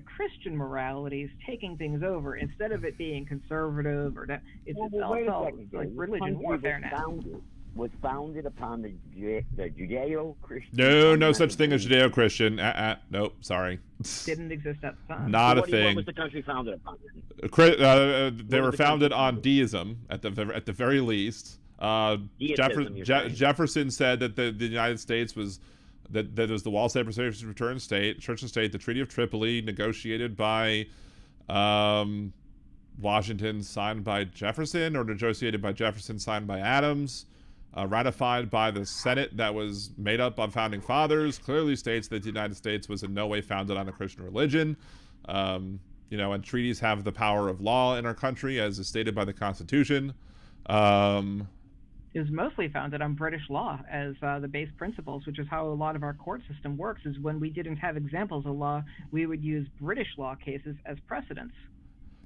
Christian moralities taking things over, instead of it being conservative it's all religion warfare now. Was founded upon the No Judeo-Christian. No such thing as Judeo-Christian. Nope, sorry. Didn't exist at the time. Not a thing. What was the country founded upon? They were founded on deism at the very least. Jefferson said that the United States was that was the Wall Separation of Church and State. The Treaty of Tripoli, negotiated by Washington, signed by Jefferson, or negotiated by Jefferson, signed by Adams. Ratified by the Senate that was made up of founding fathers, clearly states that the United States was in no way founded on a Christian religion. And treaties have the power of law in our country, as is stated by the Constitution. Is mostly founded on British law as the base principles, which is how a lot of our court system works. Is when we didn't have examples of law, we would use British law cases as precedents.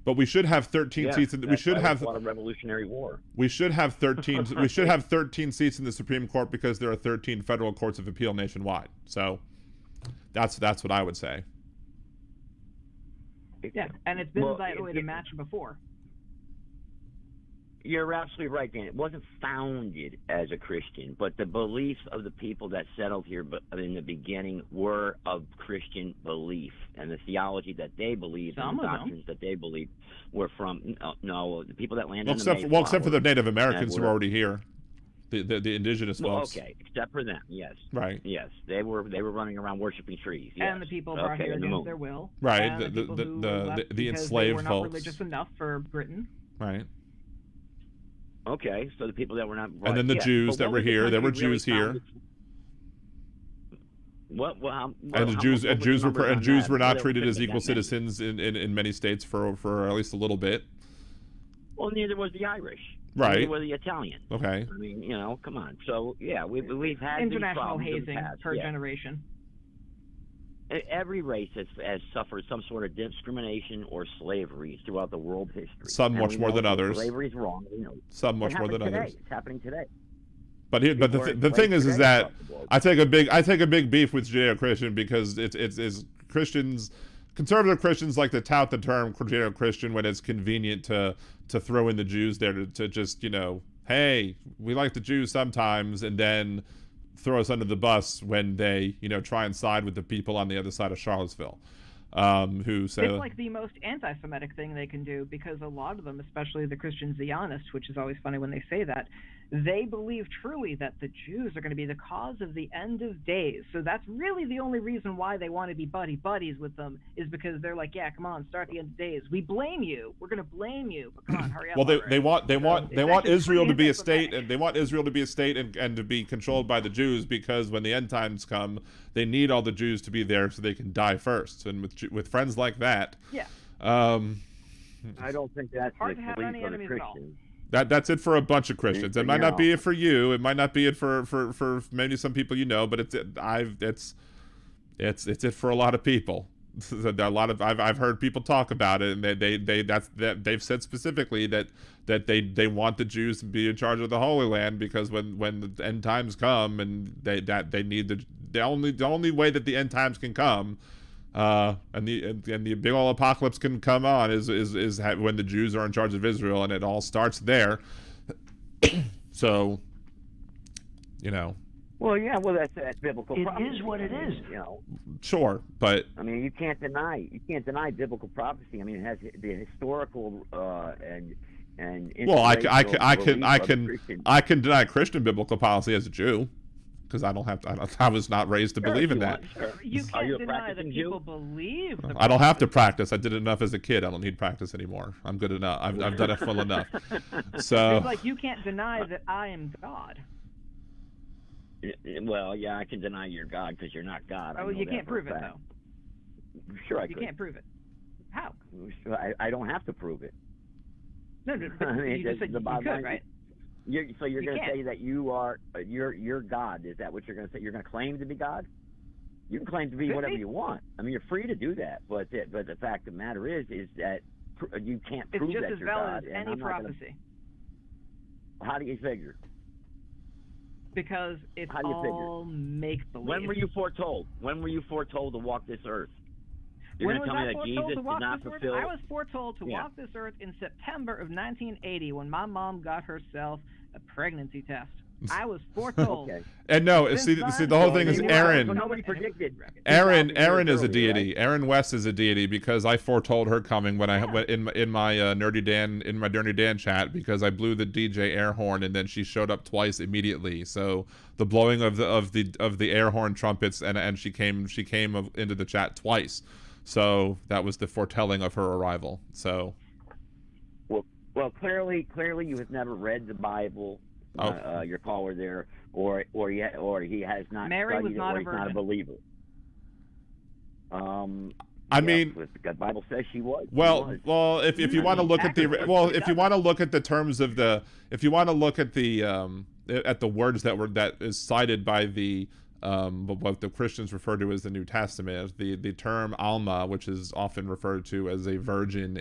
But we should have 13 seats. We should have a Revolutionary War. We should have 13. We should have 13 seats in the Supreme Court because there are 13 federal courts of appeal nationwide. So that's what I would say. Yeah, and it's been that way to match before. You're absolutely right, Dan. It wasn't founded as a Christian, but the beliefs of the people that settled here in the beginning were of Christian belief, and the theology that they believed, and the doctrines that they believed, were from the people that landed. Except for the Native Americans who were already here, the indigenous folks. Okay, except for them, yes. Right. Yes, they were running around worshiping trees. Yes. And the people brought here against their will. Right. The enslaved folks. They were not religious enough for Britain. Right. Okay, so the people that were not... And then the Jews that were here, there were Jews here. Jews were not treated as equal citizens in many states for at least a little bit. Well, neither was the Irish. Right. Neither was the Italian. Okay. I mean, come on. So, yeah, we've had international hazing per generation. Every race has suffered some sort of discrimination or slavery throughout the world history. Some much more than others. Slavery is wrong. Some much more than others. It's happening today. But the thing is that I take a big beef with Judeo-Christian because it's Christians, conservative Christians like to tout the term Judeo-Christian when it's convenient to throw in the Jews there to just hey, we like the Jews sometimes, and then throw us under the bus when they, try and side with the people on the other side of Charlottesville, who say... It's like the most anti-Semitic thing they can do, because a lot of them, especially the Christian Zionists, which is always funny when they say that, they believe truly that the Jews are going to be the cause of the end of days. So that's really the only reason why they want to be buddies with them, is because they're like, yeah, come on, start the end of days. We blame you. We're going to blame you. But come on, hurry up. Well, they want Israel to be a state, and they want Israel to be a state and to be controlled by the Jews, because when the end times come, they need all the Jews to be there so they can die first. And with friends like that, yeah. I don't think that's the belief of the Christians. That's it for a bunch of Christians. It might not be it for you. It might not be it for maybe some people but it's it for a lot of people. A lot of I've heard people talk about it, and they've said specifically that they want the Jews to be in charge of the Holy Land, because when the end times come, and they need the only way that the end times can come, and the big old apocalypse can come on is when the Jews are in charge of Israel, and it all starts there. So, Well, yeah, that's biblical prophecy. It is what it is. Sure, but I mean, you can't deny biblical prophecy. I mean, it has the historical and well, I can deny Christian biblical policy as a Jew, because I was not raised to believe in that. Sure. You can't deny that people Jew? believe. I don't have to practice. I did it enough as a kid. I don't need practice anymore. I'm good enough. I've done it full enough. So it's like you can't deny that I am God. Well, yeah, I can deny you're God because you're not God. Oh, you can't prove it, though. Sure, I You could. can't prove it. How? I don't have to prove it. No, I mean, you just said you could, right? So you're going to can't. say that you're God? Is that what you're going to say? You're going to claim to be God? You can claim to be whatever you want. I mean, you're free to do that. But the fact of the matter is that you can't prove it's just that as you're valid God. as any prophecy. How do you figure? Because it's How do you all make-believe. When were you foretold? When were you foretold to walk this earth? You're When going to was tell I me that foretold Jesus to walk did not this earth? fulfill? I was foretold to walk this earth in September of 1980 when my mom got herself a pregnancy test. I was foretold. Okay. And no, see the whole thing is Aaron. Nobody predicted. Aaron is a earlier, deity. Right? Aaron West is a deity because I foretold her coming when I went in my Nerdy Dan chat, because I blew the DJ air horn and then she showed up twice immediately. So the blowing of the air horn trumpets and she came into the chat twice. So that was the foretelling of her arrival. So well, clearly you have never read the Bible. Your caller there, or he has not Mary studied was it, not or a he's not a virgin. believer. I mean, the Bible says she was. Well, if you want to look at if you want to look at the terms of if you want to look at the words that is cited by what the Christians refer to as the New Testament, the term Alma, which is often referred to as a virgin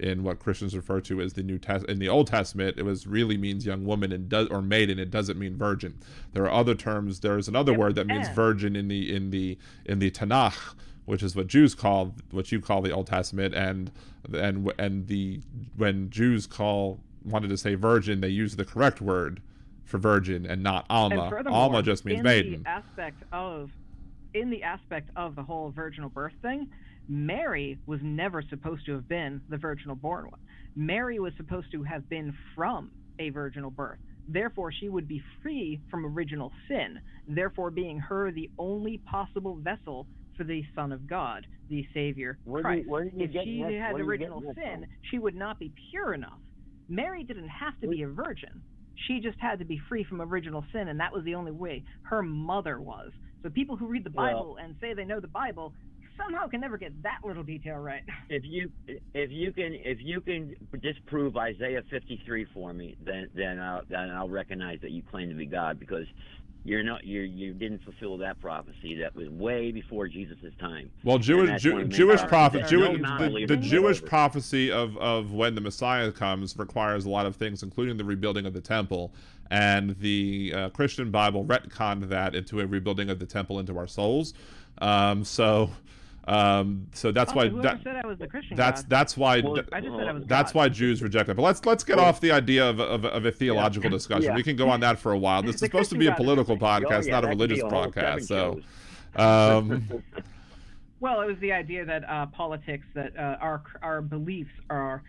in what Christians refer to as in the Old Testament, it really means young woman or maiden. It doesn't mean virgin. There are other terms. There's another word that means virgin in the Tanakh, which is what you call the Old Testament, and when Jews wanted to say virgin, they use the correct word for virgin and not Alma. Alma just means maiden. In the aspect of the whole virginal birth thing, Mary was never supposed to have been the virginal born one. Mary was supposed to have been from a virginal birth. Therefore, she would be free from original sin, therefore being her the only possible vessel for the Son of God, the Savior Christ. If she had original sin, she would not be pure enough. Mary didn't have to be a virgin. She just had to be free from original sin, and that was the only way. Her mother was. So people who read the Bible and say they know the Bible somehow can never get that little detail right. If you can disprove Isaiah 53 for me, then I'll recognize that you claim to be God, because you didn't fulfill that prophecy. That was way before Jesus' time. Well, Jewish prophecy, the Jewish prophecy of when the Messiah comes requires a lot of things, including the rebuilding of the temple, and the Christian Bible retconned that into a rebuilding of the temple into our souls. So that's why said I was the Christian that's why I just said I was that's God. why Jews reject it. But let's get off the idea of a theological discussion. We can go on that for a while. This is supposed to be a political podcast, not a religious podcast. So, well, it was the idea that politics, that our beliefs are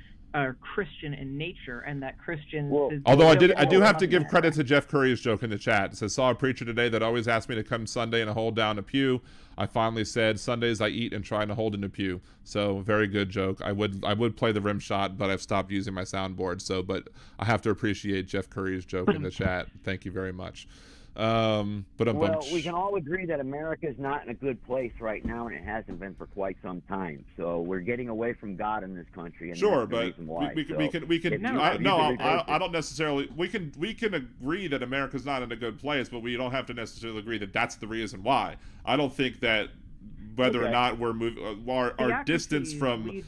Christian in nature, and that Christians. Although I do have to give credit to Jeff Curry's joke in the chat. It says, saw a preacher today that always asked me to come Sunday and hold down a pew. I finally said, Sundays I eat and try to hold in a pew. So very good joke. I would play the rim shot, but I've stopped using my soundboard. But I have to appreciate Jeff Curry's joke in the chat. Thank you very much. We can all agree that America is not in a good place right now, and it hasn't been for quite some time. So we're getting away from God in this country. And sure, that's the but reason why. we can. I don't necessarily. We can agree that America's not in a good place, but we don't have to necessarily agree that that's the reason why. I don't think that whether or not we're moving our distance from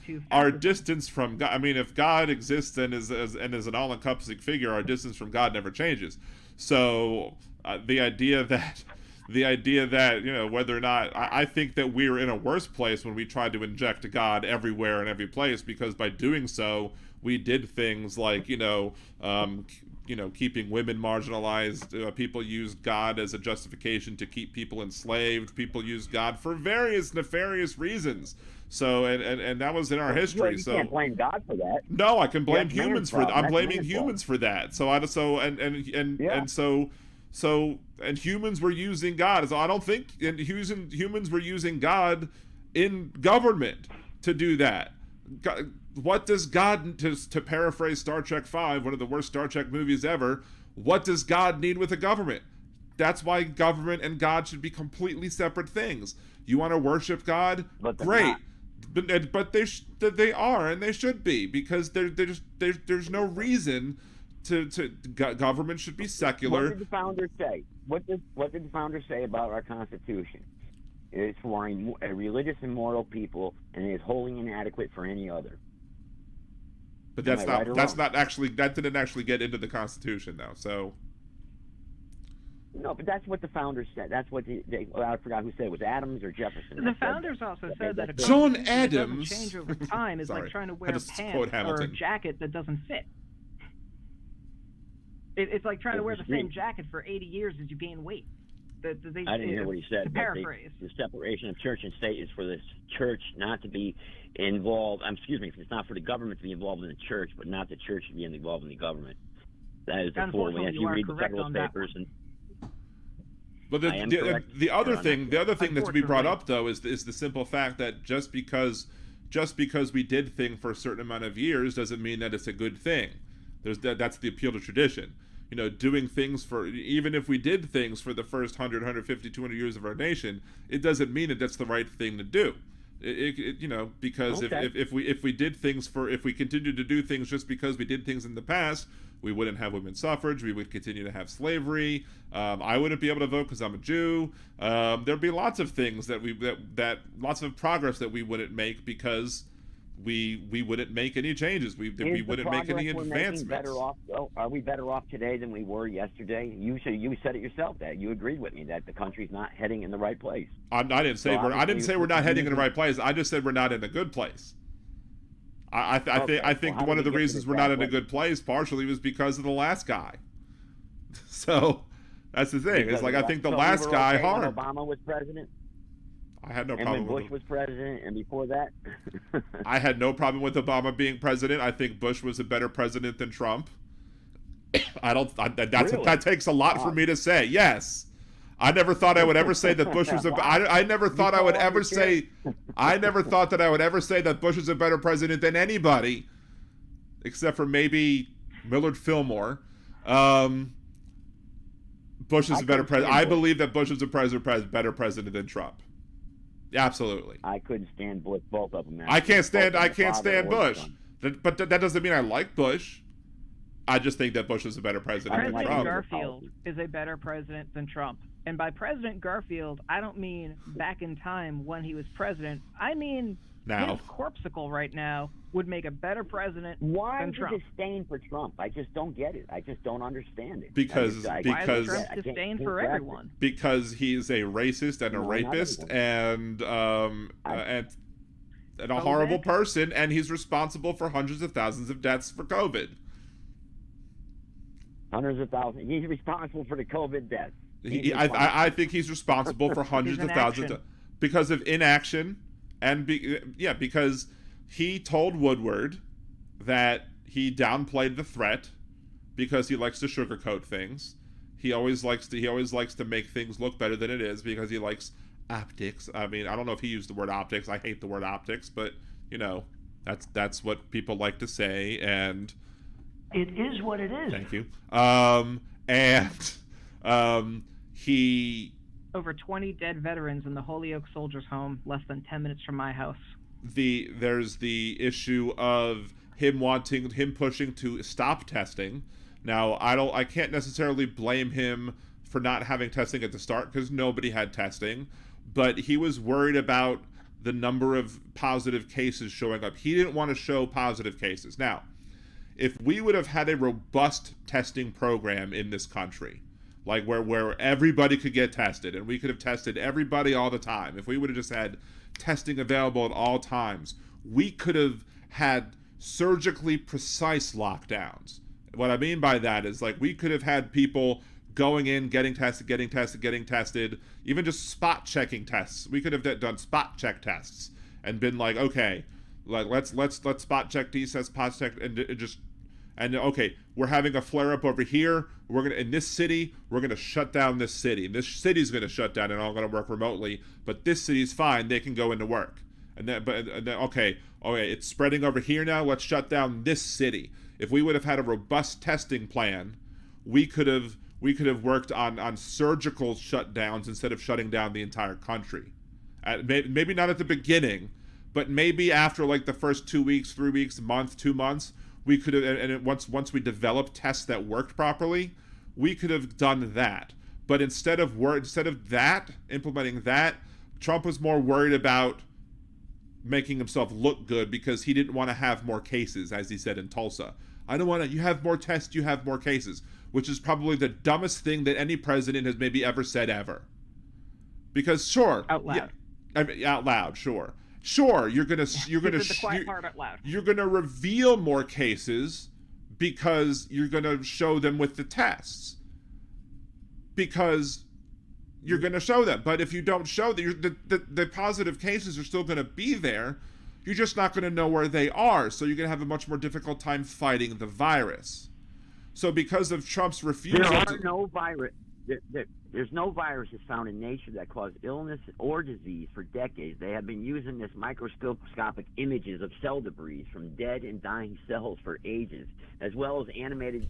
God. I mean, if God exists and is an all-encompassing figure, our distance from God never changes. So the idea that whether or not I think that we're in a worse place when we tried to inject God everywhere and every place, because by doing so we did things like keeping women marginalized. People use God as a justification to keep people enslaved. People use God for various nefarious reasons. So and that was in our history. Well, you so can't blame God for that. No, I can blame humans for that. I'm blaming humans for that. And humans were using God. So I don't think humans were using God in government to do that. What does God, to paraphrase Star Trek V, one of the worst Star Trek movies ever, what does God need with a government? That's why government and God should be completely separate things. You want to worship God? Great. But they are, and they should be, because there's no reason to government should be secular. What did the founders say? What did the founders say about our Constitution? It is for a religious and moral people, and it is wholly inadequate for any other. But that didn't actually get into the Constitution, though. So. No, but that's what the founders said. That's what I forgot who said it. Was Adams or Jefferson? The founders also said that John Adams doesn't change over time is like trying to wear pants or a jacket that doesn't fit. It's like trying to wear the same jacket for 80 years as you gain weight. I didn't hear what he said. To paraphrase. The separation of church and state is for the church not to be involved. It's not for the government to be involved in the church, but not the church to be involved in the government. That is the full way. As you read the federal papers and. But the other thing that's to be brought up, though, is the simple fact that just because we did things for a certain amount of years doesn't mean that it's a good thing. That's the appeal to tradition. Doing things even if we did things for the first 100, 150, 200 years of our nation, it doesn't mean that that's the right thing to do. Because if we did things if we continued to do things just because we did things in the past, we wouldn't have women's suffrage. We would continue to have slavery. I wouldn't be able to vote because I'm a Jew. There'd be lots of things lots of progress that we wouldn't make because we wouldn't make any changes. We wouldn't make any advancements. Better off, though? Are we better off today than we were yesterday? You said it yourself that you agreed with me that the country's not heading in the right place. I didn't say we're not heading in the right place. I just said we're not in a good place. I think one of the reasons we're not in a good place partially was because of the last guy. So that's the thing. It's like I think the last guy harmed. Obama was president. I had no problem with Bush was president, and before that, I had no problem with Obama being president. I think Bush was a better president than Trump. That takes a lot for me to say. Yes, I never thought I would ever say that Bush was I never thought I would ever say. I never thought that I would ever say that Bush is a better president than anybody, except for maybe Millard Fillmore. Bush is a better president. I believe that Bush is a better president than Trump. Absolutely. I couldn't stand both of them. I can't stand Bush. But that doesn't mean I like Bush. I just think that Bush is a better president than Trump. President Garfield is a better president than Trump. And by President Garfield, I don't mean back in time when he was president. I mean now. His corpsicle right now would make a better president than Trump. Why disdain for Trump? I just don't get it. I just don't understand it. Because disdain for everyone. Because he's a racist and a rapist and a horrible person, and he's responsible for hundreds of thousands of deaths for COVID. Hundreds of thousands. He's responsible for the COVID deaths. I think he's responsible for hundreds of thousands because of inaction. And because he told Woodward that he downplayed the threat because he likes to sugarcoat things. He always likes to make things look better than it is because he likes optics. I mean, I don't know if he used the word optics. I hate the word optics, but that's what people like to say, and it is what it is. Thank you. He. Over 20 dead veterans in the Holyoke Soldiers Home, less than 10 minutes from my house. There's the issue of him pushing to stop testing. Now, I can't necessarily blame him for not having testing at the start because nobody had testing, but he was worried about the number of positive cases showing up. He didn't want to show positive cases. Now, if we would have had a robust testing program in this country, like where everybody could get tested and we could have tested everybody all the time, if we would have just had testing available at all times, we could have had surgically precise lockdowns. What I mean by that is, like, we could have had people going in, getting tested, even just spot checking tests. We could have done spot check tests and been like, okay, like let's spot check these, spot check, and okay, we're having a flare up over here. We're gonna in this city, we're gonna shut down this city. This city's gonna shut down and all gonna work remotely. But this city's fine; they can go into work. And then okay, it's spreading over here now. Let's shut down this city. If we would have had a robust testing plan, we could have worked on surgical shutdowns instead of shutting down the entire country. Maybe not at the beginning, but maybe after like the first 2 weeks, 3 weeks, a month, 2 months, we could have. And once we developed tests that worked properly, we could have done that. But instead of implementing that, Trump was more worried about making himself look good because he didn't want to have more cases, as he said in Tulsa. I don't want to. You have more tests, you have more cases, which is probably the dumbest thing that any president has maybe ever said ever. Because sure, out loud, out loud, sure, you're gonna the quiet part out loud. You're gonna reveal more cases because you're gonna show them with the tests. Because you're going to show them. But if you don't show the positive cases are still going to be there, you're just not going to know where they are. So you're going to have a much more difficult time fighting the virus. So because of Trump's refusal... There's no viruses found in nature that cause illness or disease for decades. They have been using this microscopic images of cell debris from dead and dying cells for ages, as well as animated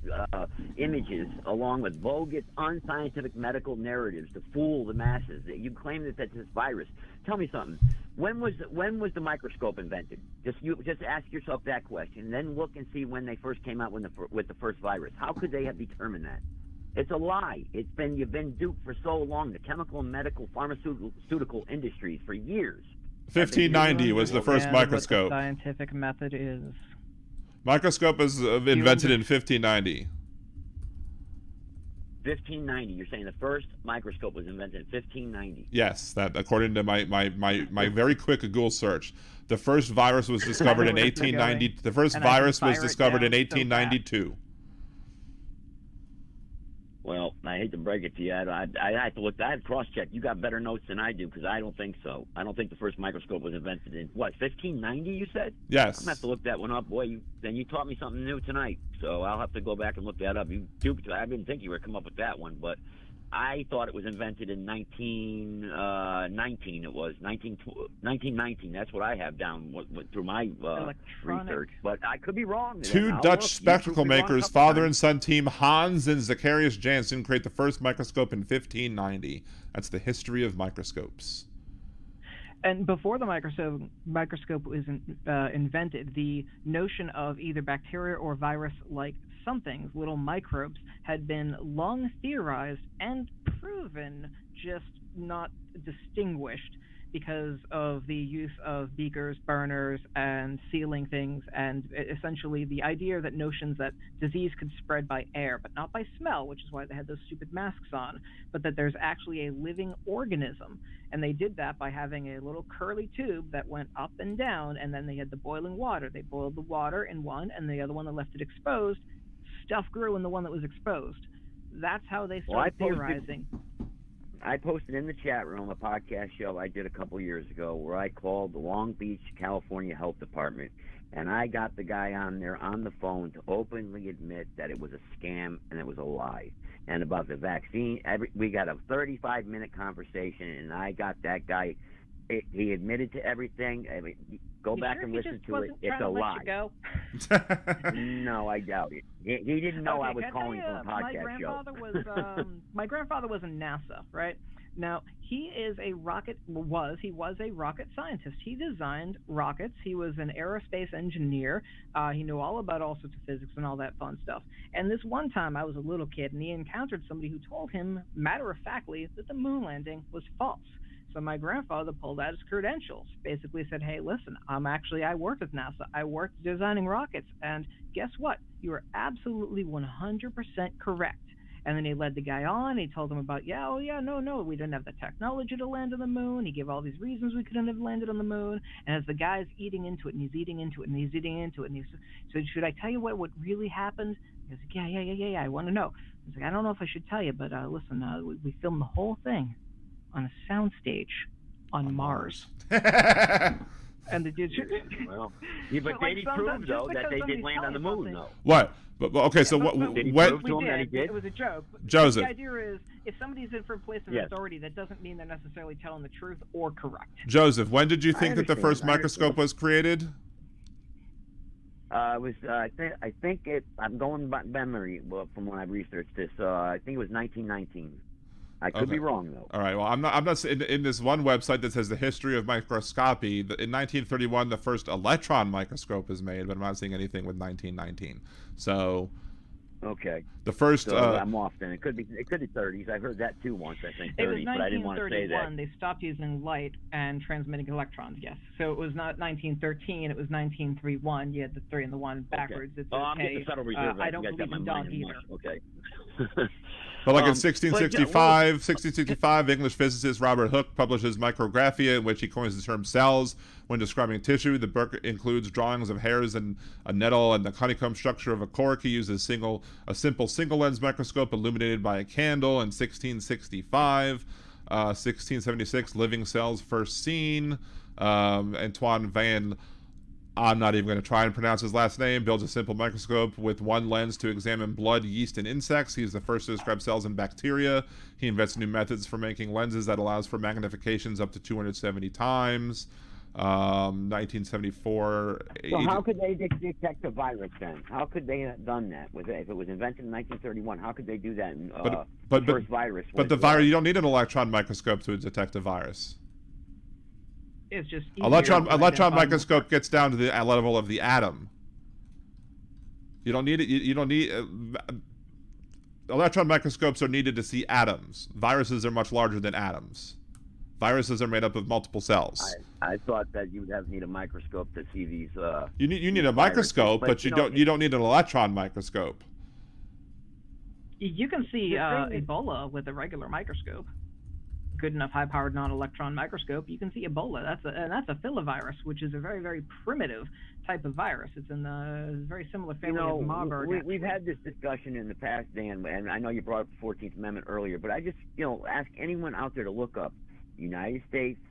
images, along with bogus, unscientific medical narratives to fool the masses. You claim that that's this virus. Tell me something. When was the microscope invented? Just ask yourself that question, and then look and see when they first came out with the first virus. How could they have determined that? It's a lie. You've been duped for so long. The chemical and medical pharmaceutical industries for years. 1590 was the first microscope. What the scientific method is. Microscope was invented in 1590. 1590. You're saying the first microscope was invented in 1590. Yes, that according to my very quick Google search. The first virus was discovered in 1890. The first virus was discovered in 1892. Well, I hate to break it to you. I have to look. I have cross-checked. You got better notes than I do because I don't think so. I don't think the first microscope was invented in, 1590, you said? Yes. I'm going to have to look that one up. Boy, then you taught me something new tonight. So I'll have to go back and look that up. I didn't think you were come up with that one, but I thought it was invented in 1919. It was 1919. That's what I have down through my research. But I could be wrong. Two Dutch spectacle makers, father and son team Hans and Zacharias Janssen, create the first microscope in 1590. That's the history of microscopes. And before the microscope was invented, the notion of either bacteria or virus-like somethings, little microbes, had been long theorized and proven, just not distinguished because of the use of beakers, burners, and sealing things, and essentially the idea that notions that disease could spread by air, but not by smell, which is why they had those stupid masks on, but that there's actually a living organism. And they did that by having a little curly tube that went up and down, and then they had the boiling water. They boiled the water in one, and the other one that left it exposed. Stuff grew in the one that was exposed. That's how they started theorizing. I posted in the chat room a podcast show I did a couple years ago where I called the Long Beach, California Health Department, and I got the guy on there on the phone to openly admit that it was a scam and it was a lie. And about the vaccine, we got a 35-minute conversation, and I got that guy. He admitted to everything. Go back and listen to it. It's a lie. No, I doubt it. He didn't know I was calling from a podcast show. My grandfather was in NASA, right? Now, he was a rocket scientist. He designed rockets. He was an aerospace engineer. He knew all about all sorts of physics and all that fun stuff. And this one time, I was a little kid, and he encountered somebody who told him, matter-of-factly, that the moon landing was false. So So my grandfather pulled out his credentials, basically said, hey, listen, I worked with NASA. I worked designing rockets. And guess what? You are absolutely 100% correct. And then he led the guy on. He told him about, no, we didn't have the technology to land on the moon. He gave all these reasons we couldn't have landed on the moon. And as the guy's eating into it, and he's eating into it, and he's eating into it, and he said, should I tell you what really happened? He goes, yeah, I want to know. He's like, I don't know if I should tell you, but listen, we filmed the whole thing on a soundstage on Mars. And the dude, well, yeah, but did he prove though that they did land on the moon though? What? But okay, so what? Did he what? prove to him that he did? It was a joke. Joseph. The idea is, if somebody's in for a place of authority, that doesn't mean they're necessarily telling the truth or correct. Joseph, when did you think that the first microscope was created? It was. I think it. I'm going by memory from when I researched this. I think it was 1919. I could be wrong though. All right. Well, I'm not in this one website that says the history of microscopy. In 1931, the first electron microscope is made, but I'm not seeing anything with 1919. So. Okay. The first. So I'm off then. It could be 30s. I've heard that too once. I think 30s, but I didn't want to say that. They stopped using light and transmitting electrons. Yes. So it was not 1913. It was 1931. You had the 3 and the 1 backwards. Okay. It's I'm getting the Federal Reserve. I don't believe in dog either. Okay. But like in 1665, English physicist Robert Hooke publishes Micrographia, in which he coins the term cells when describing tissue. The book includes drawings of hairs and a nettle and the honeycomb structure of a cork. He uses a simple single-lens microscope illuminated by a candle in 1665. 1676, living cells first seen. Antoine Van... I'm not even going to try and pronounce his last name, builds a simple microscope with one lens to examine blood, yeast, and insects. He's the first to describe cells and bacteria. He invents new methods for making lenses that allows for magnifications up to 270 times. 1974. So how could they detect a virus then? How could they have done that? If it was invented in 1931, how could they do that? The first virus. But the virus, you don't need an electron microscope to detect a virus. It's just electron microscope gets down to the level of the atom. You don't need it. You don't need electron microscopes are needed to see atoms. Viruses are much larger than atoms. Viruses are made up of multiple cells. I thought that you would need a microscope to see these. You need a microscope, but you don't need an electron microscope. You can see Ebola with a regular microscope. Good enough high-powered non-electron microscope, you can see Ebola. That's a filovirus, which is a very, very primitive type of virus. It's in the very similar family of Marburg. We've had this discussion in the past, Dan, and I know you brought up the 14th Amendment earlier, but I just ask anyone out there to look up United States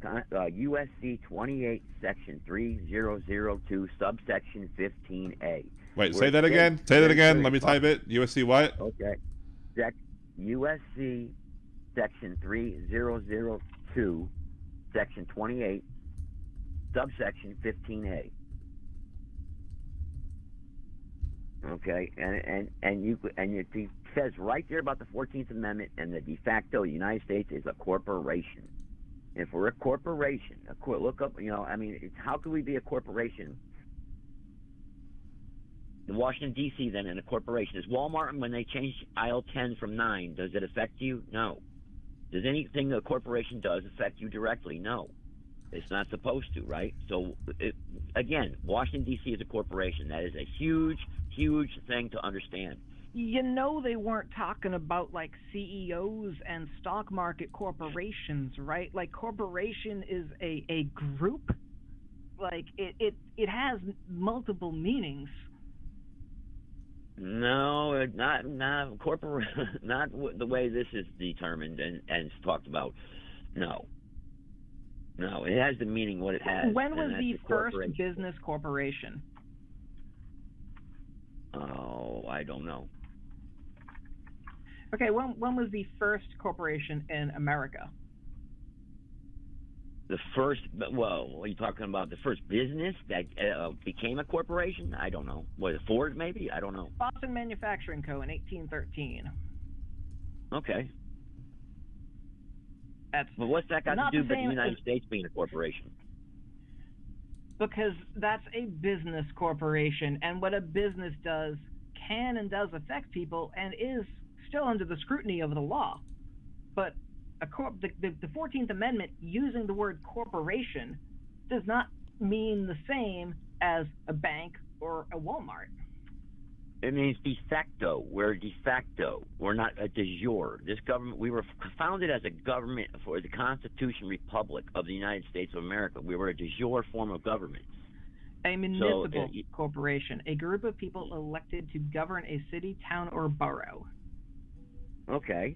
USC 28 Section 3002 subsection 15A. Wait, say that again. Say that again. Let me type it. USC what? Okay. USC Section 3002, Section 28, subsection 15A. Okay, and it says right there about the 14th Amendment and the de facto United States is a corporation. If we're a corporation, look up. How could we be a corporation? The Washington D.C. then in a corporation is Walmart. When they changed aisle 10 from 9, does it affect you? No. Does anything a corporation does affect you directly? No. It's not supposed to, right? So, again, Washington, D.C. is a corporation. That is a huge, huge thing to understand. They weren't talking about, like, CEOs and stock market corporations, right? Like, corporation is a group. Like, it has multiple meanings. No, not corporate, not the way this is determined and talked about. No, it has the meaning what it has. When was the first business corporation? Oh, I don't know. Okay, when was the first corporation in America? The first, what are you talking about? The first business that became a corporation? I don't know. Was it Ford, maybe? I don't know. Boston Manufacturing Co. in 1813. Okay. But what's that got to do with the United States being a corporation? Because that's a business corporation, and what a business does can and does affect people and is still under the scrutiny of the law. But a the 14th Amendment using the word corporation does not mean the same as a bank or a Walmart. It means de facto. We're de facto. We're not a de jure. This government, we were founded as a government for the Constitution Republic of the United States of America. We were a de jure form of government. A municipal corporation, a group of people elected to govern a city, town, or borough. Okay.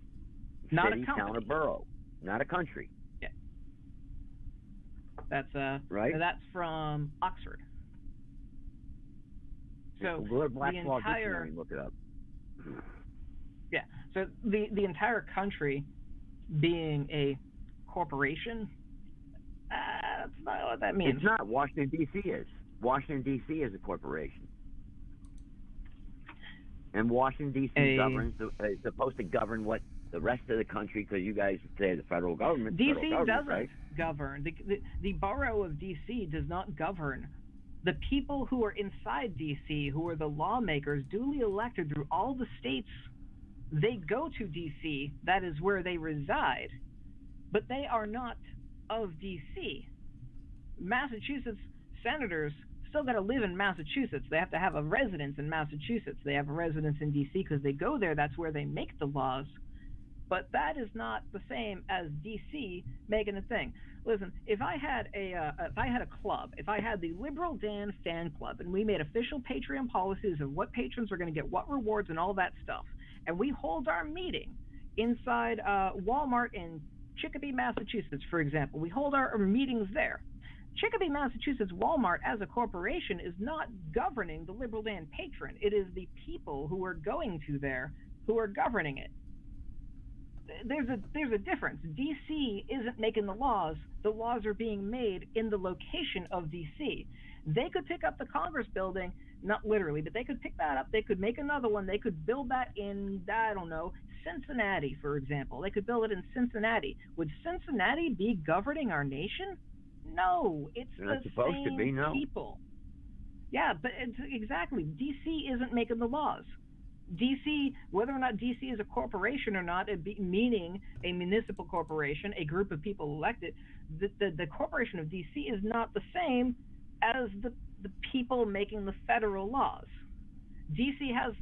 Not city, a company. Town, or borough. Not a country. Yeah. That's right. That's from Oxford. So Black's the Law entire Dictionary, look it up. Yeah. So the entire country being a corporation, that's not what that means. It's not. Washington D.C. is. Washington D.C. is a corporation, and Washington D.C. governs. Is supposed to govern what the rest of the country, because you guys say the federal government. D.C. doesn't right? govern. The borough of D.C. does not govern. The people who are inside D.C., who are the lawmakers, duly elected through all the states, they go to D.C., that is where they reside, but they are not of D.C. Massachusetts senators still got to live in Massachusetts. They have to have a residence in Massachusetts. They have a residence in D.C. because they go there. That's where they make the laws. But that is not the same as D.C. making a thing. Listen, if I had a club, if I had the Liberal Dan fan club, and we made official Patreon policies of what patrons are going to get what rewards and all that stuff, and we hold our meeting inside Walmart in Chicopee, Massachusetts, for example, we hold our meetings there. Chicopee, Massachusetts Walmart as a corporation is not governing the Liberal Dan patron. It is the people who are going to there who are governing it. There's a difference. D.C. isn't making the laws. The laws are being made in the location of D.C. They could pick up the Congress building, not literally, but they could pick that up. They could make another one. They could build that in, I don't know, Cincinnati, for example. They could build it in Cincinnati. Would Cincinnati be governing our nation? No, it's not the supposed same to be, no. people. Yeah, but exactly. D.C. isn't making the laws. D.C., whether or not D.C. is a corporation or not, meaning a municipal corporation, a group of people elected, the corporation of D.C. is not the same as the people making the federal laws. D.C. has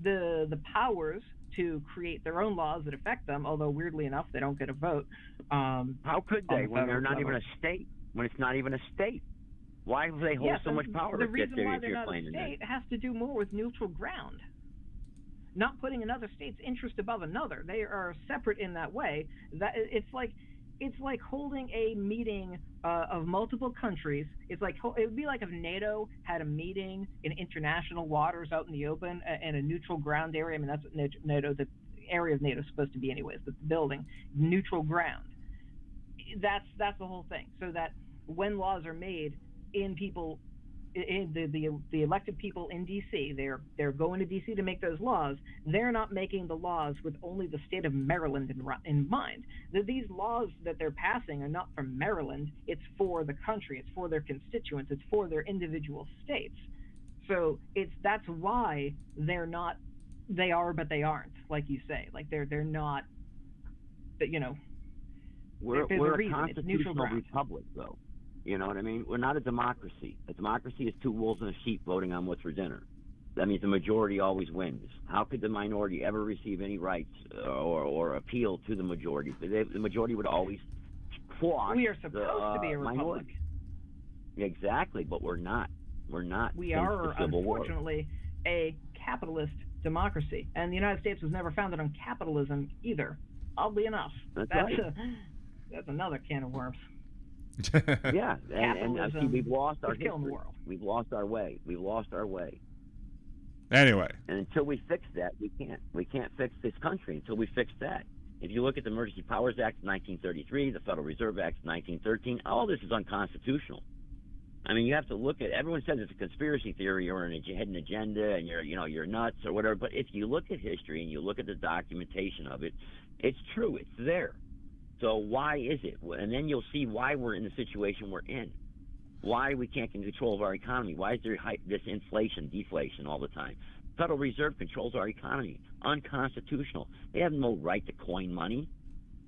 the powers to create their own laws that affect them, although weirdly enough, they don't get a vote. How could they when they're not even a state? When it's not even a state? Why do they hold so much power? The reason why they're not a state has to do more with neutral ground. Not putting another state's interest above another. They are separate in that way. That it's like holding a meeting of multiple countries. It would be like if NATO had a meeting in international waters out in the open in a neutral ground area. I mean, that's what NATO, the area of NATO is supposed to be anyways, but the building, neutral ground. That's the whole thing. So that when laws are made in the elected people in D.C., they're going to D.C. to make those laws. They're not making the laws with only the state of Maryland in mind. These laws that they're passing are not for Maryland. It's for the country. It's for their constituents. It's for their individual states. So that's why they're not. They are, but they aren't. Like you say, like they're not. But we're a constitutional republic, though. You know what I mean? We're not a democracy. A democracy is two wolves and a sheep voting on what's for dinner. That means the majority always wins. How could the minority ever receive any rights or appeal to the majority? The majority would always quash. We are supposed to be a republic. Minority. Exactly, but we're not. We're not. We are, unfortunately, a capitalist democracy. And the United States was never founded on capitalism either, oddly enough. That's right. That's another can of worms. Yeah, and see, we've lost our history. The world. We've lost our way. We've lost our way. Anyway. And until we fix that, we can't. We can't fix this country until we fix that. If you look at the Emergency Powers Act of 1933, the Federal Reserve Act of 1913, all this is unconstitutional. I mean, you have to look at. Everyone says it's a conspiracy theory or a hidden agenda, and you're nuts or whatever. But if you look at history and you look at the documentation of it, it's true. It's there. So why is it? And then you'll see why we're in the situation we're in. Why we can't get control of our economy. Why is there this inflation, deflation all the time? Federal Reserve controls our economy. Unconstitutional. They have no right to coin money.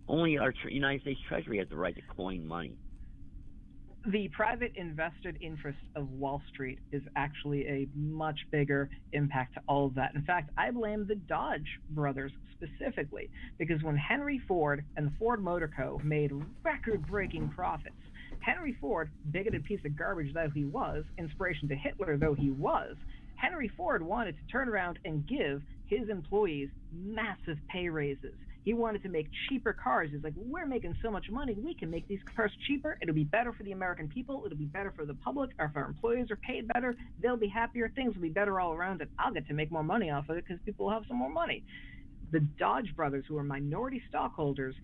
Only our United States Treasury has the right to coin money. The private invested interest of Wall Street is actually a much bigger impact to all of that. In fact, I blame the Dodge brothers specifically, because when Henry Ford and the Ford Motor Co. made record-breaking profits, Henry Ford, bigoted piece of garbage though he was, inspiration to Hitler though he was, Henry Ford wanted to turn around and give his employees massive pay raises. He wanted to make cheaper cars. He's like, we're making so much money, we can make these cars cheaper. It'll be better for the American people. It'll be better for the public. If our employees are paid better, they'll be happier. Things will be better all around, and I'll get to make more money off of it because people will have some more money. The Dodge brothers, who are minority stockholders,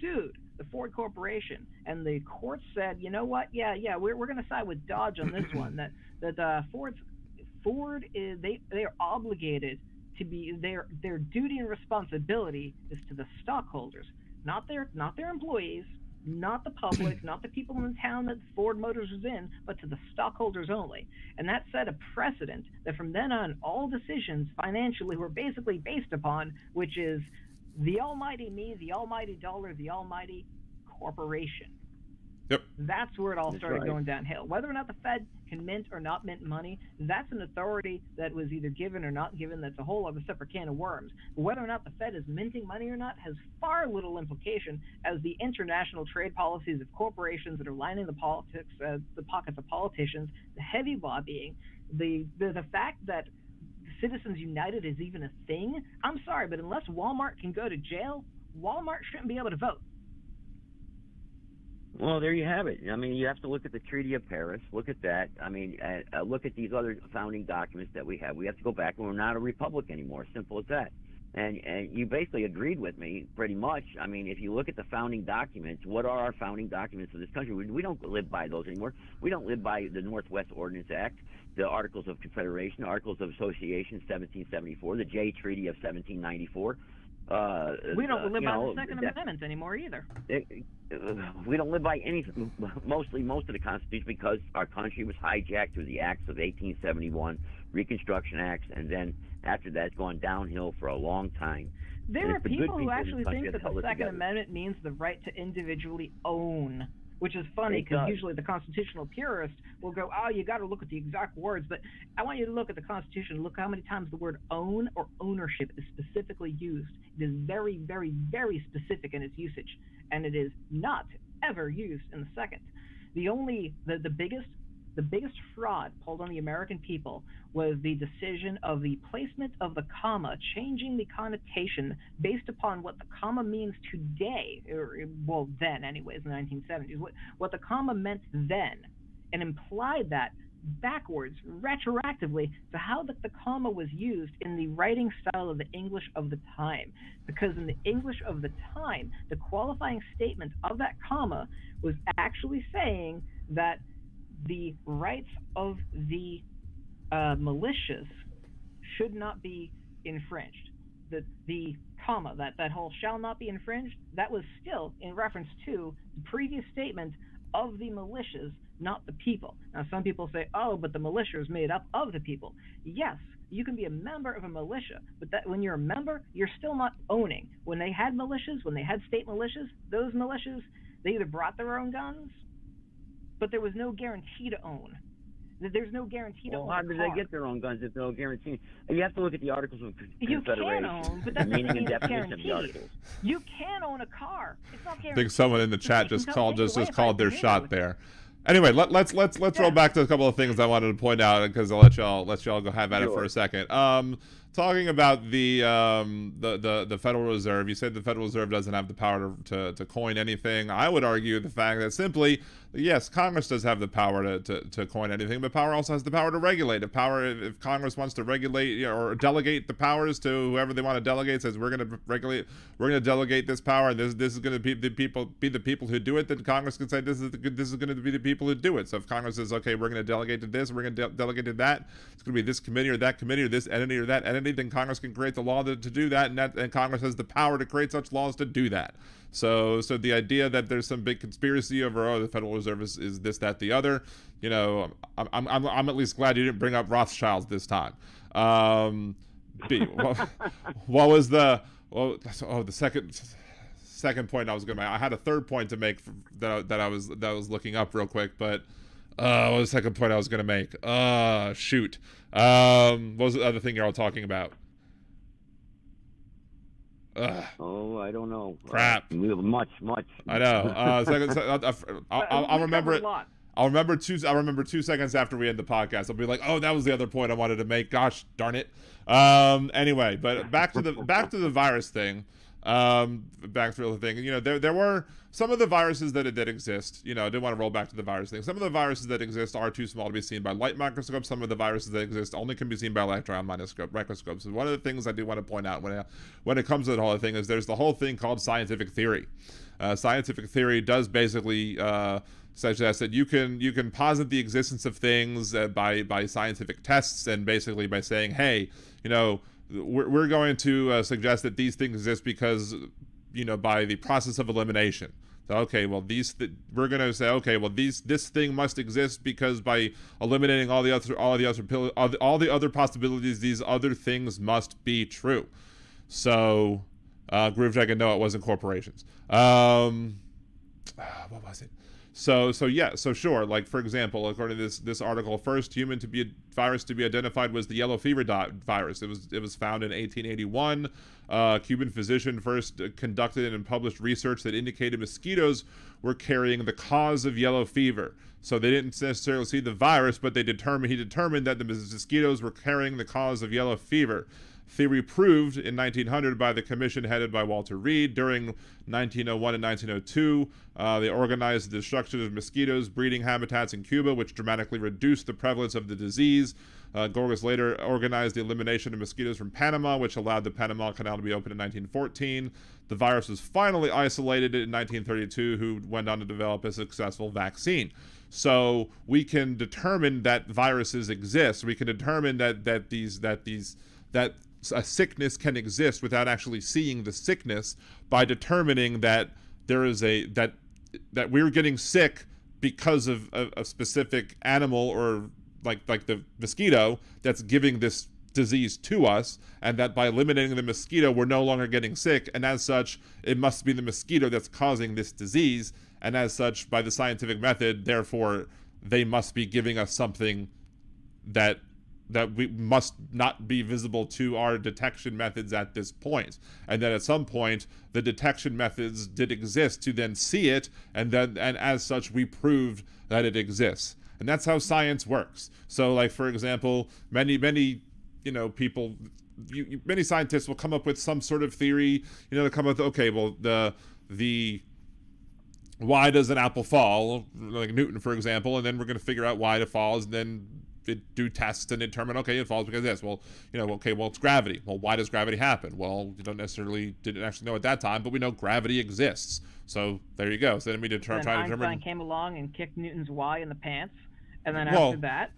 sued the Ford Corporation, and the court said, you know what? Yeah, we're going to side with Dodge on this one. That Ford is they are obligated to be their duty and responsibility is to the stockholders, not their employees, not the public, not the people in the town that Ford Motors was in, but to the stockholders only. And that set a precedent that from then on, all decisions financially were basically based upon, which is the almighty me, the almighty dollar, the almighty corporation. Yep. That's where it all started going downhill. Whether or not the Fed can mint or not mint money, that's an authority that was either given or not given. That's a whole other separate can of worms. But whether or not the Fed is minting money or not has far little implication, as the international trade policies of corporations that are lining the pockets of politicians, the heavy lobbying, the fact that Citizens United is even a thing. I'm sorry, but unless Walmart can go to jail, Walmart shouldn't be able to vote. Well, there you have it. I mean, you have to look at the Treaty of Paris. Look at that. I mean, look at these other founding documents that we have. We have to go back, and we're not a republic anymore. Simple as that. And you basically agreed with me pretty much. I mean, if you look at the founding documents, what are our founding documents of this country? We don't live by those anymore. We don't live by the Northwest Ordinance Act, the Articles of Confederation, Articles of Association 1774, the Jay Treaty of 1794. We don't live by the Second Amendment anymore either. We don't live by anything, most of the Constitution, because our country was hijacked through the acts of 1871, Reconstruction Acts, and then after that it's gone downhill for a long time. There are people who actually think that the Second Amendment means the right to individually own, which is funny because usually the constitutional purist will go, oh, you got to look at the exact words, but I want you to look at the Constitution, look how many times the word own or ownership is specifically used. It is very, very, very specific in its usage, and it is not ever used in the second. The biggest fraud pulled on the American people was the decision of the placement of the comma, changing the connotation based upon what the comma means today, or, well, then anyways, in the 1970s, what the comma meant then, and implied that backwards, retroactively, to how the comma was used in the writing style of the English of the time. Because in the English of the time, the qualifying statement of that comma was actually saying that the rights of the militias should not be infringed. The comma, that whole shall not be infringed, that was still in reference to the previous statement of the militias, not the people. Now, some people say, oh, but the militia is made up of the people. Yes, you can be a member of a militia, but that when you're a member, you're still not owning. When they had militias, when they had state militias, those militias, they either brought their own guns, but there was no guarantee to own. There's no guarantee to own. Well, how did they get their own guns if no guarantee? You have to look at the Articles of Confederation. You can own, but that's the meaning and it's definition guaranteed. of the Articles. You can own a car. It's not guaranteed. I think someone in the chat just called their shot there. Anyway, let's roll back to a couple of things I wanted to point out, because I'll let y'all go have at it for a second. Talking about the Federal Reserve, you said the Federal Reserve doesn't have the power to coin anything. I would argue the fact that simply, yes, Congress does have the power to coin anything, but power also has the power to regulate. If Congress wants to regulate or delegate the powers to whoever they want to delegate, says we're going to regulate, we're going to delegate this power, and this is going to be the people who do it, then Congress can say this is going to be the people who do it. So if Congress says, okay, we're going to delegate to this, we're going to delegate to that, it's going to be this committee or that committee or this entity or that entity, then Congress can create the law to do that, and Congress has the power to create such laws to do that. So the idea that there's some big conspiracy over, the Federal Reserve is this, that, the other, I'm at least glad you didn't bring up Rothschilds this time. What was the second second point I was going to make. I had a third point to make that I was looking up real quick, but what was the second point I was going to make? Shoot. What was the other thing you're all talking about? Oh, I don't know. Crap. Much. I know. I'll remember it. I'll remember 2 seconds after we end the podcast. I'll be like, oh, that was the other point I wanted to make. Gosh darn it. Anyway, but back to the virus thing. Back to the other thing. You know, there were some of the viruses that did exist. You know, I didn't want to roll back to the virus thing. Some of the viruses that exist are too small to be seen by light microscopes. Some of the viruses that exist only can be seen by electron microscopes. And one of the things I do want to point out when it comes to the whole thing is there's the whole thing called scientific theory. Scientific theory does basically suggest that you can posit the existence of things by scientific tests, and basically by saying, hey, you know, we're going to suggest that these things exist because, you know, by the process of elimination. So, okay, well, we're going to say, okay, well, this thing must exist because by eliminating all the other possibilities, these other things must be true. So, Groove no, it wasn't corporations. What was it? So sure. Like, for example, according to this article, first human virus to be identified was the yellow fever virus. It was found in 1881. Cuban physician first conducted and published research that indicated mosquitoes were carrying the cause of yellow fever. So they didn't necessarily see the virus, but he determined that the mosquitoes were carrying the cause of yellow fever. Theory proved in 1900 by the commission headed by Walter Reed. During 1901 and 1902, they organized the destruction of mosquitoes breeding habitats in Cuba, which dramatically reduced the prevalence of the disease. Gorgas later organized the elimination of mosquitoes from Panama, which allowed the Panama Canal to be opened in 1914. The virus was finally isolated in 1932, who went on to develop a successful vaccine. So we can determine that viruses exist. We can determine that a sickness can exist without actually seeing the sickness by determining that there is that we're getting sick because of a specific animal, or like the mosquito that's giving this disease to us, and that by eliminating the mosquito we're no longer getting sick, and as such it must be the mosquito that's causing this disease, and as such by the scientific method therefore they must be giving us something that we must not be visible to our detection methods at this point. And then at some point, the detection methods did exist to then see it, and as such, we proved that it exists. And that's how science works. So, like, for example, many people, many scientists will come up with some sort of theory, to come up with, okay, well, the why does an apple fall, like Newton, for example, and then we're going to figure out why it falls, and then do tests and determine, okay, it falls because of this. Well, it's gravity. Well, why does gravity happen? Well, you didn't actually know at that time, but we know gravity exists. So there you go. So then we try to determine. Einstein came along and kicked Newton's Y in the pants, and then Einstein's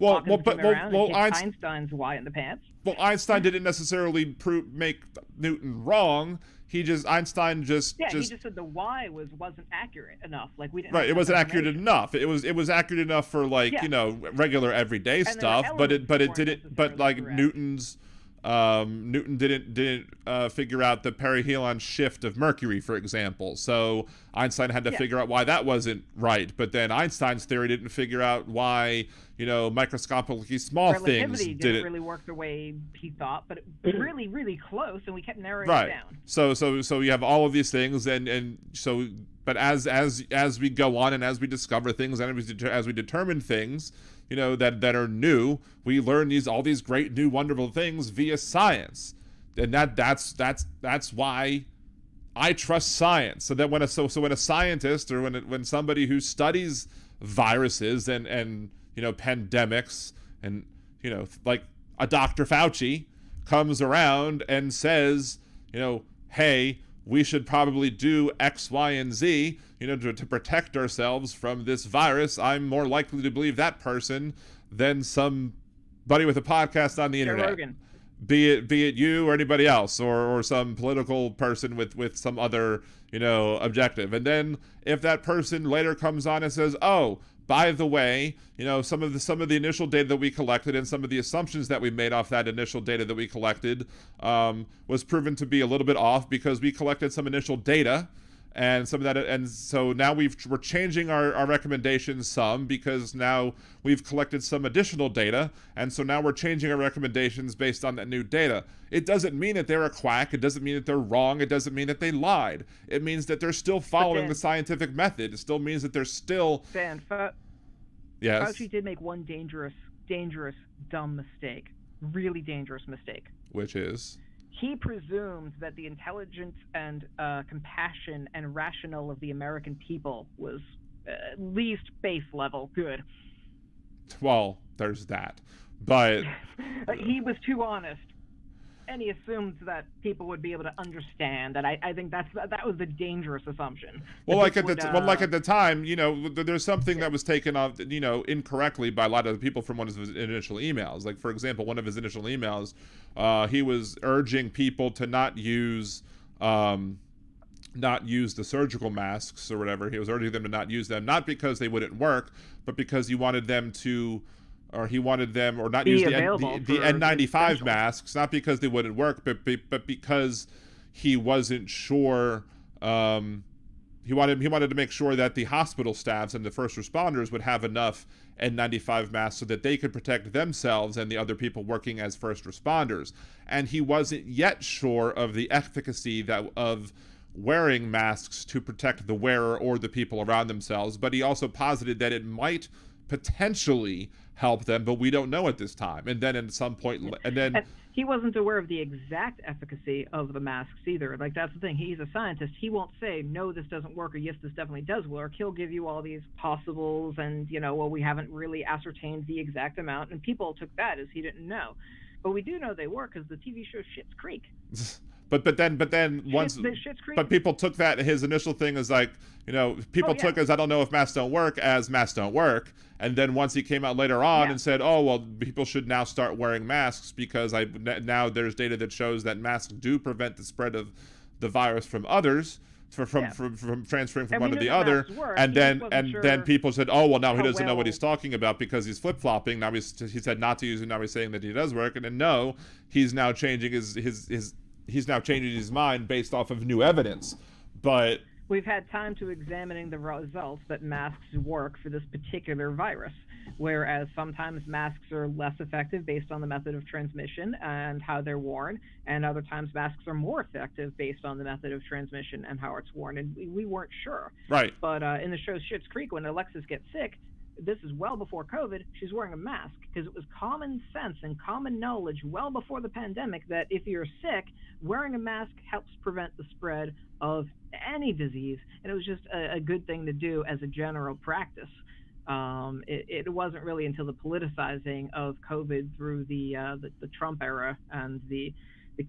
Y in the pants. Well, Einstein didn't necessarily make Newton wrong. He just said the Y wasn't accurate enough. Like, we didn't. Right, it wasn't accurate enough. It was accurate enough for regular everyday stuff, but it didn't. But like correct. Newton didn't figure out the perihelion shift of Mercury, for example. So Einstein had to figure out why that wasn't right. But then Einstein's theory didn't figure out why, microscopically small things didn't really work the way he thought, but it was really, really close, and we kept narrowing it down. So you have all of these things, and so, but as we go on and as we discover things and as we determine things, that are new, we learn all these great new wonderful things via science, and that's why I trust science. So that when a scientist, or when somebody who studies viruses and pandemics, and like a Dr. Fauci comes around and says, hey, we should probably do X, Y, and Z, to protect ourselves from this virus, I'm more likely to believe that person than somebody with a podcast on the internet. Rogan. Be it you or anybody else, or some political person with some other, objective. And then if that person later comes on and says, oh, by the way, some of the initial data that we collected and some of the assumptions that we made off that initial data that we collected was proven to be a little bit off because we collected some initial data And some of that, and so now we're changing our recommendations some, because now we've collected some additional data, and so now we're changing our recommendations based on that new data. It doesn't mean that they're a quack. It doesn't mean that they're wrong. It doesn't mean that they lied. It means that they're still following the scientific method. It still means that they're still. Dan, yes. Fauci did make one dangerous, dumb mistake. Really dangerous mistake. Which is? He presumed that the intelligence and compassion and rationale of the American people was at least base level good. Well, there's that, but he was too honest, and he assumed that people would be able to understand. And I think that was the dangerous assumption. Well, like at the time, you know, there's something that was taken off, you know, incorrectly by a lot of the people from one of his initial emails. Like, for example, one of his initial emails, he was urging people to not use the surgical masks or whatever. He was urging them to not use them, not because they wouldn't work, but because he wanted them to. Or he wanted them, or not use the N95 masks, not because they wouldn't work, but because he wasn't sure. He wanted to make sure that the hospital staffs and the first responders would have enough N95 masks so that they could protect themselves and the other people working as first responders. And he wasn't yet sure of the efficacy of wearing masks to protect the wearer or the people around themselves. But he also posited that it might potentially help them, but we don't know at this time. And then at some point, and he wasn't aware of the exact efficacy of the masks either. Like, that's the thing. He's a scientist. He won't say, no, this doesn't work, or yes, this definitely does work. He'll give you all these possibles, and, you know, well, we haven't really ascertained the exact amount, and people took that as he didn't know. But we do know they work, because the TV show Schitt's Creek. But then once, but people took that, his initial thing is like, you know, people took as, I don't know if masks don't work, as masks don't work. And then once he came out later on and said, oh, well, people should now start wearing masks because now there's data that shows that masks do prevent the spread of the virus from others, from transferring from one to the other. And then people said, oh, well, now he doesn't know what he's talking about because he's flip-flopping. Now he said not to use it. Now he's saying that he does work. And then no, he's now changing he's now changing his mind based off of new evidence. But we've had time to examining the results that masks work for this particular virus, whereas sometimes masks are less effective based on the method of transmission and how they're worn, and other times masks are more effective based on the method of transmission and how it's worn, and we weren't sure. Right. But in the show Schitt's Creek, when Alexis gets sick, this is well before COVID, she's wearing a mask because it was common sense and common knowledge well before the pandemic that if you're sick, wearing a mask helps prevent the spread of any disease. And it was just a good thing to do as a general practice. It wasn't really until the politicizing of COVID through the Trump era and the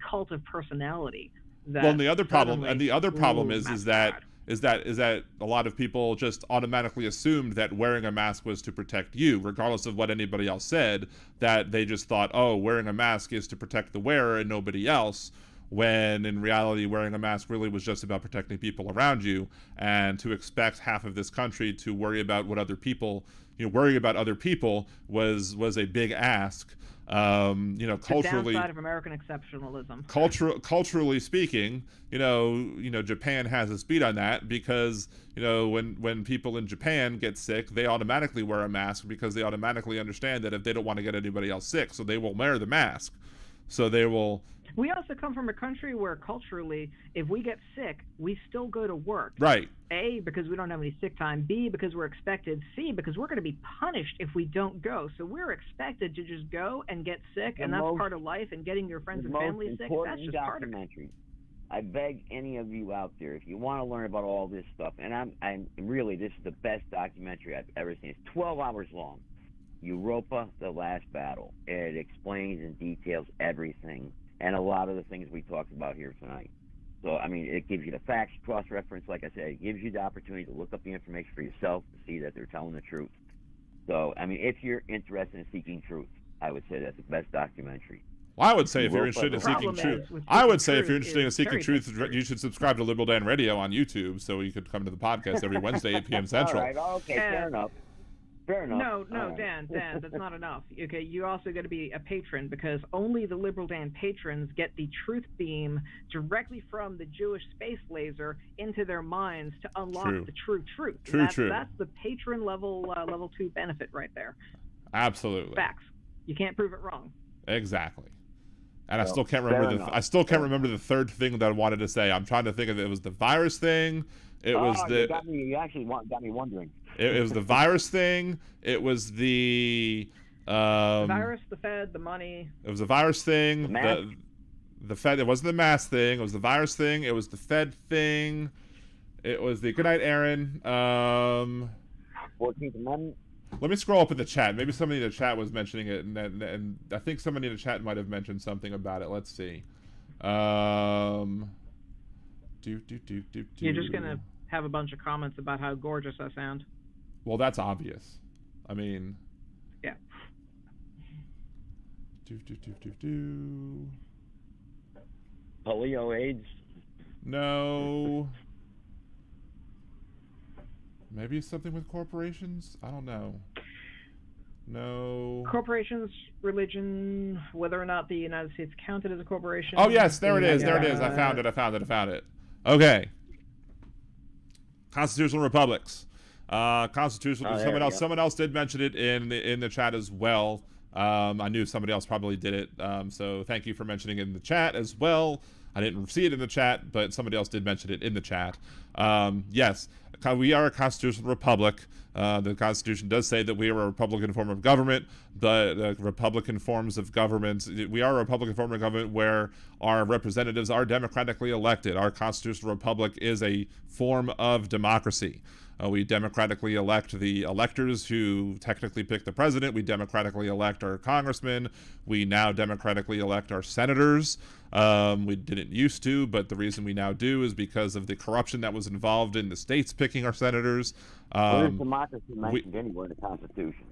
cult of personality that. Well, and the other problem is that a lot of people just automatically assumed that wearing a mask was to protect you, regardless of what anybody else said, that they just thought, oh, wearing a mask is to protect the wearer and nobody else, when in reality wearing a mask really was just about protecting people around you. And to expect half of this country to worry about what other people, worrying about other people was a big ask. Culturally, the downside of American exceptionalism. Culturally speaking, Japan has its beat on that because, when people in Japan get sick, they automatically wear a mask because they automatically understand that if they don't want to get anybody else sick, so they will wear the mask. So they will. We also come from a country where culturally, if we get sick, we still go to work. Right. A, because we don't have any sick time. B, because we're expected. C, because we're going to be punished if we don't go. So we're expected to just go and get sick, and that's part of life. And getting your friends and family sick, that's just part of it. I beg any of you out there, if you want to learn about all this stuff, and I'm really, this is the best documentary I've ever seen. It's 12 hours long. Europa, The Last Battle. It explains and details everything, and a lot of the things we talked about here tonight. So, it gives you the facts, cross-reference, like I said. It gives you the opportunity to look up the information for yourself to see that they're telling the truth. So, if you're interested in seeking truth, I would say that's the best documentary. Well, I would say if you're interested in seeking truth, you should subscribe to Liberal Dan Radio on YouTube so you could come to the podcast every Wednesday, 8 p.m. Central. All right, okay, fair enough. Fair enough. No, Dan, that's not enough. Okay, you also got to be a patron, because only the Liberal Dan patrons get the truth beam directly from the Jewish space laser into their minds to unlock the true truth. True. That's the patron level 2 benefit right there. Absolutely. Facts. You can't prove it wrong. Exactly. And I still can't remember the third thing that I wanted to say. I'm trying to think of it. It was the virus thing. You actually got me wondering. It was the virus thing. It was the virus, the Fed, the money. It was the virus thing. The Fed. It wasn't the mask thing. It was the virus thing. It was the Fed thing. It was the good night, Aaron. 14th Amendment. Let me scroll up in the chat. Maybe somebody in the chat was mentioning it, and I think somebody in the chat might have mentioned something about it. Let's see. You're just gonna have a bunch of comments about how gorgeous I sound. Well, that's obvious. I mean. Yeah. Polio, AIDS. No. Maybe something with corporations? I don't know. No. Corporations, religion, whether or not the United States counted as a corporation. Oh, yes, there it is. There it is. I found it. Okay. Constitutional republics. Constitutional. Someone else did mention it in the chat as well. I knew somebody else probably did it. So thank you for mentioning it in the chat as well. I didn't see it in the chat, but somebody else did mention it in the chat. Yes, we are a constitutional republic. The Constitution does say that we are a republican form of government, but republican forms of government, we are a republican form of government where our representatives are democratically elected. Our constitutional republic is a form of democracy. We democratically elect the electors who technically pick the president. We democratically elect our congressmen. We now democratically elect our senators. We didn't used to, but the reason we now do is because of the corruption that was involved in the states picking our senators. Where's democracy mentioned anywhere in the Constitution?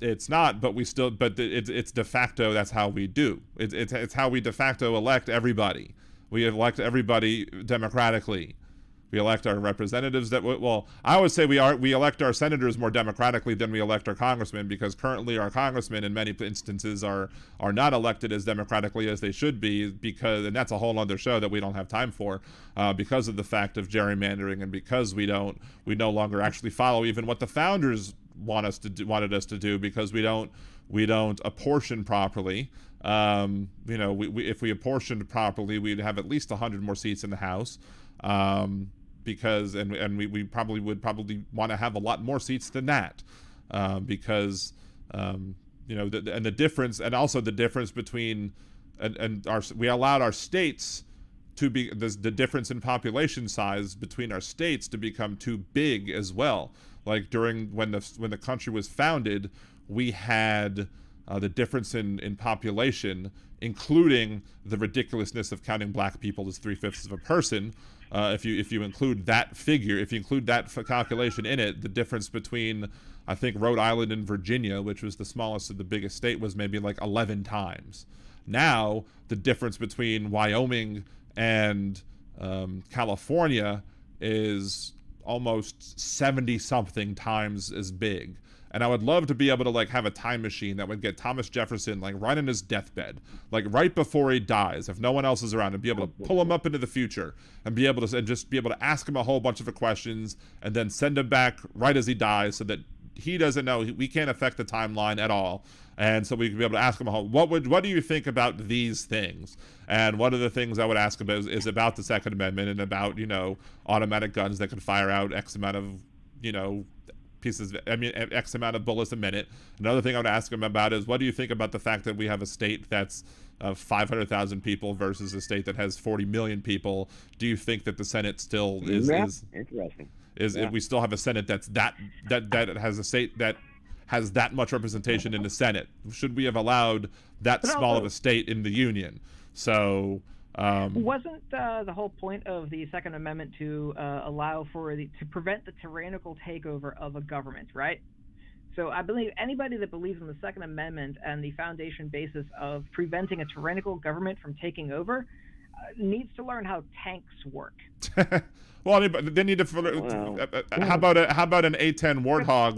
It's not, but it's de facto. That's how we do. It's how we de facto elect everybody. We elect everybody democratically. We elect our representatives I always say we elect our senators more democratically than we elect our congressmen, because currently our congressmen in many instances are not elected as democratically as they should be, and that's a whole other show that we don't have time for, because of the fact of gerrymandering, and because we no longer actually follow even what the founders wanted us to do, because we don't apportion properly. If we apportioned properly, we'd have at least 100 more seats in the House. Because we probably would want to have a lot more seats than that, because the difference, and also the difference between we allowed our states to be the difference in population size between our states to become too big as well. Like during when the country was founded, we had the difference in population, including the ridiculousness of counting black people as 3/5 of a person. If you include that figure, if you include that calculation in it, the difference between, I think, Rhode Island and Virginia, which was the smallest of the biggest state, was maybe like 11 times. Now, the difference between Wyoming and California is almost 70-something times as big. And I would love to be able to have a time machine that would get Thomas Jefferson right in his deathbed, right before he dies, if no one else is around, and be able to pull him up into the future and just be able to ask him a whole bunch of questions and then send him back right as he dies, so that he doesn't know, we can't affect the timeline at all. And so we can be able to ask him what do you think about these things? And one of the things I would ask him is about the Second Amendment and about, automatic guns that could fire out X amount of, X amount of bullets a minute. Another thing I would ask him about is, what do you think about the fact that we have a state that's 500,000 people versus a state that has 40 million people? Do you think that the Senate still is interesting? We still have a Senate that has a state that has that much representation in the Senate? Should we have allowed that small of a state in the Union? So. Wasn't the whole point of the Second Amendment to allow to prevent the tyrannical takeover of a government, right? So I believe anybody that believes in the Second Amendment and the foundation basis of preventing a tyrannical government from taking over, needs to learn how tanks work. Well, I mean, but they need to. How about an A-10 Warthog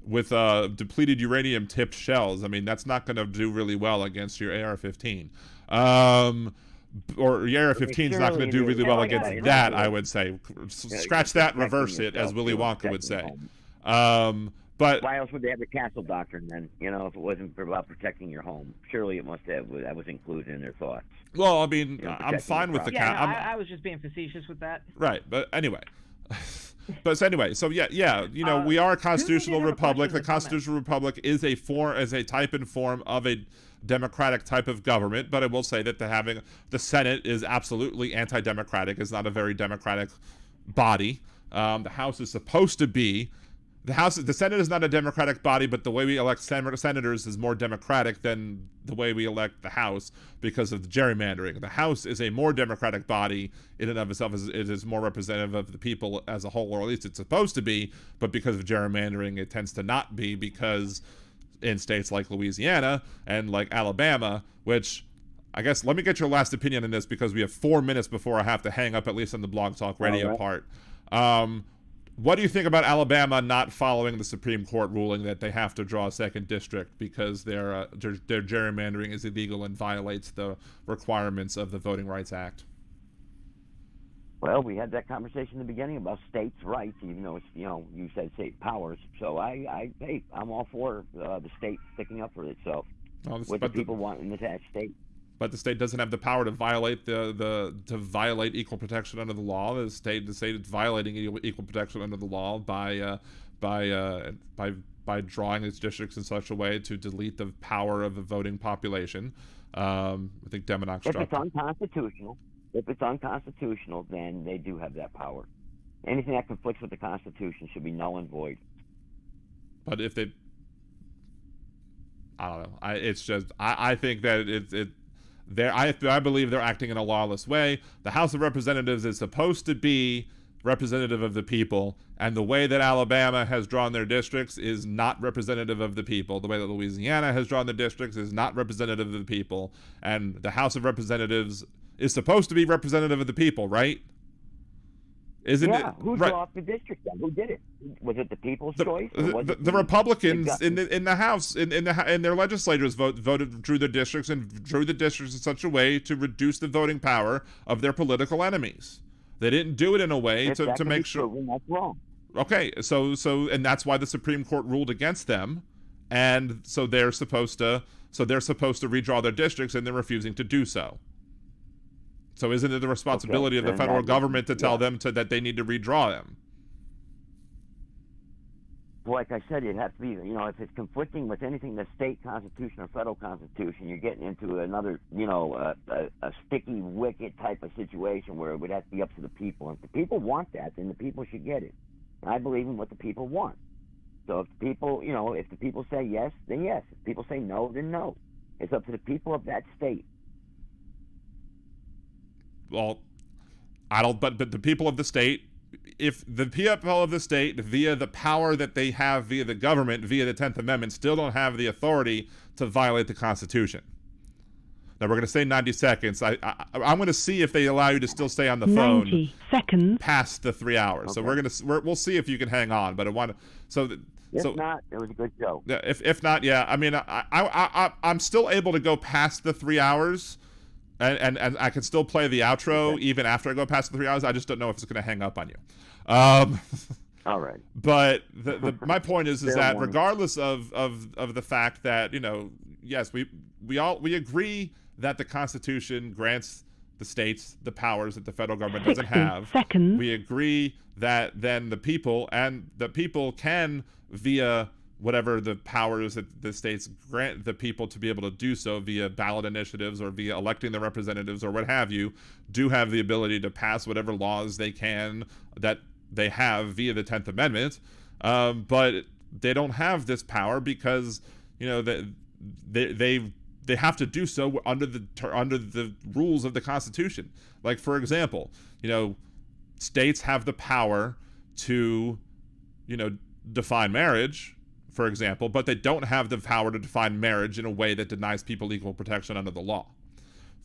with depleted uranium-tipped shells? I mean, that's not going to do really well against your AR-15. Or your AR-15 is not going to do really well against that, I would say. Scratch that and reverse it, as Willy Wonka would say. But why else would they have the castle doctrine then? You know, if it wasn't about protecting your home, surely it must have. That was included in their thoughts. Well, I mean, I'm fine with the I was just being facetious with that. Right, but anyway. So we are a constitutional republic. The constitutional republic is a type and form of a democratic type of government, but I will say that the Senate is absolutely anti-democratic. It's not a very democratic body. The House is supposed to be. The Senate is not a democratic body, but the way we elect senators is more democratic than the way we elect the House because of the gerrymandering. The House is a more democratic body in and of itself. It is more representative of the people as a whole, or at least it's supposed to be, but because of gerrymandering, it tends to not be, because in states like Louisiana and like Alabama, which I guess, let me get your last opinion on this because we have 4 minutes before I have to hang up, at least on the Blog Talk Radio part. What do you think about Alabama not following the Supreme Court ruling that they have to draw a second district because their gerrymandering is illegal and violates the requirements of the Voting Rights Act? Well, we had that conversation in the beginning about states' rights, even though it's, you said state powers. So I'm all for the state sticking up for itself with the people wanting an attached state. But the state doesn't have the power to violate to violate equal protection under the law. The state is violating equal protection under the law by drawing its districts in such a way to delete the power of the voting population. I think Demonox. If it's unconstitutional, then they do have that power. Anything that conflicts with the Constitution should be null and void. But if they, I don't know. I think that I believe they're acting in a lawless way. The House of Representatives is supposed to be representative of the people, and the way that Alabama has drawn their districts is not representative of the people. The way that Louisiana has drawn their districts is not representative of the people, and the House of Representatives is supposed to be representative of the people, right? Isn't it? Who drew off the district then? Who did it? Was it the people's choice? The Republicans in the House, in their legislators drew the districts in such a way to reduce the voting power of their political enemies. They didn't do it in a way to make sure. That's wrong. Okay, so and that's why the Supreme Court ruled against them, and so they're supposed to redraw their districts, and they're refusing to do so. So isn't it the responsibility of the federal government to tell them that they need to redraw them? Like I said, it'd have to be, if it's conflicting with anything, the state constitution or federal constitution, you're getting into another, a sticky wicket type of situation where it would have to be up to the people. And if the people want that, then the people should get it. And I believe in what the people want. So if the people, if the people say yes, then yes. If people say no, then no. It's up to the people of that state. Well, but the people of the state, if the people of the state, via the power that they have via the government, via the 10th Amendment, still don't have the authority to violate the Constitution. Now, we're going to say 90 seconds. I'm going to see if they allow you to still stay on the phone 90 seconds past the 3 hours. Okay. So we'll see if you can hang on. But I want to. If not, it was a good show. Yeah. If not, yeah. I mean, I'm still able to go past the 3 hours. And I can still play the outro even after I go past the 3 hours. I just don't know if it's going to hang up on you. All right. But my point is that regardless of the fact that, yes, we agree that the Constitution grants the states the powers that the federal government doesn't have. We agree that then the people can, via whatever the powers that the states grant the people to be able to do so via ballot initiatives or via electing the representatives or what have you, do have the ability to pass whatever laws they can that they have via the 10th Amendment. But they don't have this power because, they have to do so under the rules of the Constitution. Like, for example, states have the power to, define marriage, for example, but they don't have the power to define marriage in a way that denies people equal protection under the law.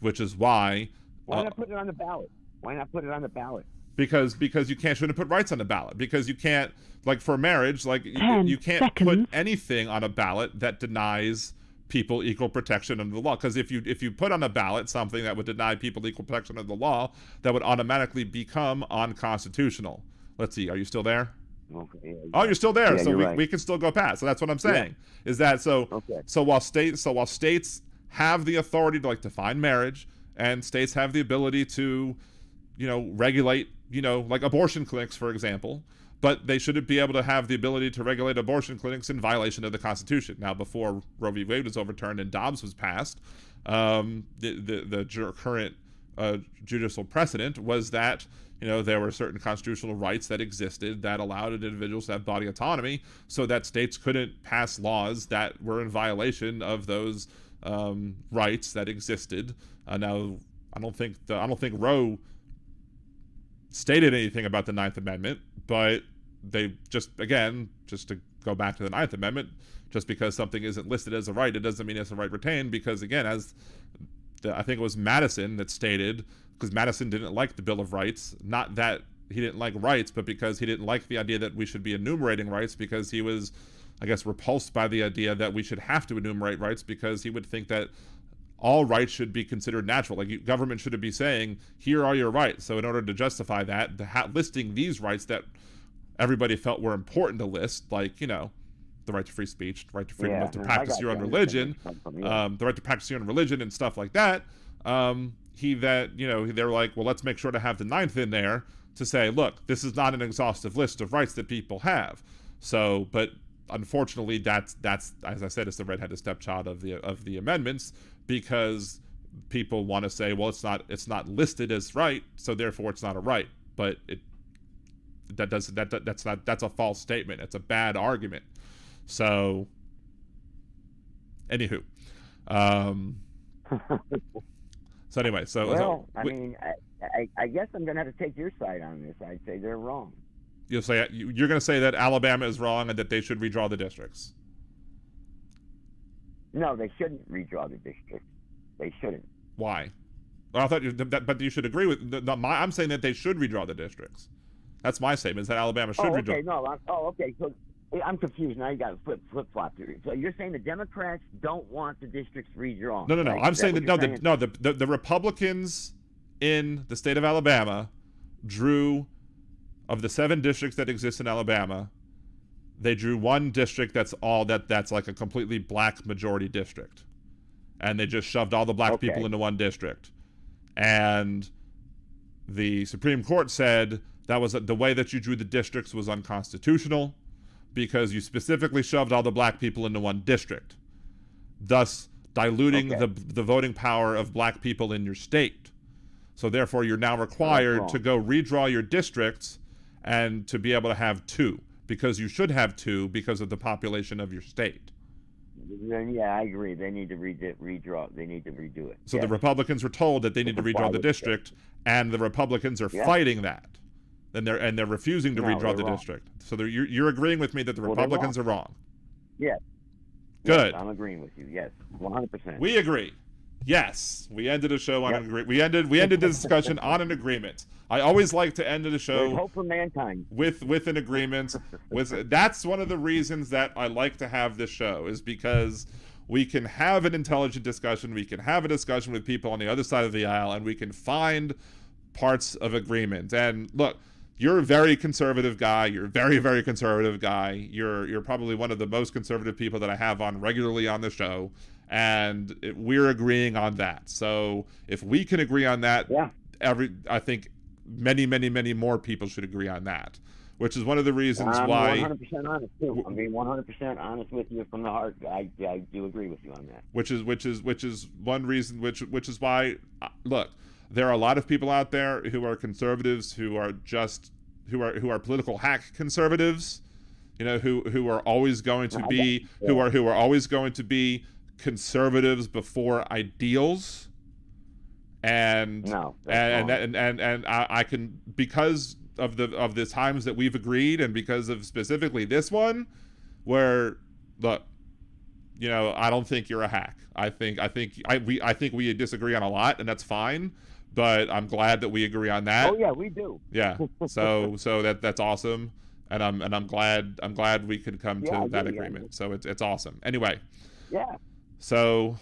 which is why. Why not put it on the ballot? Why not put it on the ballot? Because you shouldn't put rights on the ballot, because you can't, like for marriage, like you can't put anything on a ballot that denies people equal protection under the law. Because if you put on a ballot something that would deny people equal protection under the law, that would automatically become unconstitutional. Let's see, are you still there? Okay. Oh, you're still there, yeah, so we can still go past. So that's what I'm saying. Is that so? Okay. So while states have the authority to define marriage, and states have the ability to, regulate, like abortion clinics, for example, but they shouldn't be able to have the ability to regulate abortion clinics in violation of the Constitution. Now, before Roe v. Wade was overturned and Dobbs was passed, the current judicial precedent was that there were certain constitutional rights that existed that allowed individuals to have body autonomy, so that states couldn't pass laws that were in violation of those rights that existed. Now, I don't think Roe stated anything about the Ninth Amendment, but they just to go back to the Ninth Amendment, just because something isn't listed as a right, it doesn't mean it's a right retained, because again, I think it was Madison that stated, because Madison didn't like the Bill of Rights, not that he didn't like rights, but because he didn't like the idea that we should be enumerating rights, because he was, I guess, repulsed by the idea that we should have to enumerate rights, because he would think that all rights should be considered natural. Like, government shouldn't be saying, here are your rights. So in order to justify that, listing these rights that everybody felt were important to list, like, the right to free speech, the right to freedom to practice your own religion, the right to practice your own religion and stuff like that, they're like, well, let's make sure to have the Ninth in there to say, look, this is not an exhaustive list of rights that people have. So, but unfortunately, that's as I said, it's the redheaded stepchild of the amendments, because people want to say, well, it's not listed as right, so therefore it's not a right. But that's a false statement. It's a bad argument. So, anywho, so anyway, I guess I'm gonna have to take your side on this. I'd say they're wrong. You're going to say that Alabama is wrong and that they should redraw the districts. No, they shouldn't redraw the districts. They shouldn't. Why? Well, I thought but you should agree with. I'm saying that they should redraw the districts. That's my statement. Is that Alabama should redraw. Okay. So I'm confused now. You got flip flop here. So you're saying the Democrats don't want the districts redrawn? No. Right? I'm saying that the Republicans in the state of Alabama drew, of the 7 districts that exist in Alabama, they drew one district that's like a completely black majority district, and they just shoved all the black people into one district. And the Supreme Court said that was the way that you drew the districts was unconstitutional, because you specifically shoved all the black people into one district, thus diluting the voting power of black people in your state. So therefore, you're now required to go redraw your districts and to be able to have 2, because you should have 2 because of the population of your state. Yeah, I agree. They need to redraw. They need to redo it. So the Republicans were told that they need to redraw the district, and the Republicans are fighting that. And they're refusing to redraw the district. So you're agreeing with me that the Republicans are wrong. Yes. Good. Yes, I'm agreeing with you. Yes, 100%. We agree. Yes, we ended the show on an agreement. We ended the discussion on an agreement. I always like to end the show. There's hope for mankind. With an agreement. That's one of the reasons that I like to have this show, is because we can have an intelligent discussion. We can have a discussion with people on the other side of the aisle, and we can find parts of agreement. And look, you're a very conservative guy. You're a very, very conservative guy. You're probably one of the most conservative people that I have on regularly on the show. And we're agreeing on that. So if we can agree on that, I think many, many, many more people should agree on that, which is one of the reasons why. I'm 100% honest too. I'm being 100% honest with you from the heart. I do agree with you on that. Which is one reason. Which is why. Look, there are a lot of people out there who are conservatives, who are political hack conservatives, who are always going to be who are always going to be conservatives before ideals, and I can, because of the times that we've agreed, and because of specifically this one, where look, you know, I don't think you're a hack. I think we disagree on a lot, and that's fine. But I'm glad that we agree on that. Oh yeah, we do. Yeah. So that's awesome, and I'm glad we could come to that agreement. Yeah. So it's awesome. Anyway. Yeah. So,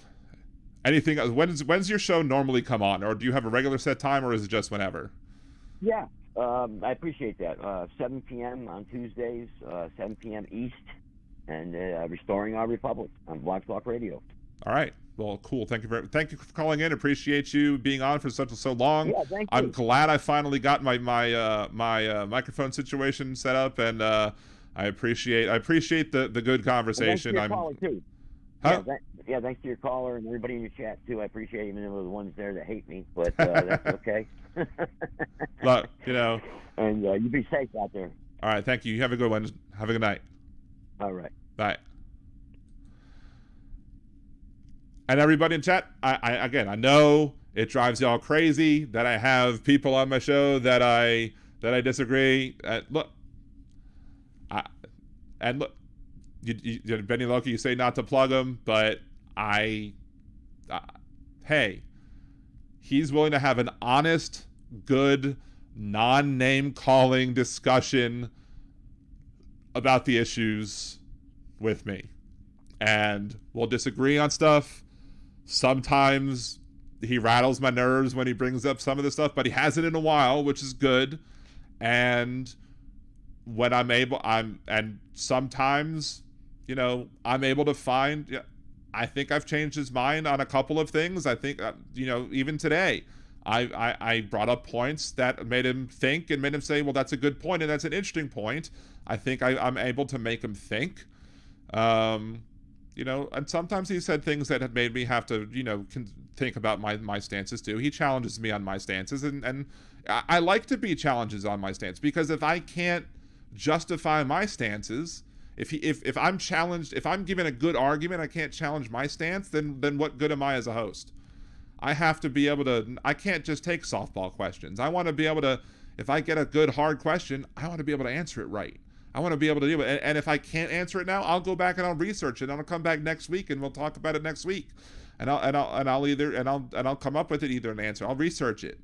anything else? When's your show normally come on, or do you have a regular set time, or is it just whenever? Yeah. I appreciate that. 7 p.m. on Tuesdays, 7 p.m. East, and Restoring Our Republic on Blog Talk Radio. All right. Well, cool. Thank you for calling in. Appreciate you being on for so long. Yeah, thank you. I'm glad I finally got my microphone situation set up, and I appreciate the good conversation. Thanks to your caller too. Huh? Yeah, thanks to your caller and everybody in your chat too. I appreciate even the ones there that hate me, but that's okay. Look, you know. And you be safe out there. All right. Thank you. You have a good one. Have a good night. All right. Bye. And everybody in chat, I know it drives y'all crazy that I have people on my show that I disagree. Look, you Benny Loki, you say not to plug him, but hey, he's willing to have an honest, good, non-name calling discussion about the issues with me, and we'll disagree on stuff. Sometimes he rattles my nerves when he brings up some of the stuff, but he hasn't in a while, which is good. And when and sometimes, you know, I'm able to find, I think I've changed his mind on a couple of things. I think, you know, even today, I brought up points that made him think and made him say, well, that's a good point, and that's an interesting point. I think I'm able to make him think. You know, and sometimes he said things that had made me have to, you know, think about my stances too. He challenges me on my stances, and I like to be challenges on my stance, because if I can't justify my stances, if I'm challenged, if I'm given a good argument, I can't challenge my stance, then what good am I as a host? I have to be able to, I can't just take softball questions. I want to be able to, if I get a good hard question, I want to be able to answer it right. I want to be able to do it. And if I can't answer it now, I'll go back and I'll research it. And I'll come back next week and we'll talk about it next week. And I'll come up with it, either an answer. I'll research it.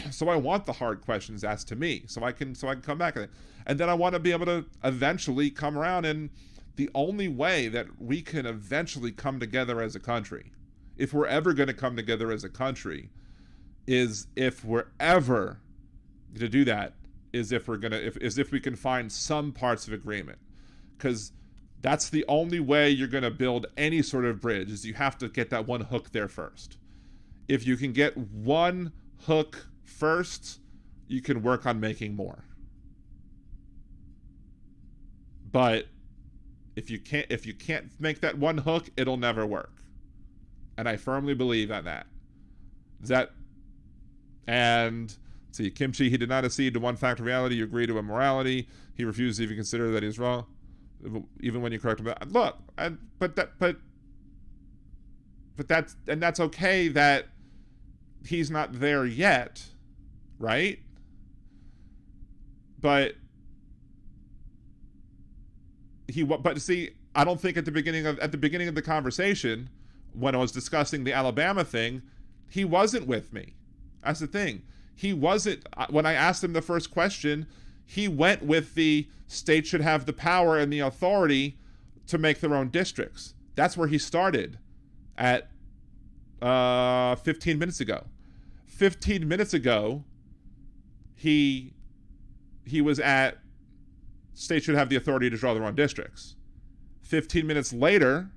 So I want the hard questions asked to me, so I can come back. And then I want to be able to eventually come around. And the only way that we can eventually come together as a country, if we're ever going to come together as a country, is if we're ever to do that, is if we can find some parts of agreement. Because that's the only way you're going to build any sort of bridge, is you have to get that one hook there first. If you can get one hook first, you can work on making more. But if you can't make that one hook, it'll never work. And I firmly believe in that. And see, Kimchi, he did not accede to one fact of reality. You agree to a morality. He refused to even consider that he's wrong, even when you correct him. Look, that's okay that he's not there yet, right? But see, I don't think at the beginning of the conversation, when I was discussing the Alabama thing, he wasn't with me. That's the thing. He wasn't, when I asked him the first question, he went with the state should have the power and the authority to make their own districts. That's where he started at 15 minutes ago. 15 minutes ago, he was at states should have the authority to draw their own districts. 15 minutes later,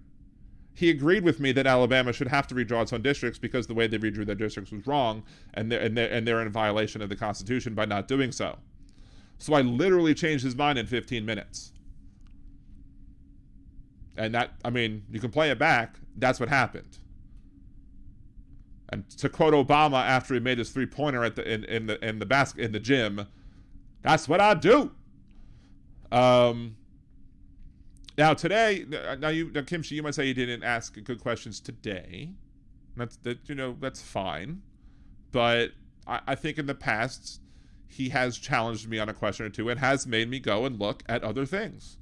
he agreed with me that Alabama should have to redraw its own districts because the way they redrew their districts was wrong, and they're in violation of the Constitution by not doing so. So I literally changed his mind in 15 minutes. And that, I mean, you can play it back. That's what happened. And to quote Obama after he made his three-pointer at in the gym, that's what I do. Now today, Kimchi, you might say you didn't ask good questions today. That's fine. But I think in the past, he has challenged me on a question or two and has made me go and look at other things.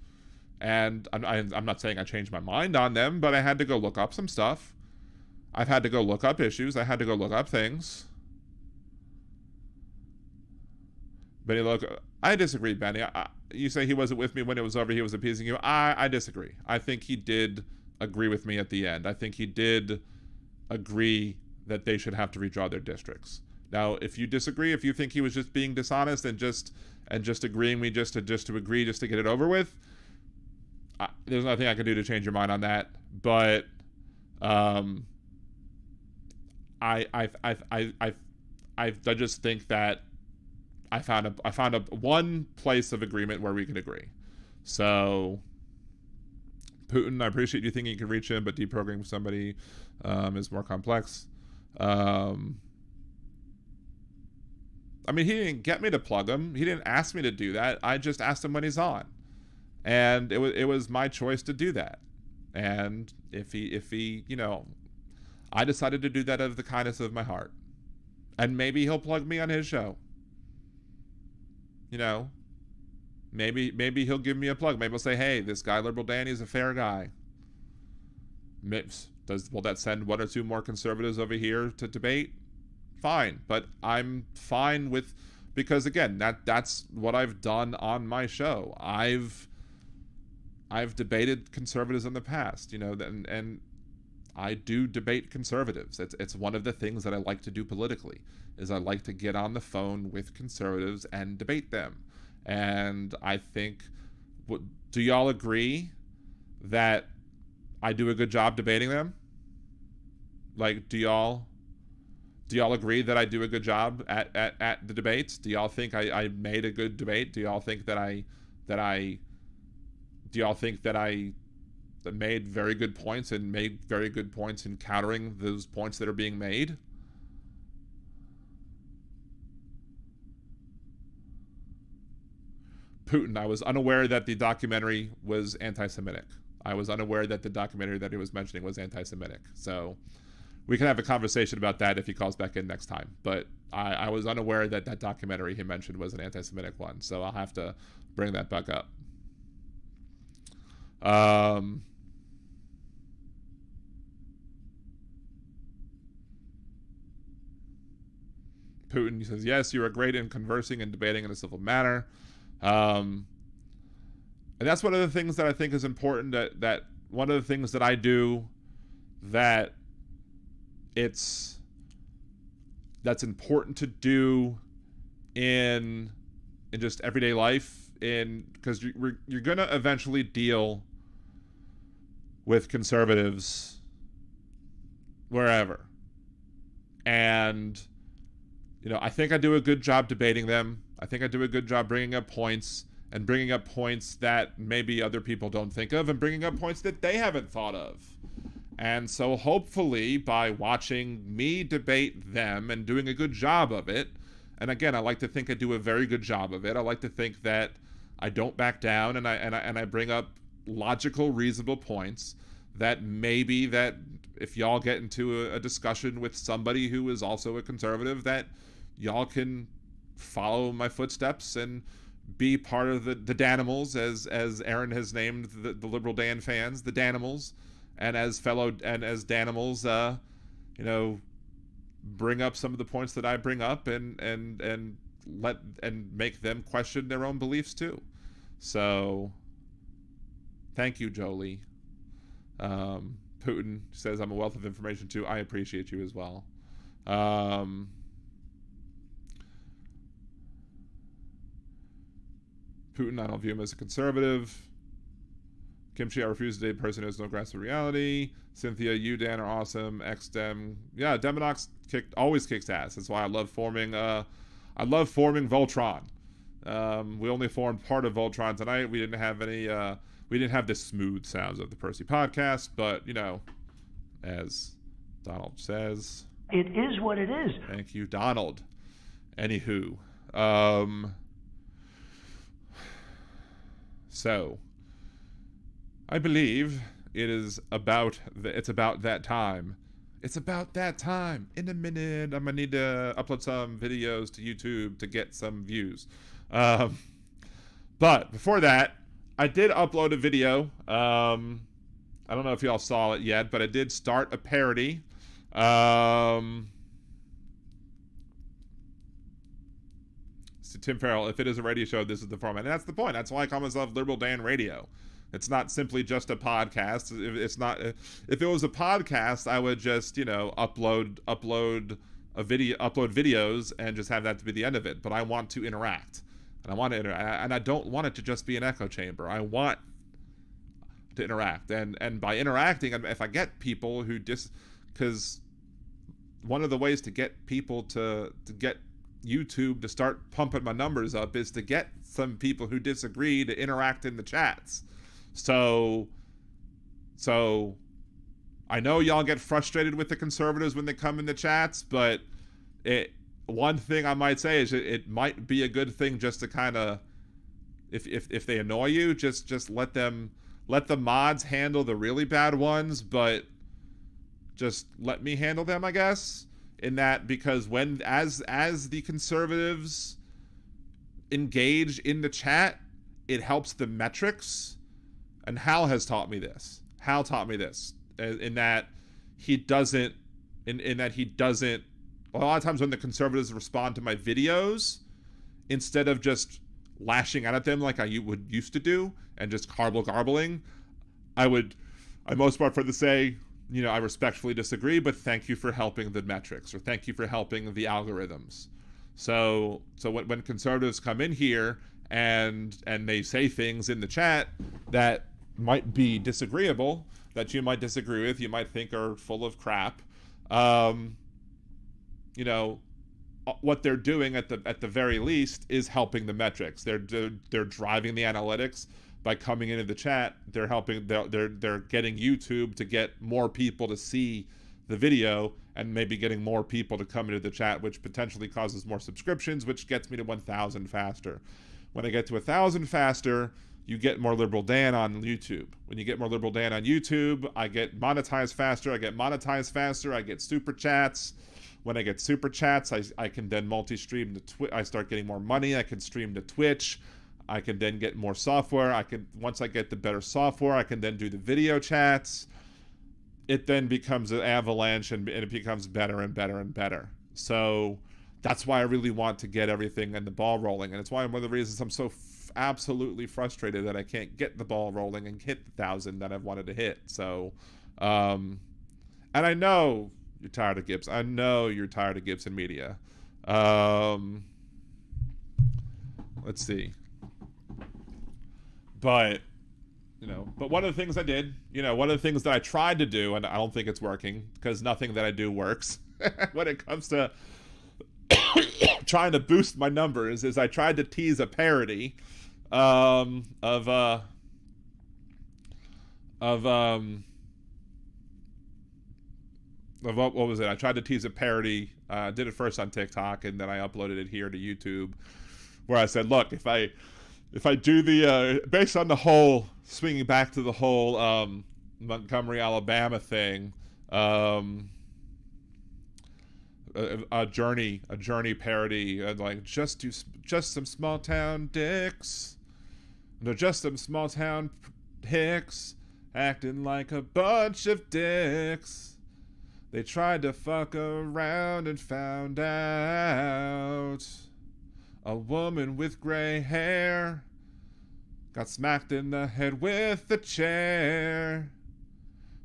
And I'm not saying I changed my mind on them, but I had to go look up some stuff. I've had to go look up issues. I had to go look up things. Benny, look, I disagree, Benny. You say he wasn't with me when it was over, he was appeasing you. I disagree. I think he did agree with me at the end. I think he did agree that they should have to redraw their districts. Now, if you disagree, if you think he was just being dishonest and just agreeing me just to agree, just to get it over with, there's nothing I can do to change your mind on that. But I just think that I found a one place of agreement where we can agree. So, Putin, I appreciate you thinking you can reach him, but deprogramming somebody is more complex. I mean, he didn't get me to plug him. He didn't ask me to do that. I just asked him when he's on, and it was my choice to do that. And if he, you know, I decided to do that out of the kindness of my heart, and maybe he'll plug me on his show. You know, maybe he'll give me a plug. Maybe he'll say, hey, this guy, Liberal Danny's a fair guy. Will that send one or two more conservatives over here to debate? Fine. But I'm fine with, because again, that's what I've done on my show. I've debated conservatives in the past, you know, and I do debate conservatives. It's one of the things that I like to do politically, is I like to get on the phone with conservatives and debate them. And I think, do y'all agree that I do a good job debating them? Like, do y'all agree that I do a good job at the debates? Do y'all think I made a good debate? Do y'all think that I made very good points and made very good points in countering those points that are being made? Putin, I was unaware that the documentary was anti-Semitic. I was unaware that the documentary that he was mentioning was anti-Semitic. So we can have a conversation about that if he calls back in next time. But I was unaware that that documentary he mentioned was an anti-Semitic one. So I'll have to bring that back up. Putin says, yes, you are great in conversing and debating in a civil manner. And that's one of the things that I think is important, that one of the things that I do that's important to do in just everyday life, because you're going to eventually deal with conservatives wherever. And, you know, I think I do a good job debating them. I think I do a good job bringing up points, and bringing up points that maybe other people don't think of, and bringing up points that they haven't thought of. And so hopefully by watching me debate them and doing a good job of it, and again, I like to think I do a very good job of it. I like to think that I don't back down, and I bring up logical, reasonable points that maybe that if y'all get into a discussion with somebody who is also a conservative, that y'all can follow my footsteps and be part of the Danimals, as Aaron has named the Liberal Dan fans, the Danimals, and as Danimals, you know, bring up some of the points that I bring up, and make them question their own beliefs too. So, thank you, Jolie. Putin says I'm a wealth of information too. I appreciate you as well. Putin, I don't view him as a conservative. Kimchi, I refuse to date a person who has no grasp of reality. Cynthia, you, Dan, are awesome. X-Dem. Yeah, Demonox always kicks ass. That's why I love forming Voltron. We only formed part of Voltron tonight. We didn't have any we didn't have the smooth sounds of the Percy podcast, but you know, as Donald says, it is what it is. Thank you, Donald. Anywho, so I believe it's about that time. It's about that time. In a minute, I'm gonna need to upload some videos to YouTube to get some views. But before that, I did upload a video. I don't know if y'all saw it yet, but I did start a parody. So Tim Farrell, if it is a radio show, this is the format. And that's the point. That's why I call myself Liberal Dan Radio. It's not simply just a podcast. It's not. If it was a podcast, I would just, upload videos and just have that to be the end of it. But I want to interact, and I don't want it to just be an echo chamber. I want to interact, and by interacting, if I get people who because one of the ways to get people to get YouTube to start pumping my numbers up is to get some people who disagree to interact in the chats. So I know y'all get frustrated with the conservatives when they come in the chats, but one thing I might say is it might be a good thing just to kind of, if they annoy you, just let the mods handle the really bad ones, but just let me handle them, I guess. In that, because as the conservatives engage in the chat, it helps the metrics. And Hal has taught me this. Hal taught me this in that he doesn't. In that he doesn't. A lot of times when the conservatives respond to my videos, instead of just lashing out at them like I would used to do and just garbling, I most part for to say, I respectfully disagree, but thank you for helping the metrics, or thank you for helping the algorithms. So when conservatives come in here and they say things in the chat that might be disagreeable, that you might disagree with, you might think are full of crap, what they're doing at the very least is helping the metrics. They're driving the analytics. By coming into the chat, they're helping. They're getting YouTube to get more people to see the video, and maybe getting more people to come into the chat, which potentially causes more subscriptions, which gets me to 1,000 faster. When I get to 1,000 faster, you get more Liberal Dan on YouTube. When you get more Liberal Dan on YouTube, I get monetized faster. I get super chats. When I get super chats, I can then multi-stream to Twitch. I start getting more money. I can stream to Twitch. I can then get more software. Once I get the better software, I can then do the video chats. It then becomes an avalanche, and it becomes better and better and better. So that's why I really want to get everything and the ball rolling. And it's why one of the reasons I'm so absolutely frustrated that I can't get the ball rolling and hit the 1,000 that I've wanted to hit. So, and I know you're tired of Gibbs. I know you're tired of Gibson Media. Let's see. But one of the things I did, one of the things that I tried to do, and I don't think it's working, because nothing that I do works when it comes to trying to boost my numbers, is I tried to tease a parody of what was it? I tried to tease a parody. Did it first on TikTok, and then I uploaded it here to YouTube, where I said, look, if I do the, based on the whole, swinging back to the whole Montgomery, Alabama thing, a journey parody, like just some small town dicks, no, just some small town hicks, acting like a bunch of dicks. They tried to fuck around and found out. A woman with gray hair got smacked in the head with a chair.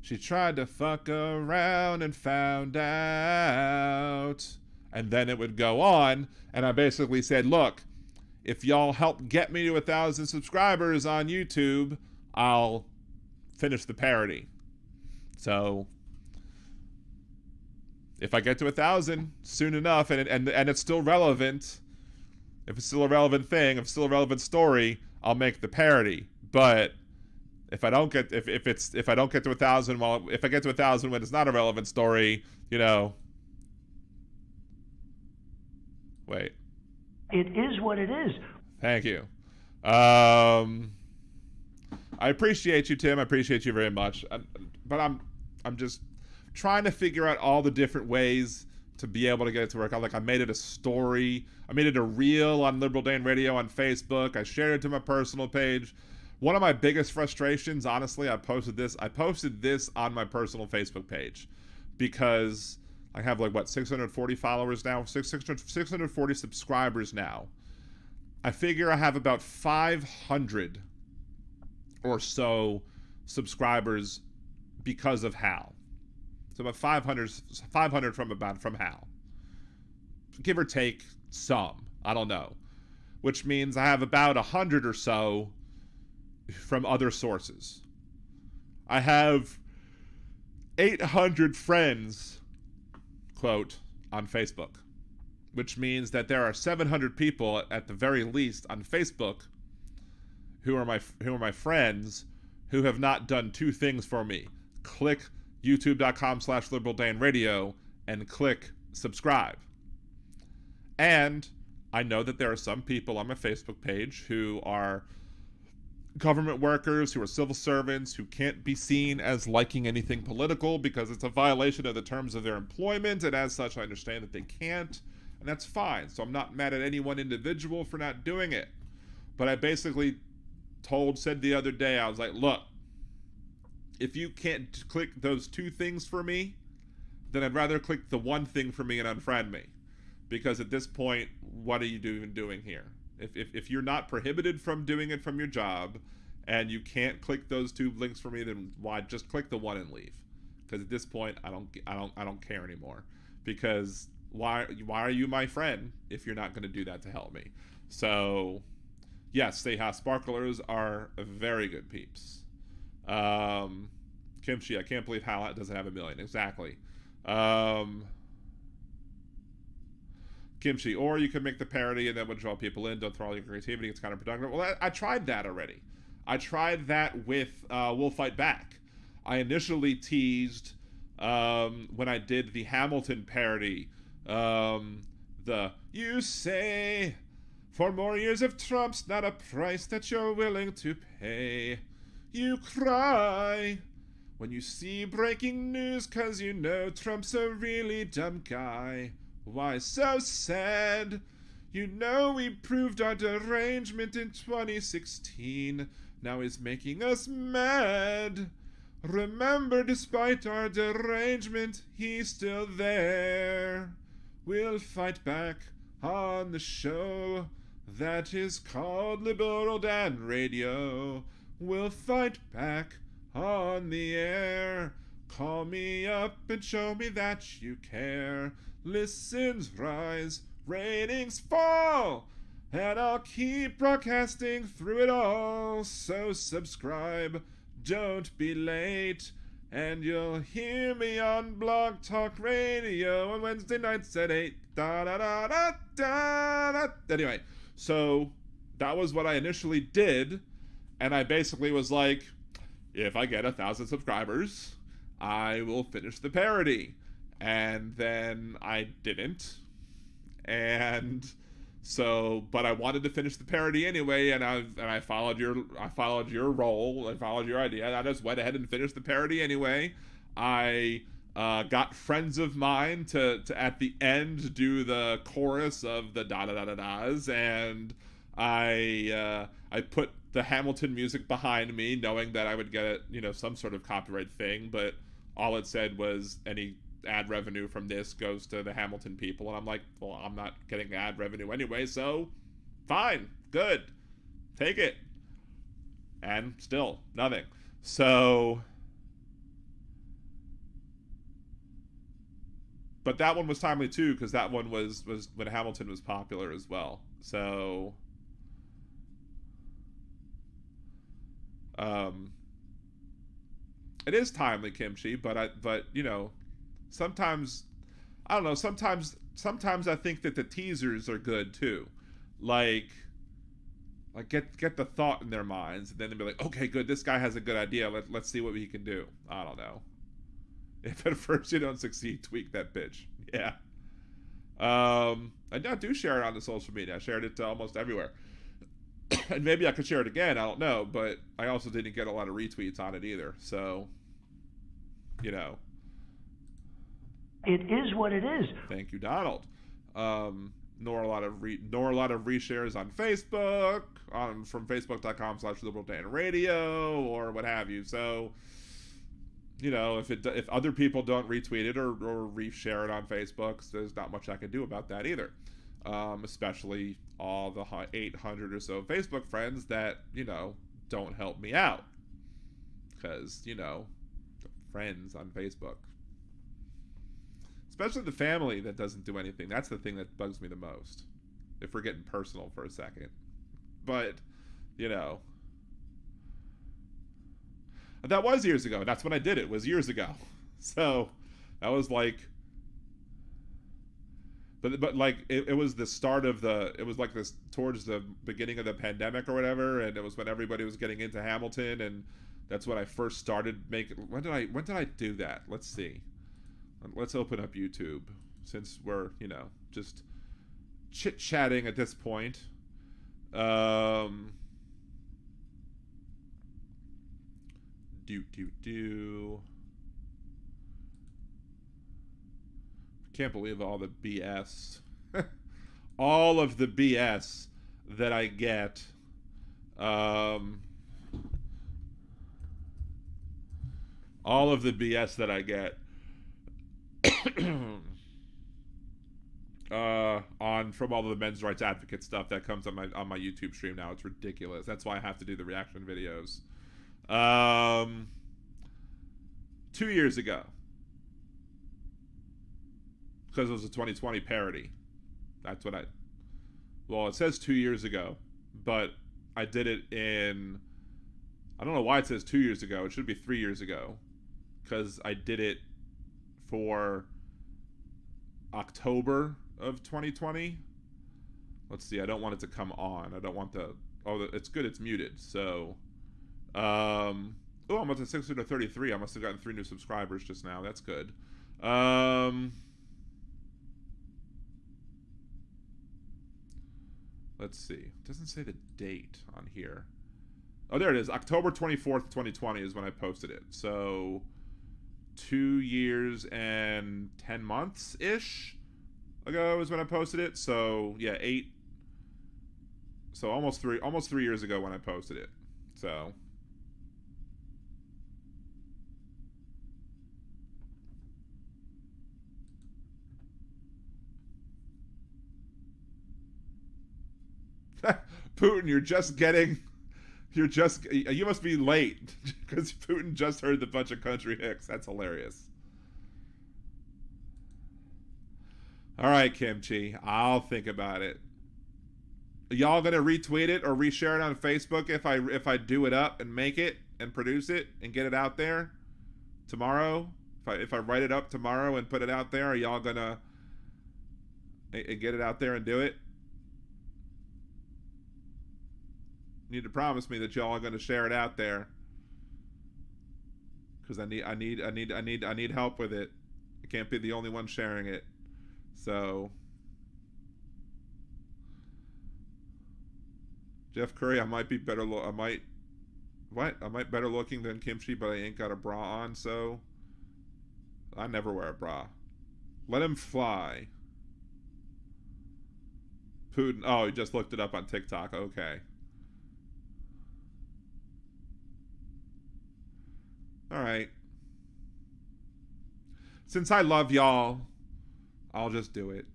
She tried to fuck around and found out. And then it would go on, and I basically said, look, if y'all help get me to 1,000 subscribers on YouTube, I'll finish the parody. So if I get to 1,000 soon enough, and it's still relevant, if it's still a relevant thing, if it's still a relevant story, I'll make the parody. But if I don't get if I don't get to 1,000, well, if I get to 1,000 when it's not a relevant story, wait. It is what it is. Thank you. I appreciate you, Tim. I appreciate you very much. But I'm just trying to figure out all the different ways to be able to get it to work out. Like, I made it a story. I made it a reel on Liberal Dan Radio on Facebook. I shared it to my personal page. one of my biggest frustrations, honestly, I posted this on my personal Facebook page because I have 640 followers now, 640 subscribers now. I figure I have about 500 or so subscribers because of Hal. So about 500 from Hal. Give or take some. I don't know. Which means I have about 100 or so from other sources. I have 800 friends, quote, on Facebook. Which means that there are 700 people at the very least on Facebook who are my friends who have not done two things for me. Click youtube.com/liberaldanradio and click subscribe. And I know that there are some people on my Facebook page who are government workers, who are civil servants, who can't be seen as liking anything political because it's a violation of the terms of their employment, and as such I understand that they can't, and that's fine. So I'm not mad at any one individual for not doing it. But I basically said the other day, I was like, look, if you can't click those two things for me, then I'd rather click the one thing for me and unfriend me. Because at this point, what are you even doing here? If you're not prohibited from doing it from your job, and you can't click those two links for me, then why just click the one and leave? Because at this point, I don't care anymore. Because why are you my friend if you're not going to do that to help me? So yes, Seha Sparklers are very good peeps. Kimchi, I can't believe Hal doesn't have 1 million. Exactly. Kimchi, or you can make the parody and then would draw people in. Don't throw all your creativity. It's counterproductive. Well, I tried that already. I tried that with We'll Fight Back. I initially teased when I did the Hamilton parody. You say, for more years of Trump's not a price that you're willing to pay. You cry when you see breaking news 'cause you know Trump's a really dumb guy. Why so sad? You know we proved our derangement in 2016. Now he's making us mad. Remember, despite our derangement, he's still there. We'll fight back on the show that is called Liberal Dan Radio. We'll fight back on the air. Call me up and show me that you care. Listens rise, ratings fall, and I'll keep broadcasting through it all. So subscribe, don't be late, and you'll hear me on Blog Talk Radio on Wednesday nights at 8. Da da da da da da. Anyway, so that was what I initially did, and I basically was like, if I get 1,000 subscribers, I will finish the parody. And then I didn't. And so, but I wanted to finish the parody anyway, and I followed your role, I followed your idea, and I just went ahead and finished the parody anyway. I got friends of mine to at the end do the chorus of the da da da da da's, and I put the Hamilton music behind me, knowing that I would get some sort of copyright thing, but all it said was any ad revenue from this goes to the Hamilton people, and I'm like, well, I'm not getting ad revenue anyway, so fine, good, take it. And still nothing. So, but that one was timely too, because that one was when Hamilton was popular as well. So it is timely, Kimchi, but sometimes, I don't know, sometimes I think that the teasers are good too. Like get the thought in their minds, and then they'll be like, okay, good, this guy has a good idea, let's see what he can do. I don't know. If at first you don't succeed, tweak that bitch. Yeah. I do share it on the social media. I shared it almost everywhere. And maybe I could share it again, I don't know, but I also didn't get a lot of retweets on it either, so It is what it is. Thank you, Donald. nor a lot of reshares on Facebook, from facebook.com/liberaldanradio or what have you. So, you know, if other people don't retweet it or reshare it on Facebook, there's not much I can do about that either. Especially all the 800 or so Facebook friends that, you know, don't help me out. Because, you know, friends on Facebook. Especially the family that doesn't do anything. That's the thing that bugs me the most. If we're getting personal for a second. But, you know. That was years ago. That's when I did it. Was years ago. So, that was like... But like, it was the start of it was like this, towards the beginning of the pandemic or whatever, and it was when everybody was getting into Hamilton, and that's when I first started making... When did I do that? Let's see. Let's open up YouTube, since we're, you know, just chit-chatting at this point. Can't believe all the BS. All of the BS that I get. All of the BS that I get. From all of the men's rights advocate stuff that comes on my YouTube stream now. It's ridiculous. That's why I have to do the reaction videos. 2 years ago, because it was a 2020 parody. That's what it says 2 years ago, but I did it in, I don't know why it says 2 years ago. It should be 3 years ago, because I did it for October of 2020. Let's see, I don't want it to come on. I don't want it's good, it's muted. So, I'm up to 633. I must have gotten 3 new subscribers just now. That's good. Let's see. It doesn't say the date on here. Oh, there it is. October 24th, 2020 is when I posted it. So, 2 years and 10 months-ish ago is when I posted it. So, yeah, 8. So, almost 3 years ago when I posted it. So... Putin, you must be late, because Putin just heard the bunch of country hicks. That's hilarious. All right, Kimchi, I'll think about it. Y'all gonna retweet it or reshare it on Facebook if I do it up and make it and produce it and get it out there tomorrow? If I write it up tomorrow and put it out there, are y'all gonna get it out there and do it? You need to promise me that y'all are going to share it out there, because I need help with it. I can't be the only one sharing it. So, Jeff Curry, I might be better. I might better looking than Kimchi, but I ain't got a bra on, so I never wear a bra. Let him fly. Putin. Oh, he just looked it up on TikTok. Okay. All right. Since I love y'all, I'll just do it.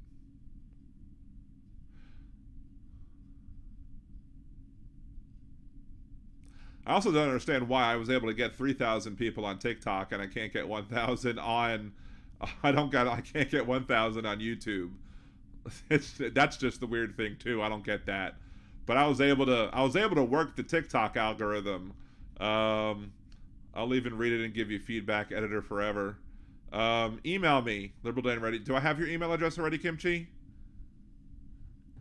I also don't understand why I was able to get 3,000 people on TikTok and I can't get 1,000 on... I can't get 1,000 on YouTube. That's just the weird thing too. I don't get that. But I was able to work the TikTok algorithm. I'll even read it and give you feedback, editor forever. Email me, liberaldanready. Do I have your email address already, Kimchi?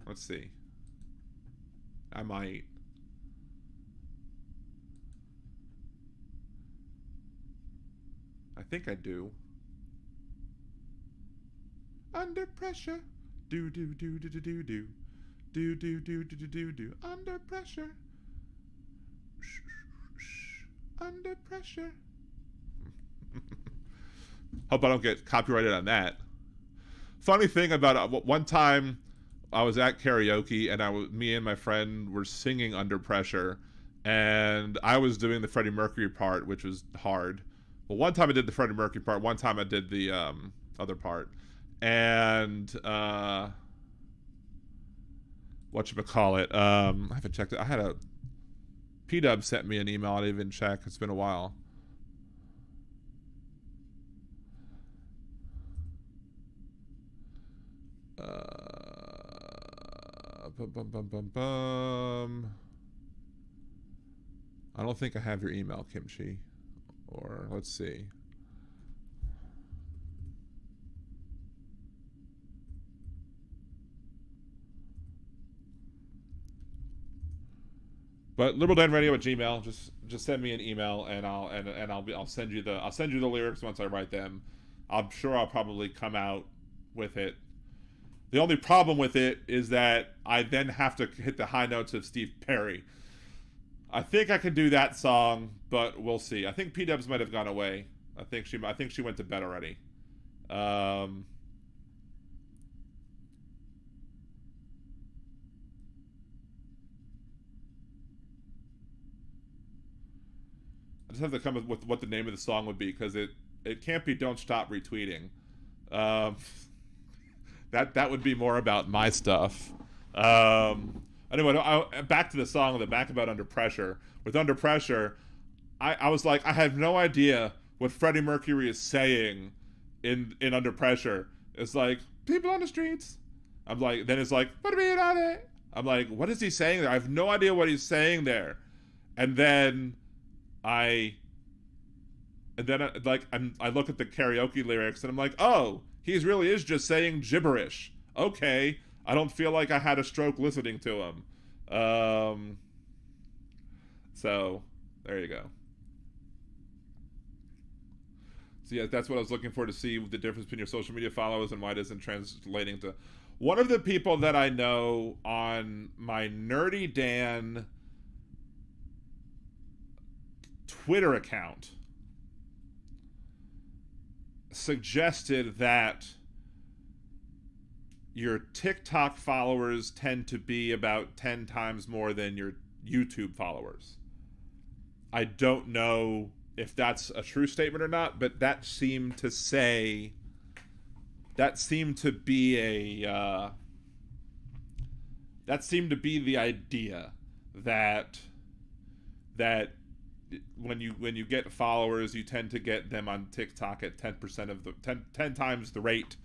Let's see. I might. I think I do. Under pressure. Do do do do do do do. Do do do do do do do. Under pressure. Under pressure. Hope I don't get copyrighted on that. Funny thing about one time I was at karaoke, and me and my friend were singing Under Pressure, and I was doing the Freddie Mercury part, which was hard. Well, one time I did the Freddie Mercury part, one time I did the other part, and whatchamacallit, I haven't checked it. I had a P-Dub sent me an email. I didn't even check. It's been a while. I don't think I have your email, Kimchi. Or let's see. But liberaldanradio@gmail. Just send me an email, and I'll send you the lyrics once I write them. I'm sure I'll probably come out with it. The only problem with it is that I then have to hit the high notes of Steve Perry. I think I can do that song, but we'll see. I think P-Dubs might have gone away. I think she went to bed already. I just have to come up with what the name of the song would be, because it can't be "Don't Stop Retweeting." That would be more about my stuff. Anyway, back to the song, the back about Under Pressure. With Under Pressure, I was like, I have no idea what Freddie Mercury is saying in Under Pressure. It's like, people on the streets. I'm like, then it's like, put me on it. I'm like, what is he saying there? I have no idea what he's saying there. And then I look at the karaoke lyrics and I'm like, oh, he really is just saying gibberish. Okay, I don't feel like I had a stroke listening to him. So there you go. So yeah, that's what I was looking for, to see the difference between your social media followers and why it isn't translating to. One of the people that I know on my Nerdy Dan Twitter account suggested that your TikTok followers tend to be about 10 times more than your YouTube followers. I don't know if that's a true statement or not, but that seemed to be the idea that when you get followers, you tend to get them on TikTok at 10% of the 10 times the rate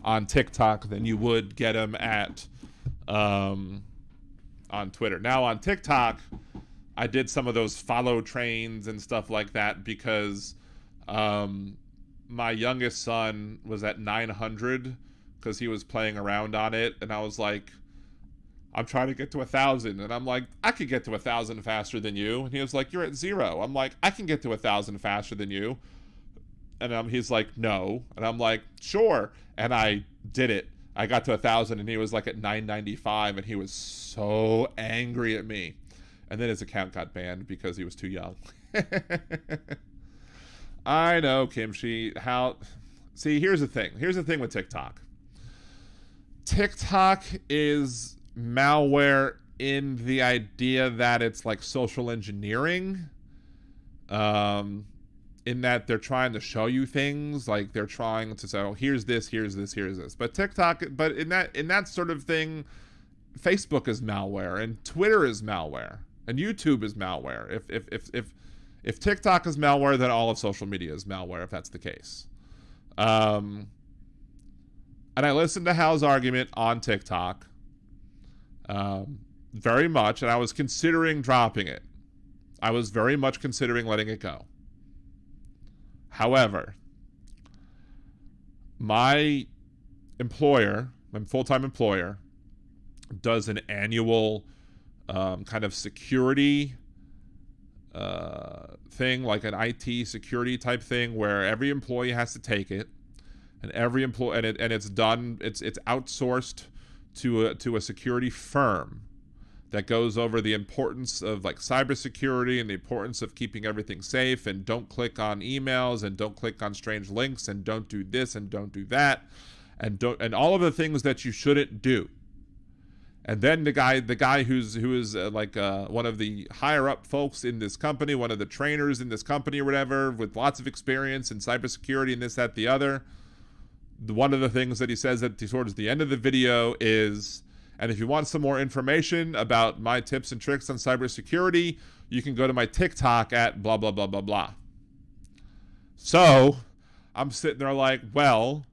on TikTok than you would get them at on Twitter. Now on TikTok, I did some of those follow trains and stuff like that because my youngest son was at 900 because he was playing around on it, and I was like, I'm trying to get to 1,000, and I'm like, I could get to 1,000 faster than you. And he was like, you're at 0. I'm like, I can get to 1,000 faster than you. And he's like, no. And I'm like, sure. And I did it. I got to 1,000, and he was like at 995, and he was so angry at me. And then his account got banned because he was too young. I know, Kimchi. See, here's the thing. Here's the thing with TikTok. TikTok is malware in the idea that it's like social engineering, in that they're trying to show you things, like they're trying to say, oh, here's this. But TikTok, but in that sort of thing, Facebook is malware, and Twitter is malware, and YouTube is malware. If TikTok is malware, then all of social media is malware, if that's the case. And I listened to Hal's argument on TikTok very much, and I was considering dropping it. I was very much considering letting it go. However, my full-time employer, does an annual kind of security thing, like an IT security type thing, where every employee has to take it, and it's done. It's outsourced to a security firm that goes over the importance of like cybersecurity and the importance of keeping everything safe, and don't click on emails, and don't click on strange links, and don't do this and don't do that, and all of the things that you shouldn't do. And then the guy who is like one of the higher up folks in this company, one of the trainers in this company or whatever, with lots of experience in cybersecurity and this, that, the other. One of the things that he says towards the end of the video is, and if you want some more information about my tips and tricks on cybersecurity, you can go to my TikTok at blah, blah, blah, blah, blah. So I'm sitting there like, well,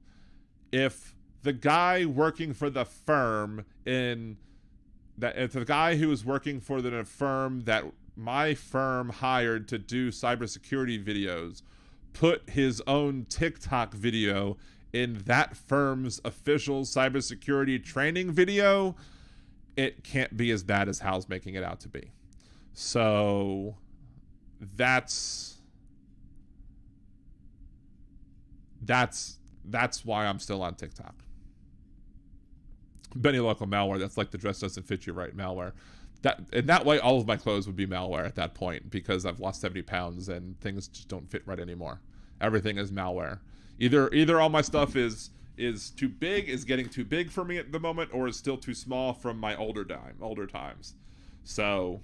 if the guy working for the firm if the guy who was working for the firm that my firm hired to do cybersecurity videos put his own TikTok video in that firm's official cybersecurity training video, it can't be as bad as Hal's making it out to be. So that's why I'm still on TikTok. Benny Local malware, that's like the dress doesn't fit you right malware. In that way, all of my clothes would be malware at that point, because I've lost 70 pounds and things just don't fit right anymore. Everything is malware. Either all my stuff is too big, is getting too big for me at the moment, or is still too small from my older times. So,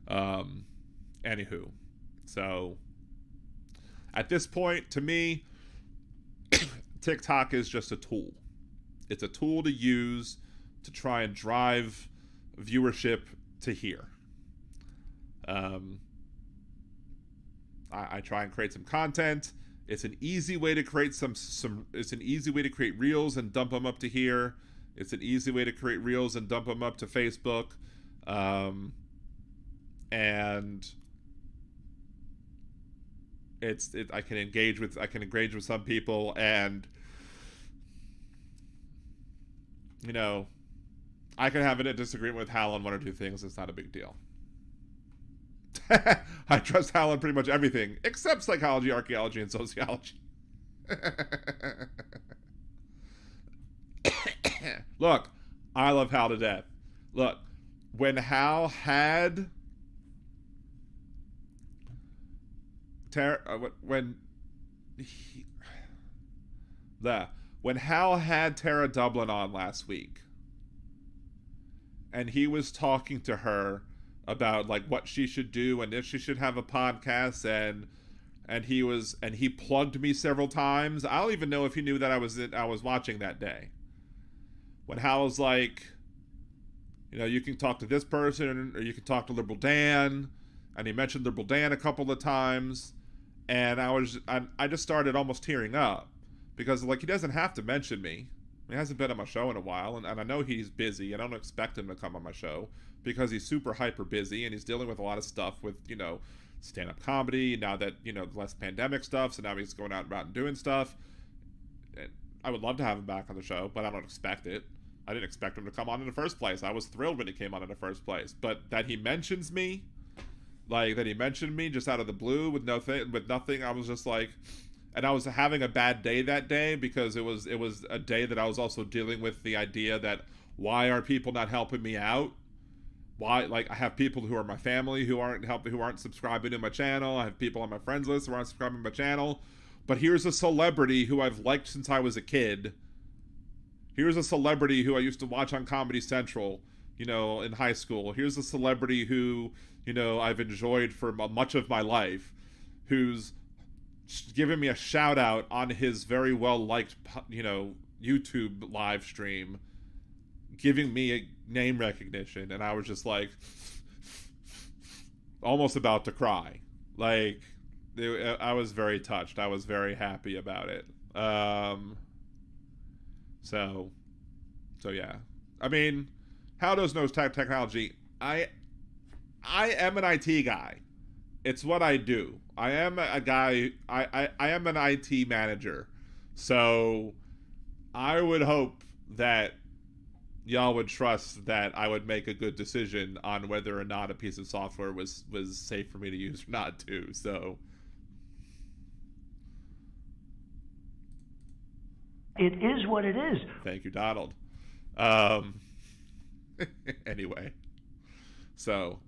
anywho, so at this point, to me, TikTok is just a tool. It's a tool to use to try and drive viewership to here. I try and create some content. It's an easy way to create it's an easy way to create reels and dump them up to here. It's an easy way to create reels and dump them up to Facebook. And I can engage with some people, and you know, I can have a disagreement with Hal on one or two things. It's not a big deal. I trust Hal on pretty much everything except psychology, archaeology, and sociology. Look, I love Hal to death. Look, when Hal had when Hal had Tara Dublin on last week, and he was talking to her about like what she should do and if she should have a podcast, and he plugged me several times. I don't even know if he knew that I was watching that day. When Hal was like, you know, you can talk to this person or you can talk to Liberal Dan, and he mentioned Liberal Dan a couple of times, and I just started almost tearing up, because like, he doesn't have to mention me. He hasn't been on my show in a while, and I know he's busy. I don't expect him to come on my show because he's super hyper busy and he's dealing with a lot of stuff with, you know, stand-up comedy now that, you know, less pandemic stuff, so now he's going out and doing stuff. And I would love to have him back on the show, but I don't expect it. I didn't expect him to come on in the first place. I was thrilled when he came on in the first place, but that he mentions me, like that he mentioned me just out of the blue with nothing, I was just like, and I was having a bad day that day because it was a day that I was also dealing with the idea that why are people not helping me out? Why, like, I have people who are my family who aren't subscribing to my channel. I have people on my friends list who aren't subscribing to my channel. But here's a celebrity who I've liked since I was a kid. Here's a celebrity who I used to watch on Comedy Central, you know, in high school. Here's a celebrity who, you know, I've enjoyed for much of my life, who's giving me a shout out on his very well liked, you know, YouTube live stream, giving me a name recognition, and I was just like almost about to cry. Like, I was very touched. I was very happy about it. So yeah. I mean, how does knows technology? I am an IT guy. It's what I do. I am a guy. I am an IT manager. So I would hope that y'all would trust that I would make a good decision on whether or not a piece of software was safe for me to use or not too. So it is what it is. Thank you, Donald. Anyway, so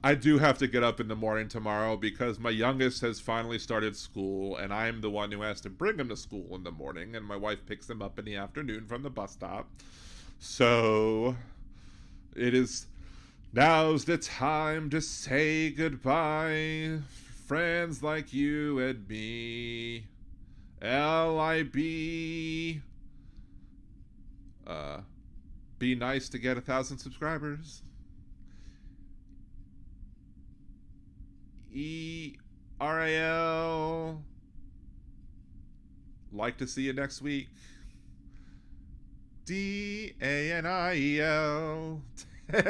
I do have to get up in the morning tomorrow because my youngest has finally started school, and I'm the one who has to bring him to school in the morning, and my wife picks him up in the afternoon from the bus stop. So it is now's the time to say goodbye, friends like you and me. LIB. Be nice to get 1,000 subscribers. ERAL. Like to see you next week. DANIEL. It's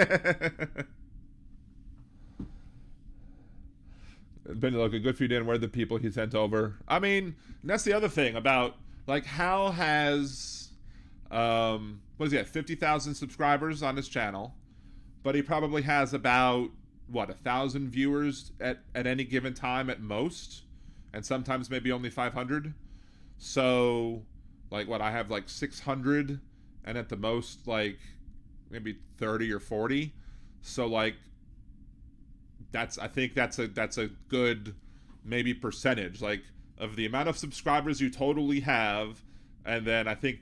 been like a good few days. Where are the people he sent over? I mean, that's the other thing about, like, Hal has what is he at, 50,000 subscribers on his channel, but he probably has about 1,000 viewers at any given time at most, and sometimes maybe only 500. So like I have like 600, and at the most like maybe 30 or 40. So like I think that's a good maybe percentage, like, of the amount of subscribers you totally have, and then I think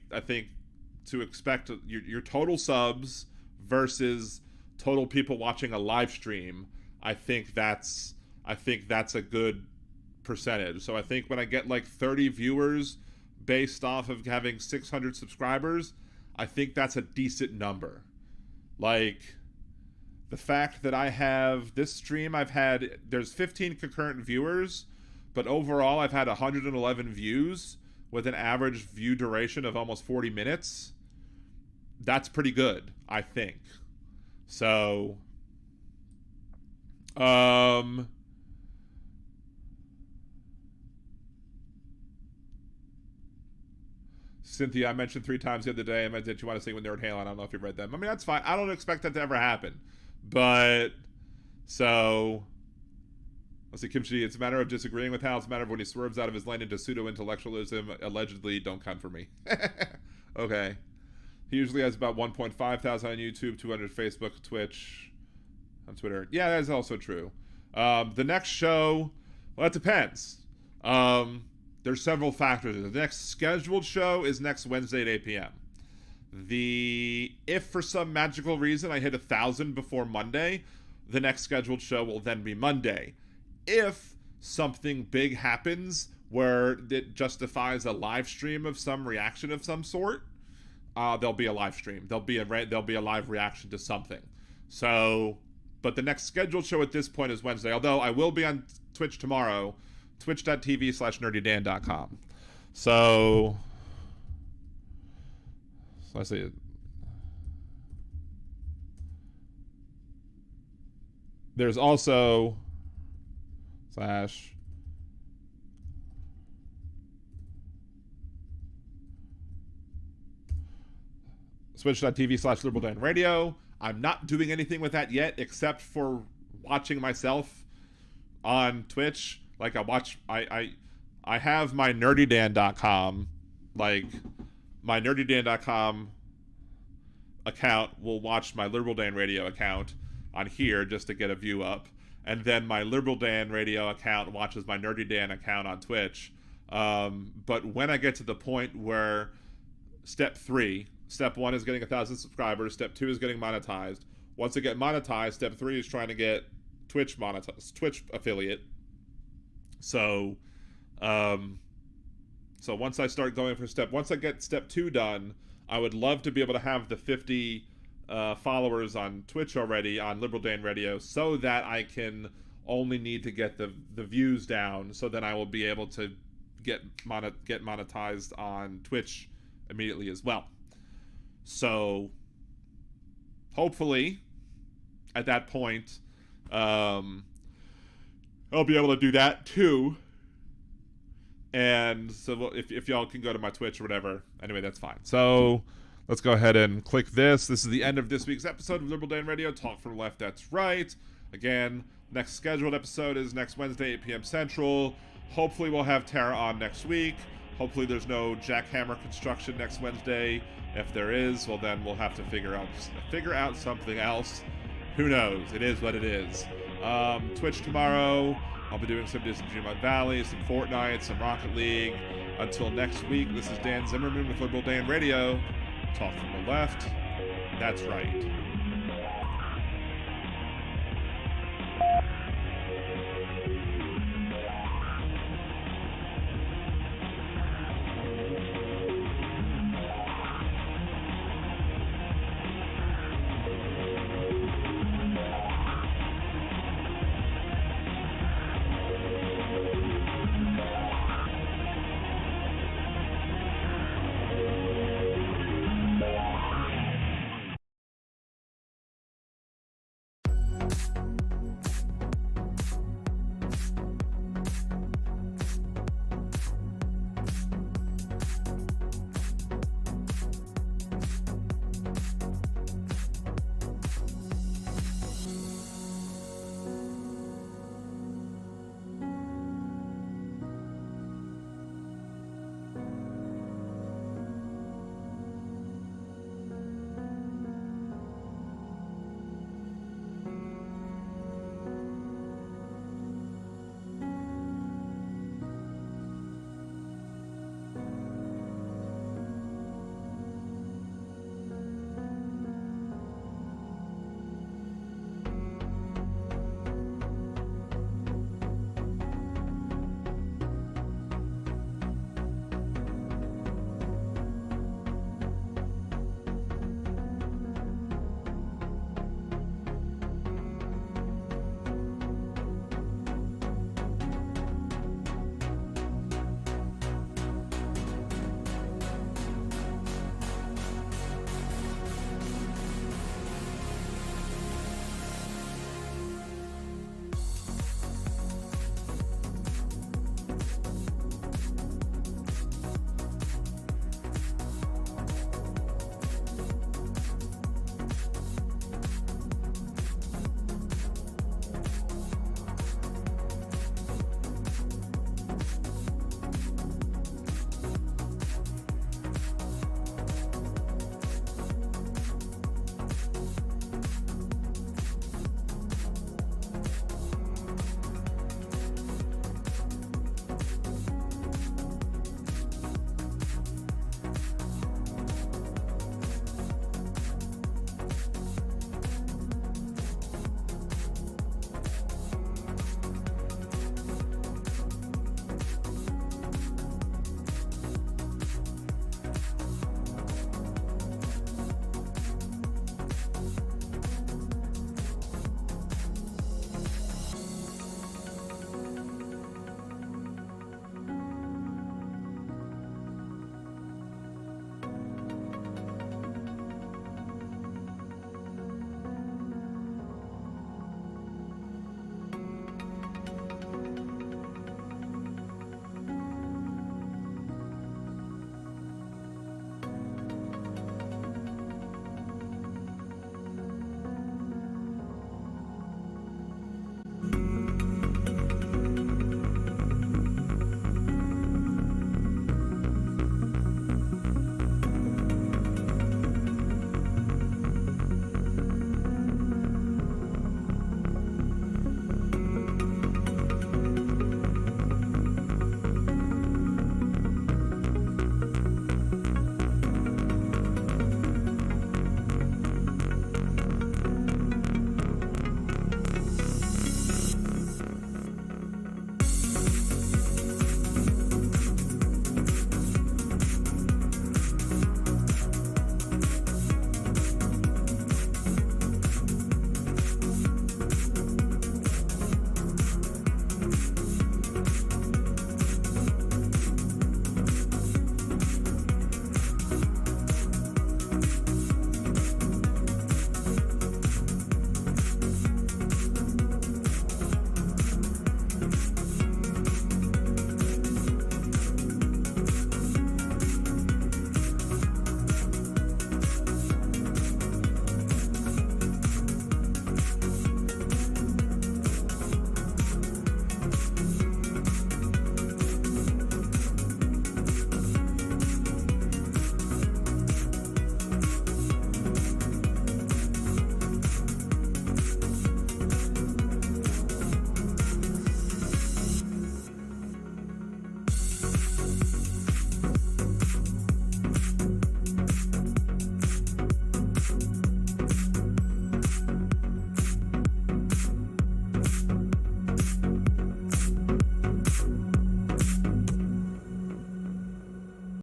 to expect your total subs versus total people watching a live stream, I think that's a good percentage. So I think when I get like 30 viewers based off of having 600 subscribers, I think that's a decent number. Like, the fact that I have this stream, there's 15 concurrent viewers, but overall I've had 111 views with an average view duration of almost 40 minutes. That's pretty good, I think. So, Cynthia, I mentioned 3 times the other day, did you want to sing with Nerd Halen? I don't know if you read them. I mean, that's fine. I don't expect that to ever happen. But, so, let's see, Kimchi, it's a matter of disagreeing with Hal. It's a matter of when he swerves out of his lane into pseudo-intellectualism. Allegedly, don't come for me. Okay. He usually has about 1.5 thousand on YouTube, 200 Facebook, Twitch, on Twitter. Yeah, that is also true. The next show, well, it depends. There's several factors. The next scheduled show is next Wednesday at 8 p.m. If for some magical reason I hit 1,000 before Monday, the next scheduled show will then be Monday. If something big happens where it justifies a live stream of some reaction of some sort, there'll be a live stream. There'll be a live reaction to something. So, but the next scheduled show at this point is Wednesday. Although I will be on Twitch tomorrow, twitch.tv/nerdydan.com. So let's see. There's also Twitch.tv/liberaldanradio. I'm not doing anything with that yet, except for watching myself on Twitch. Like, I have my nerdydan.com, like, my nerdydan.com account will watch my Liberal Dan Radio account on here just to get a view up, and then my Liberal Dan Radio account watches my Nerdy Dan account on Twitch. But when I get to the point where step 1 is getting 1,000 subscribers, step 2 is getting monetized. Once I get monetized, step 3 is trying to get Twitch monetized, Twitch affiliate. So, once I start going for once I get step 2 done, I would love to be able to have the 50 followers on Twitch already on Liberal Dan Radio, so that I can only need to get the views down, so then I will be able to get monetized on Twitch immediately as well. So, hopefully, at that point, I'll be able to do that too. And so if y'all can go to my Twitch or whatever, anyway, that's fine. So let's go ahead and click this. This is the end of this week's episode of Liberal Dan Radio. Talk from the left, that's right. Again, next scheduled episode is next Wednesday, 8 p.m. Central. Hopefully we'll have Tara on next week. Hopefully there's no jackhammer construction next Wednesday. If there is, well, then we'll have to figure out something else Who knows? It is what it is. Twitch tomorrow. I'll be doing some Digimon Valley, some Fortnite, some Rocket League. Until next week, this is Dan Zimmerman with Liberal Dan Radio. Talk from the left. That's right.